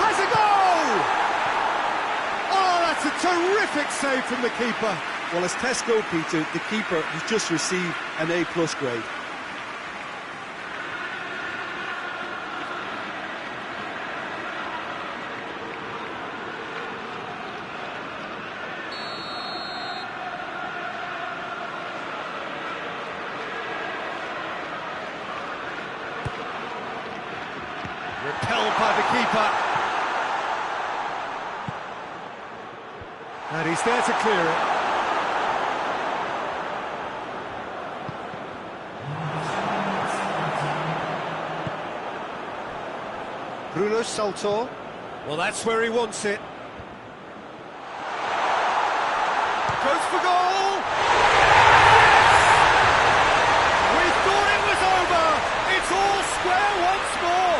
Has a goal! Oh, that's a terrific save from the keeper. Well, as Tesco, Peter, the keeper has just received an A+ grade. Repelled by the keeper. And he's there to clear it. Bruno Saltor. Well, that's where he wants it. Goes for goal! We thought it was over! It's all square once more!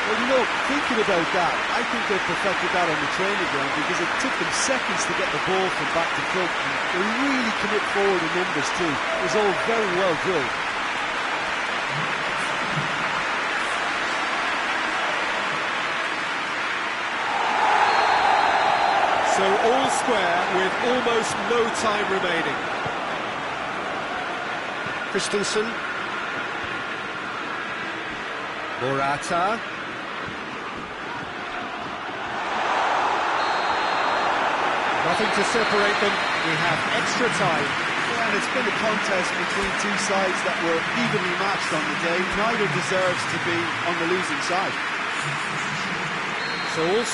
Well, you know, thinking about that, I think they perfected that on the training ground because it took them seconds to get the ball from back to front. And they really commit forward in numbers too. It was all very well drilled. So all square with almost no time remaining. Christensen. Morata. Nothing to separate them. We have extra time. Yeah, and it's been a contest between two sides that were evenly matched on the day. Neither deserves to be on the losing side. So all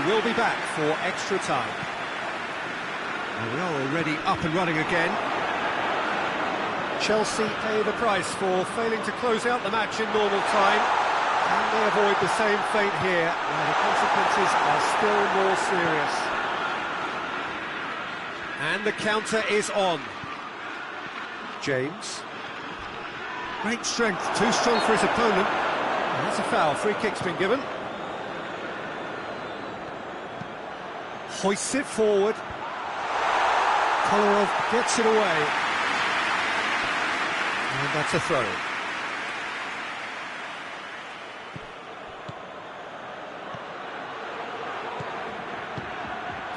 will be back for extra time. And we are already up and running again. Chelsea pay the price for failing to close out the match in normal time. Can they avoid the same fate here, where the consequences are still more serious? And the counter is on. James. Great strength, too strong for his opponent. And that's a foul, free kick's been given. Hoists it forward. Kolarov gets it away. And that's a throw.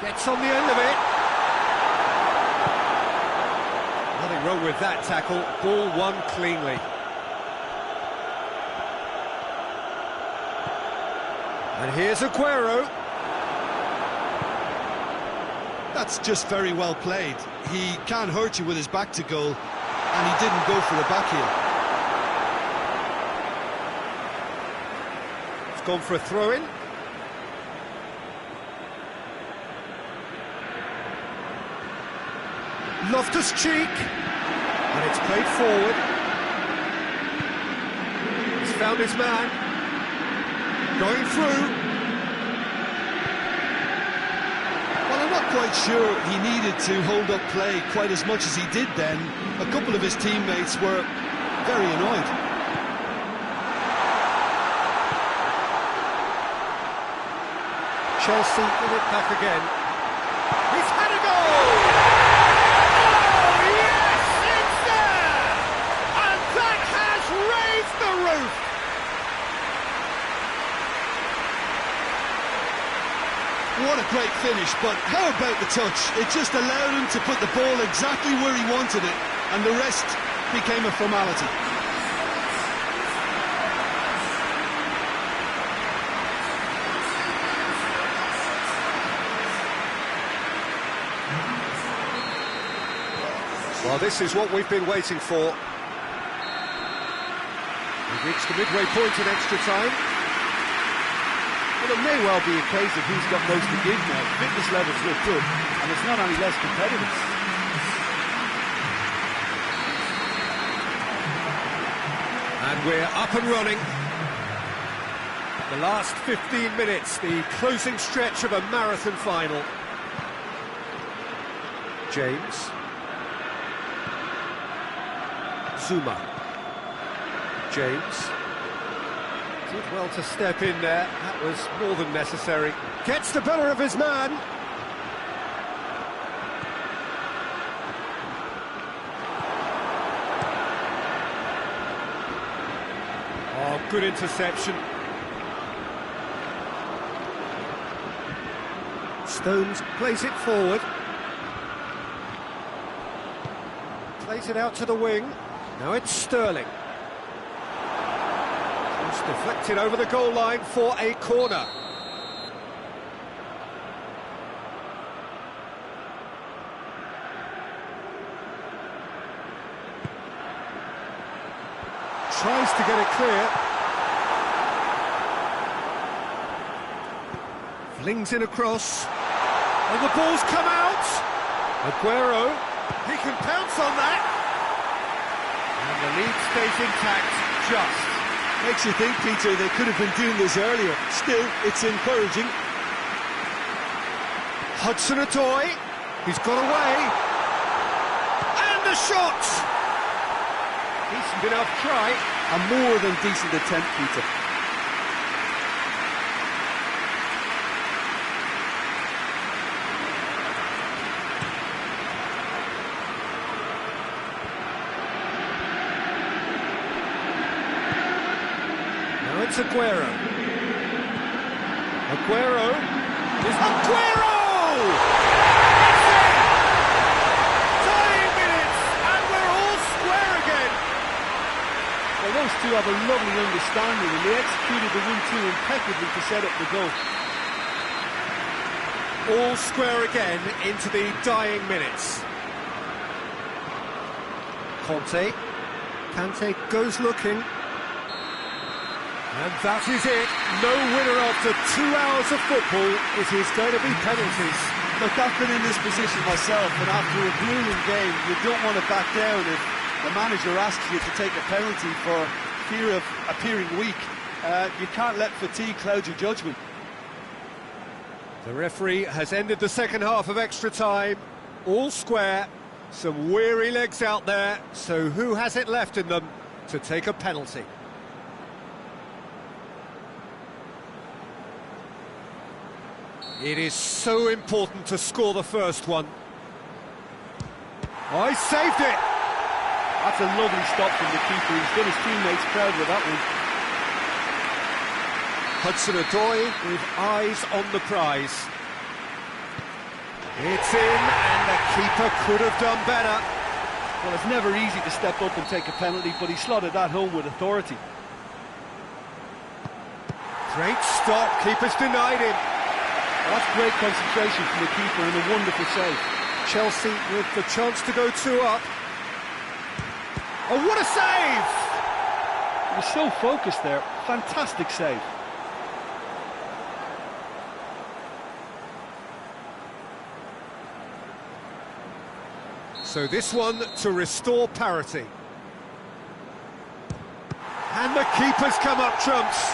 Gets on the end of it. Nothing wrong with that tackle. Ball won cleanly. And here's Aguero. That's just very well played. He can't hurt you with his back to goal, and he didn't go for the back heel. It's gone for a throw-in. Loftus-Cheek. And it's played forward. He's found his man. Going through. Well, I'm not quite sure he needed to hold up play quite as much as he did then. A couple of his teammates were very annoyed. Chelsea with it back again. He's had a goal! Oh, yes, it's there! And that has raised the roof! What a great finish, but how about the touch? It just allowed him to put the ball exactly where he wanted it, and the rest became a formality. Well, this is what we've been waiting for. We've reached the midway point in extra time. Well, it may well be a case that he's got most to give now. Fitness levels look good, and it's not any less competitive. And we're up and running. The last 15 minutes, the closing stretch of a marathon final. James. Zuma. James. Did well to step in there, that was more than necessary. Gets the better of his man. Oh, good interception. Stones plays it forward. Plays it out to the wing. Now it's Sterling. It's deflected over the goal line for a corner. Tries to get it clear. Flings in across. And the ball's come out. Aguero. He can pounce on that. And the lead stays intact, just. Makes you think, Peter, they could have been doing this earlier. Still, it's encouraging. Hudson-Odoi. He's got away. And the shot! Decent enough try. A more than decent attempt, Peter. Now it's Aguero. Aguero is Aguero! It's in! Dying minutes, and we're all square again. Well, those two have a lovely understanding, and they executed the 1-2 impeccably to set up the goal. All square again into the dying minutes. Kante goes looking. And that is it. No winner after 2 hours of football. It is going to be penalties. Look, I've been in this position myself, and after a grueling game, you don't want to back down if the manager asks you to take a penalty for fear of appearing weak. You can't let fatigue cloud your judgment. The referee has ended the second half of extra time. All square. Some weary legs out there. So who has it left in them to take a penalty? It is so important to score the first one. Oh, he saved it! That's a lovely stop from the keeper. He's done his teammates proud with that one. Hudson-Odoi with eyes on the prize. It's in, and the keeper could have done better. Well, it's never easy to step up and take a penalty, but he slotted that home with authority. Great stop, keeper's denied him. Well, that's great concentration from the keeper and a wonderful save. Chelsea with the chance to go 2 up. Oh, what a save! He was so focused there. Fantastic save. So this one to restore parity. And the keeper's come up trumps.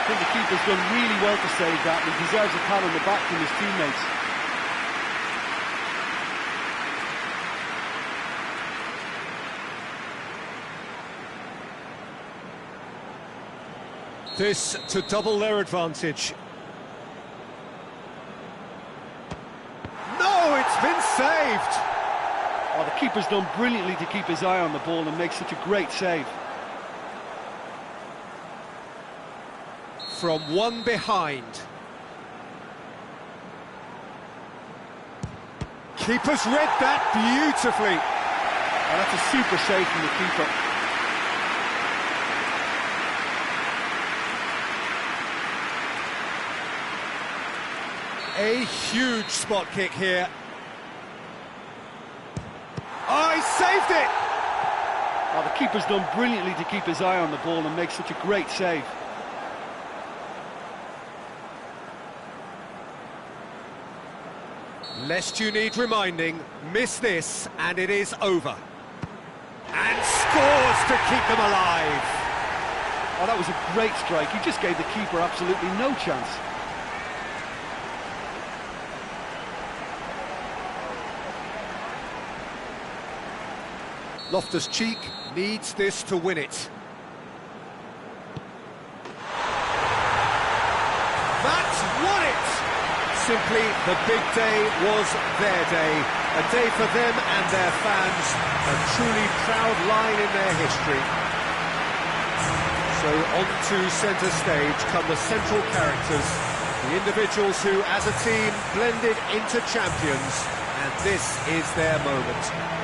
I think the keeper's done really well to save that, and he deserves a pat on the back from his teammates. This to double their advantage. No, it's been saved! Oh, the keeper's done brilliantly to keep his eye on the ball and make such a great save. From one behind. Keeper's read that beautifully. Oh, that's a super save from the keeper. A huge spot kick here. Oh, he saved it! Oh, the keeper's done brilliantly to keep his eye on the ball and make such a great save. Lest you need reminding, miss this and it is over. And scores to keep them alive. Oh, that was a great strike. He just gave the keeper absolutely no chance. Loftus-Cheek needs this to win it. That's won it! Simply, the big day was their day. A day for them and their fans. A truly proud line in their history. So on to centre stage come the central characters, the individuals who, as a team, blended into champions. And this is their moment.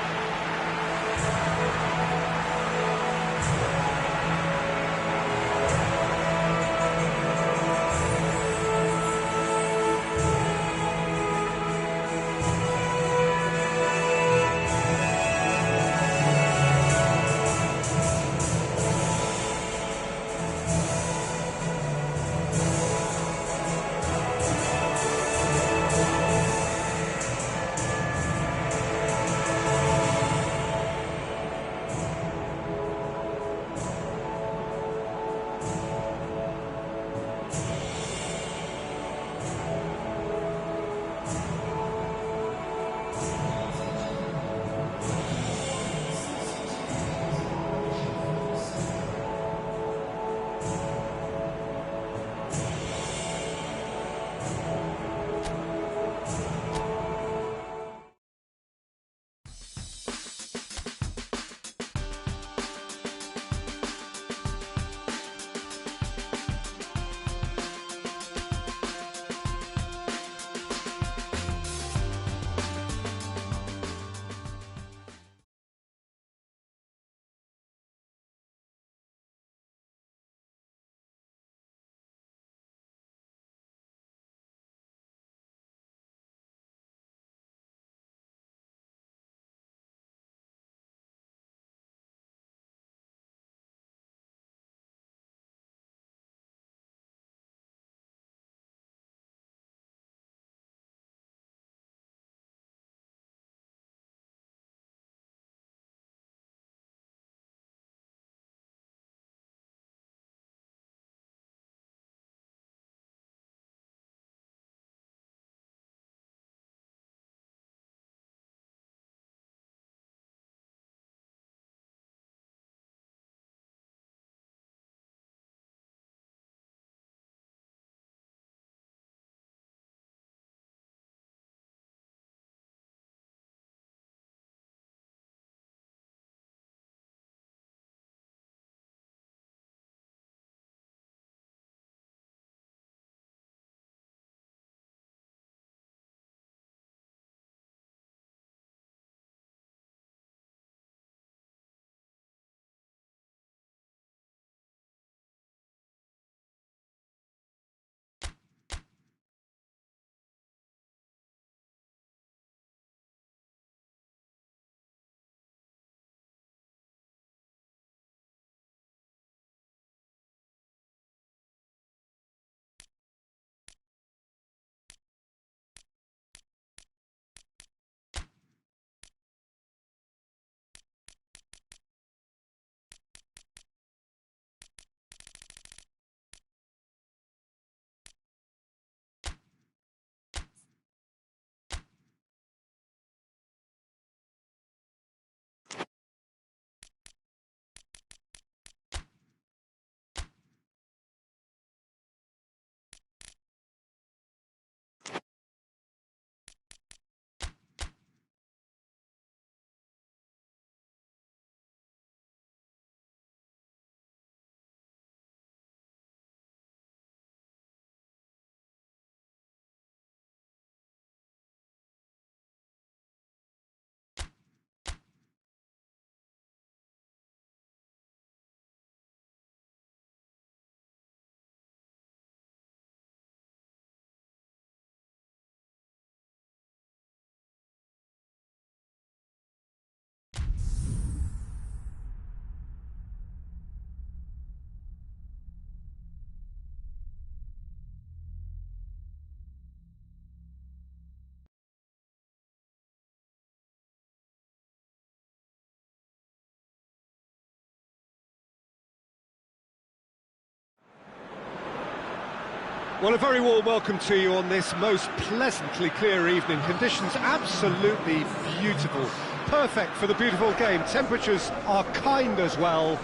Well, a very warm welcome to you on this most pleasantly clear evening. Conditions absolutely beautiful. Perfect for the beautiful game. Temperatures are kind as well.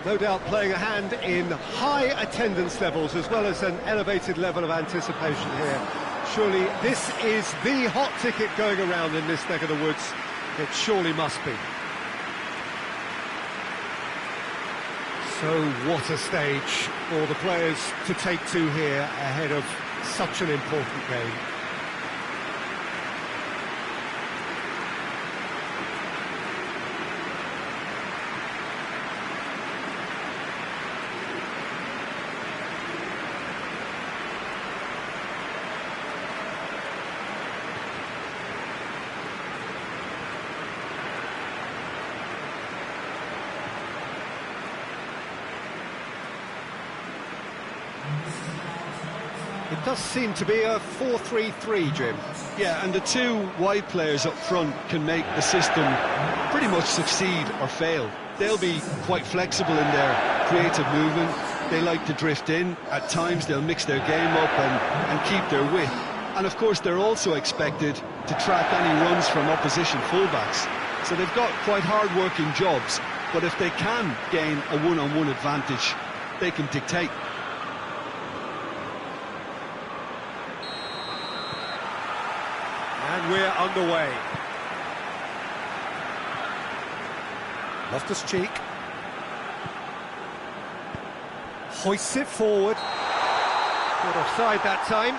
No doubt playing a hand in high attendance levels as well as an elevated level of anticipation here. Surely this is the hot ticket going around in this neck of the woods. It surely must be. So what a stage for the players to take to here ahead of such an important game. It does seem to be a 4-3-3, Jim. Yeah, and the two wide players up front can make the system pretty much succeed or fail. They'll be quite flexible in their creative movement. They like to drift in. At times they'll mix their game up and keep their width. And of course they're also expected to track any runs from opposition fullbacks. So they've got quite hard-working jobs, but if they can gain a one-on-one advantage, they can dictate. And we're underway. Loftus-Cheek. Hoists it forward. Caught offside that time.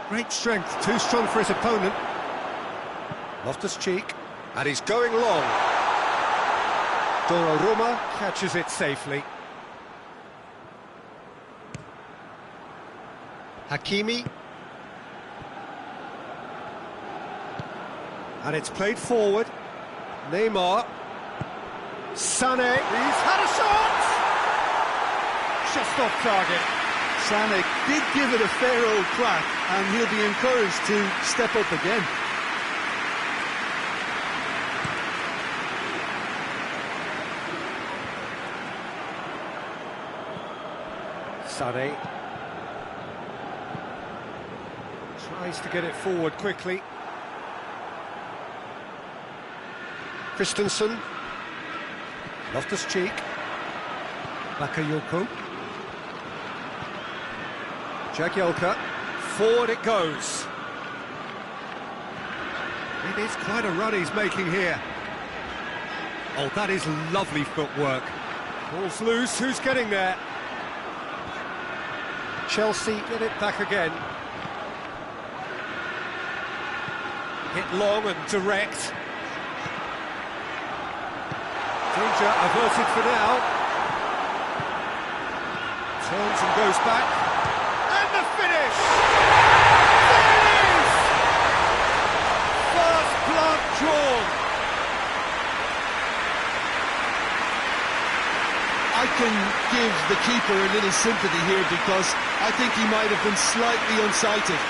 Great strength, too strong for his opponent. Loftus-Cheek, and he's going long. Donnarumma catches it safely. Hakimi. And it's played forward. Neymar. Sané, he's had a shot! Just off target. Sané did give it a fair old crack, and he'll be encouraged to step up again. Sané tries to get it forward quickly. Christensen. Loftus-Cheek. Bakayoko. Jagielka, forward it goes. It is quite a run he's making here. Oh, that is lovely footwork. Ball's loose, who's getting there? Chelsea get it back again. Hit long and direct. Danger averted for now. Turns and goes back. Finish! There it is! First blood drawn. I can give the keeper a little sympathy here because I think he might have been slightly unsighted.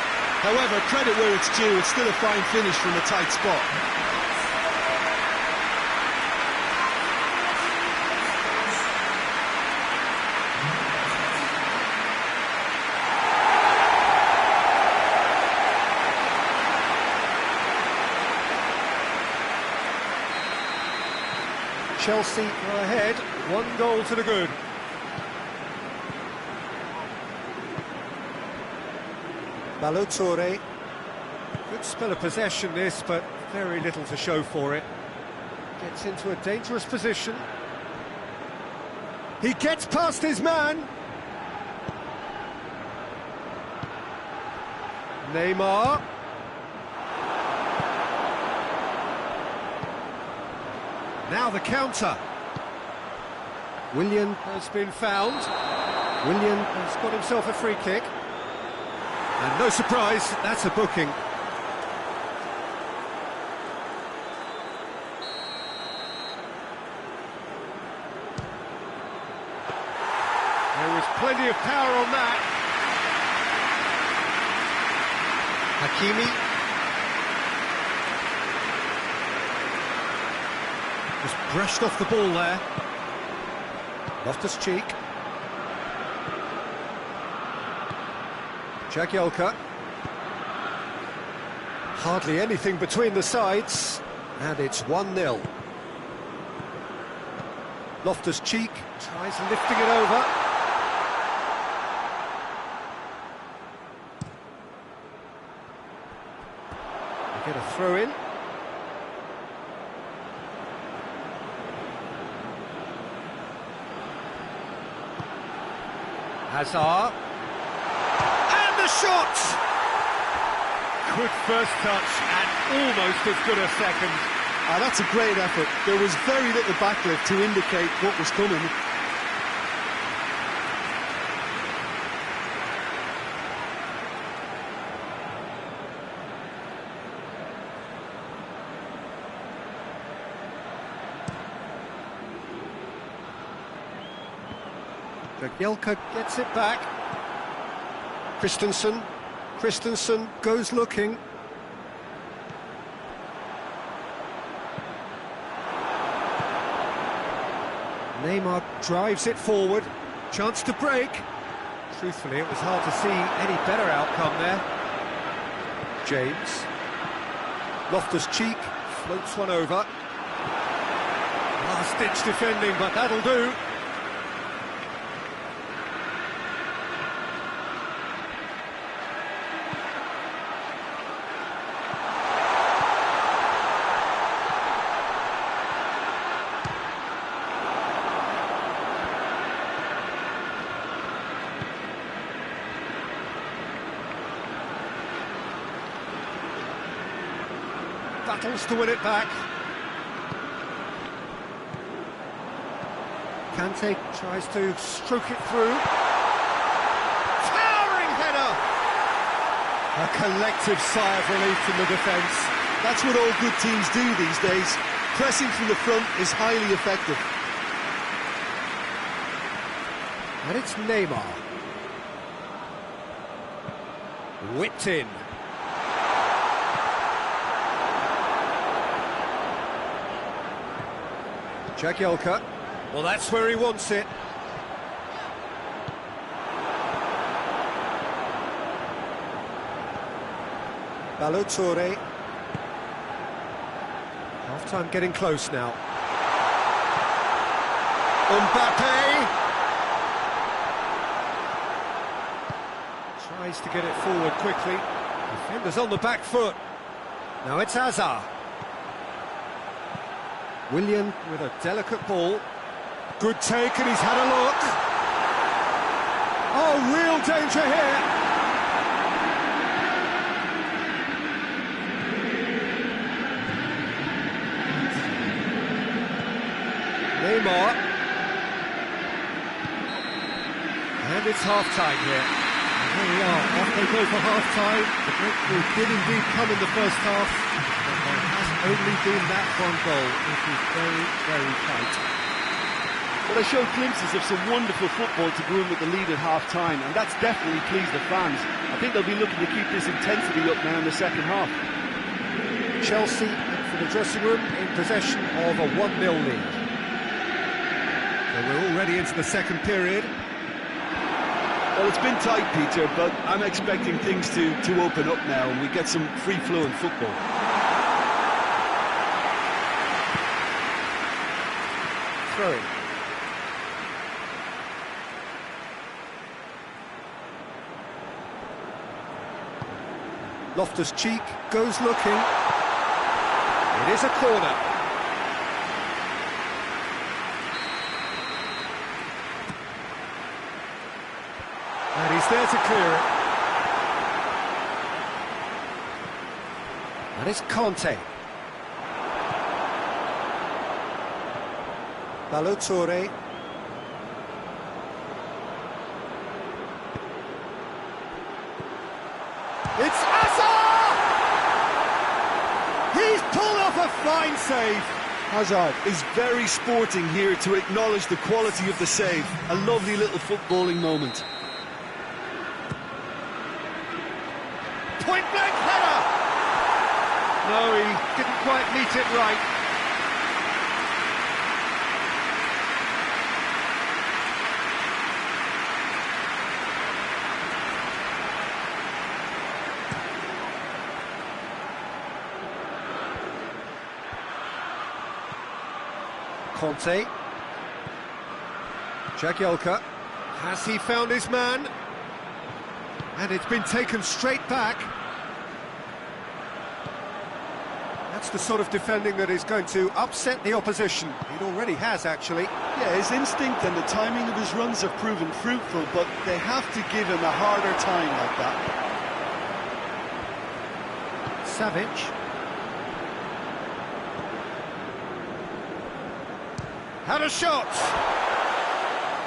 However, credit where it's due, it's still a fine finish from a tight spot. Chelsea are ahead, 1 goal to the good. Balotore. Good spell of possession this, but very little to show for it. Gets into a dangerous position. He gets past his man. Neymar. Now the counter. Willian has been found. Willian has got himself a free kick. And no surprise, that's a booking. There was plenty of power on that. Hakimi. Just brushed off the ball there. Loftus-Cheek. Jagielka. Hardly anything between the sides, and it's 1-0. Loftus-Cheek tries lifting it over. They get a throw in. Hazard. And the shot! Good first touch and almost as good a second. That's a great effort. There was very little backlift to indicate what was coming. Jagielka gets it back. Christensen goes looking. Neymar drives it forward. Chance to break. Truthfully, it was hard to see any better outcome there. James. Loftus-Cheek floats one over. Last-ditch defending, but that'll do. Battles to win it back. Kante tries to stroke it through. Towering header! A collective sigh of relief from the defence. That's what all good teams do these days. Pressing from the front is highly effective. And it's Neymar. Whipped in. Jagielka. Well, that's where he wants it. Balotore. Half-time getting close now. Mbappe. Tries to get it forward quickly. Defenders on the back foot. Now it's Hazard. Willian with a delicate ball. Good take, and he's had a look. Oh, real danger here. Neymar. And it's half-time here. And here we are, off they go for half-time. The breakthrough did indeed come in the first half, but there has only been that one goal. It is very, very tight. Well, they showed glimpses of some wonderful football to go in with the lead at half-time, and that's definitely pleased the fans. I think they'll be looking to keep this intensity up now in the second half. Chelsea for the dressing room in possession of a 1-0 lead. So we're already into the second period. Well, it's been tight, Peter, but I'm expecting things to open up now and we get some free-flowing football. Throwing. Loftus-Cheek goes looking. It is a corner. And he's there to clear it. And it's Conte. Balotore. It's Hazard! He's pulled off a fine save. Hazard is very sporting here to acknowledge the quality of the save. A lovely little footballing moment. Point blank header! No, he didn't quite meet it right. Conte. Jagielka. Has he found his man? And it's been taken straight back. That's the sort of defending that is going to upset the opposition. It already has, actually. Yeah, his instinct and the timing of his runs have proven fruitful, but they have to give him a harder time like that. Savic. Had a shot!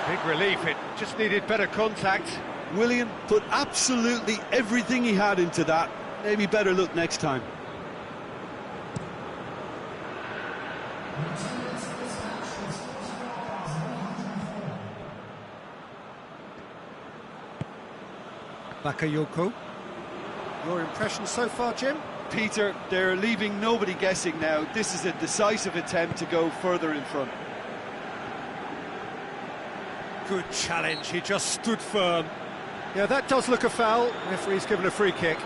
Big relief, it just needed better contact. Willian put absolutely everything he had into that. Maybe better look next time. Bakayoko. Your impression so far, Jim? Peter, they're leaving nobody guessing now. This is a decisive attempt to go further in front. Good challenge, he just stood firm. Yeah, that does look a foul. Referee's given a free kick.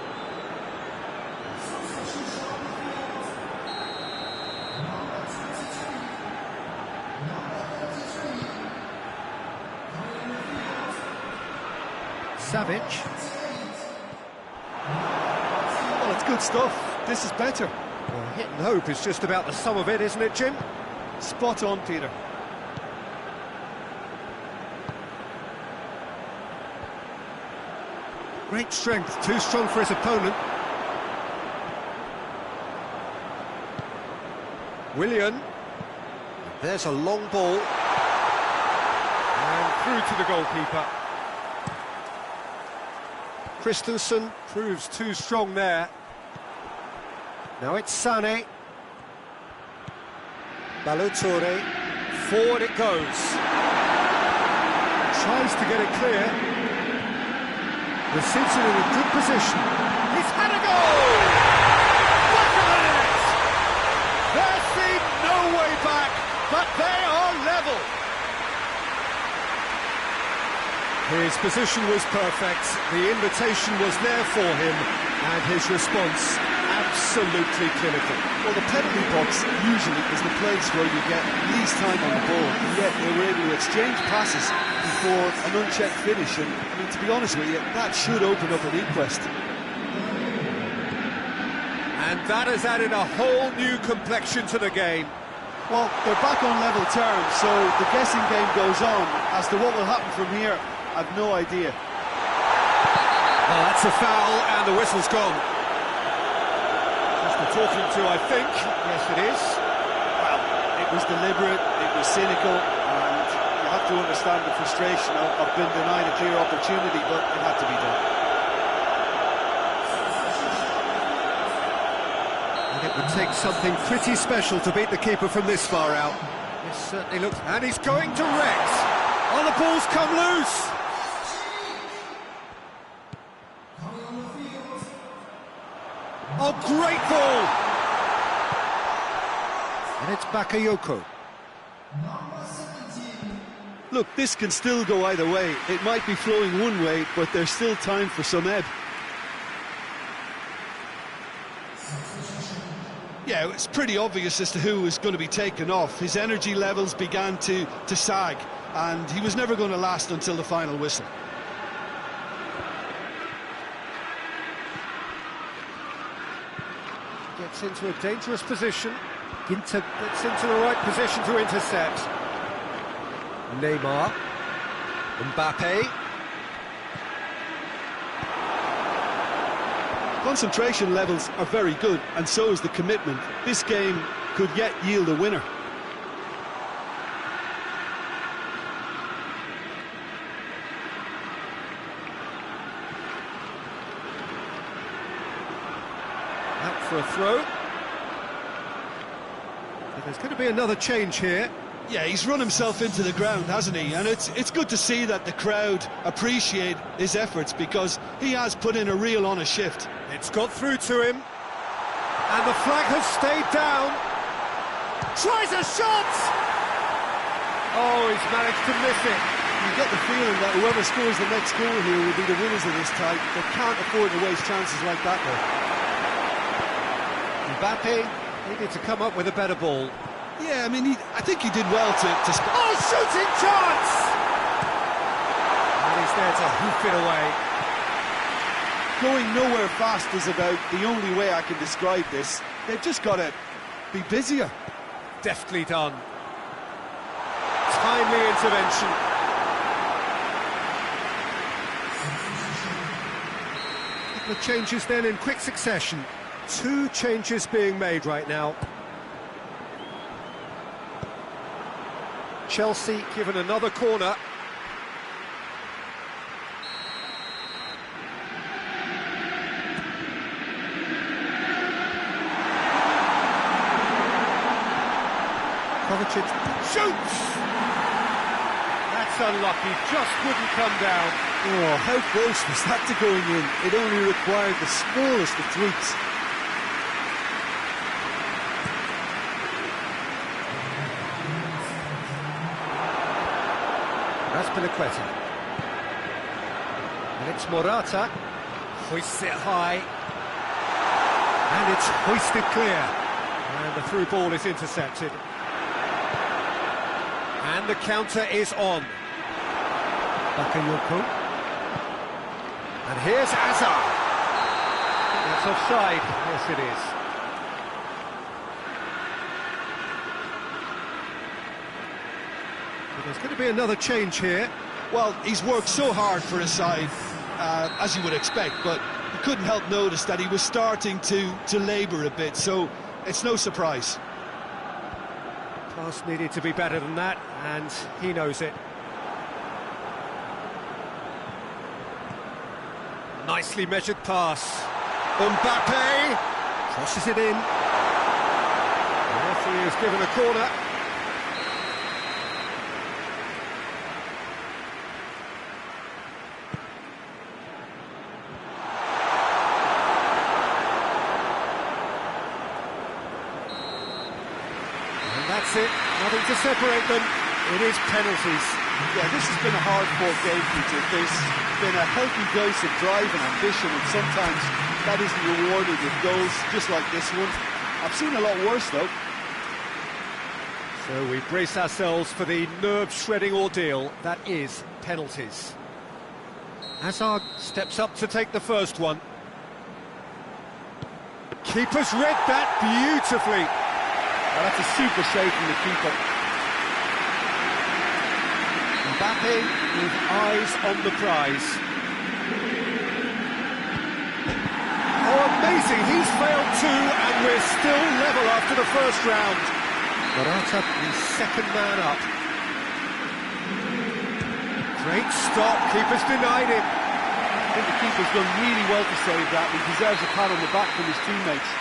Savic. Well, it's good stuff. This is better. Well, hit and hope is just about the sum of it, isn't it, Jim? Spot on, Peter. Great strength, too strong for his opponent. Willian. There's a long ball. And through to the goalkeeper. Christensen proves too strong there. Now it's Sané. Balotore. Forward it goes. Tries to get it clear. The Simpson in a good position. He's had a goal! Back of the net! There seemed no way back, but they are level. His position was perfect, the invitation was there for him, and his response absolutely clinical. Well, the penalty box usually is the place where you get least time on the ball, and yet they were able to exchange passes before an unchecked finish, and I mean, to be honest with you, that should open up an inquest. And that has added a whole new complexion to the game. Well, they're back on level terms, so the guessing game goes on. As to what will happen from here, I've no idea. Well, that's a foul, and the whistle's gone. Just the talking to, I think. Yes, it is. Well, it was deliberate, it was cynical, and you have to understand the frustration of being denied a clear opportunity, but it had to be done. And it would take something pretty special to beat the keeper from this far out. This certainly looks... And he's going direct. Oh, the ball's come loose. Oh, great ball! And it's Bakayoko. Look, this can still go either way. It might be flowing one way, but there's still time for some ebb. Yeah, it's pretty obvious as to who was going to be taken off. His energy levels began to sag, and he was never going to last until the final whistle. Gets into a dangerous position. Ginter gets into the right position to intercept. Neymar. Mbappe. Concentration levels are very good, and so is the commitment. This game could yet yield a winner. Out for a throw. There's going to be another change here. Yeah, he's run himself into the ground, hasn't he? And it's good to see that the crowd appreciate his efforts, because he has put in a real honest shift. It's got through to him, and the flag has stayed down. Tries a shot! Oh, he's managed to miss it. You get the feeling that whoever scores the next goal here will be the winners of this tie. They can't afford to waste chances like that, though. Mbappe needed to come up with a better ball. Yeah, I mean, I think he did well to... Oh, shooting chance! And he's there to hoof it away. Going nowhere fast is about the only way I can describe this. They've just got to be busier. Deftly done. Timely intervention. A couple of changes then in quick succession. 2 changes being made right now. Chelsea given another corner. Kovacic shoots! That's unlucky, just wouldn't come down. Oh, how close was that to going in? It only required the smallest of tweaks. Azpilicueta. And it's Morata. Hoists it high. And it's hoisted clear. And the through ball is intercepted. And the counter is on. Bakayoko. And here's Hazard. That's offside. Yes, it is. There's going to be another change here. Well, he's worked so hard for his side, as you would expect, but you couldn't help notice that he was starting to labour a bit, so it's no surprise. Pass needed to be better than that, and he knows it. Nicely measured pass. Mbappe crosses it in. The referee has given a corner. That's it, nothing to separate them. It is penalties. Yeah, this has been a hard-fought game, Peter. There's been a healthy dose of drive and ambition, and sometimes that isn't rewarded with goals, just like this one. I've seen a lot worse, though. So we brace ourselves for the nerve-shredding ordeal that is penalties. Hazard steps up to take the first one. Keeper's read that beautifully. Well, that's a super save from the keeper. Mbappe with eyes on the prize. Oh, amazing, he's failed too, and we're still level after the first round. Morata, the second man up. Great stop, keeper's denied him. I think the keeper's done really well to save that. He deserves a pat on the back from his teammates.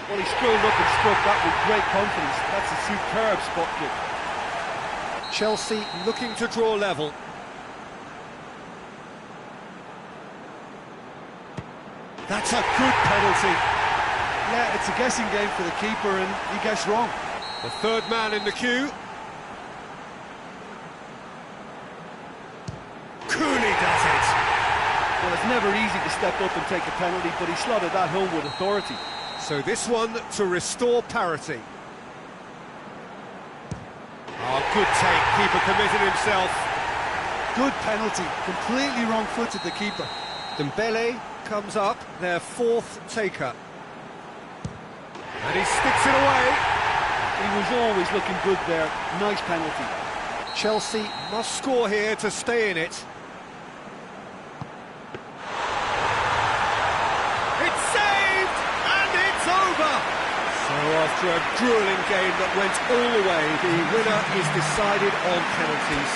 Well, he scrolled up and struck that with great confidence. That's a superb spot kick. Chelsea looking to draw level. That's a good penalty. Yeah, it's a guessing game for the keeper, and he guessed wrong. The third man in the queue. Cooley does it. Well, it's never easy to step up and take a penalty, but he slotted that home with authority. So this one to restore parity. Oh, good take, keeper committed himself. Good penalty, completely wrong-footed the keeper. Dembele comes up, their fourth taker. And he sticks it away. He was always looking good there. Nice penalty. Chelsea must score here to stay in it. It's saved, and it's over. So after a grueling game that went all the way, the winner is decided on penalties.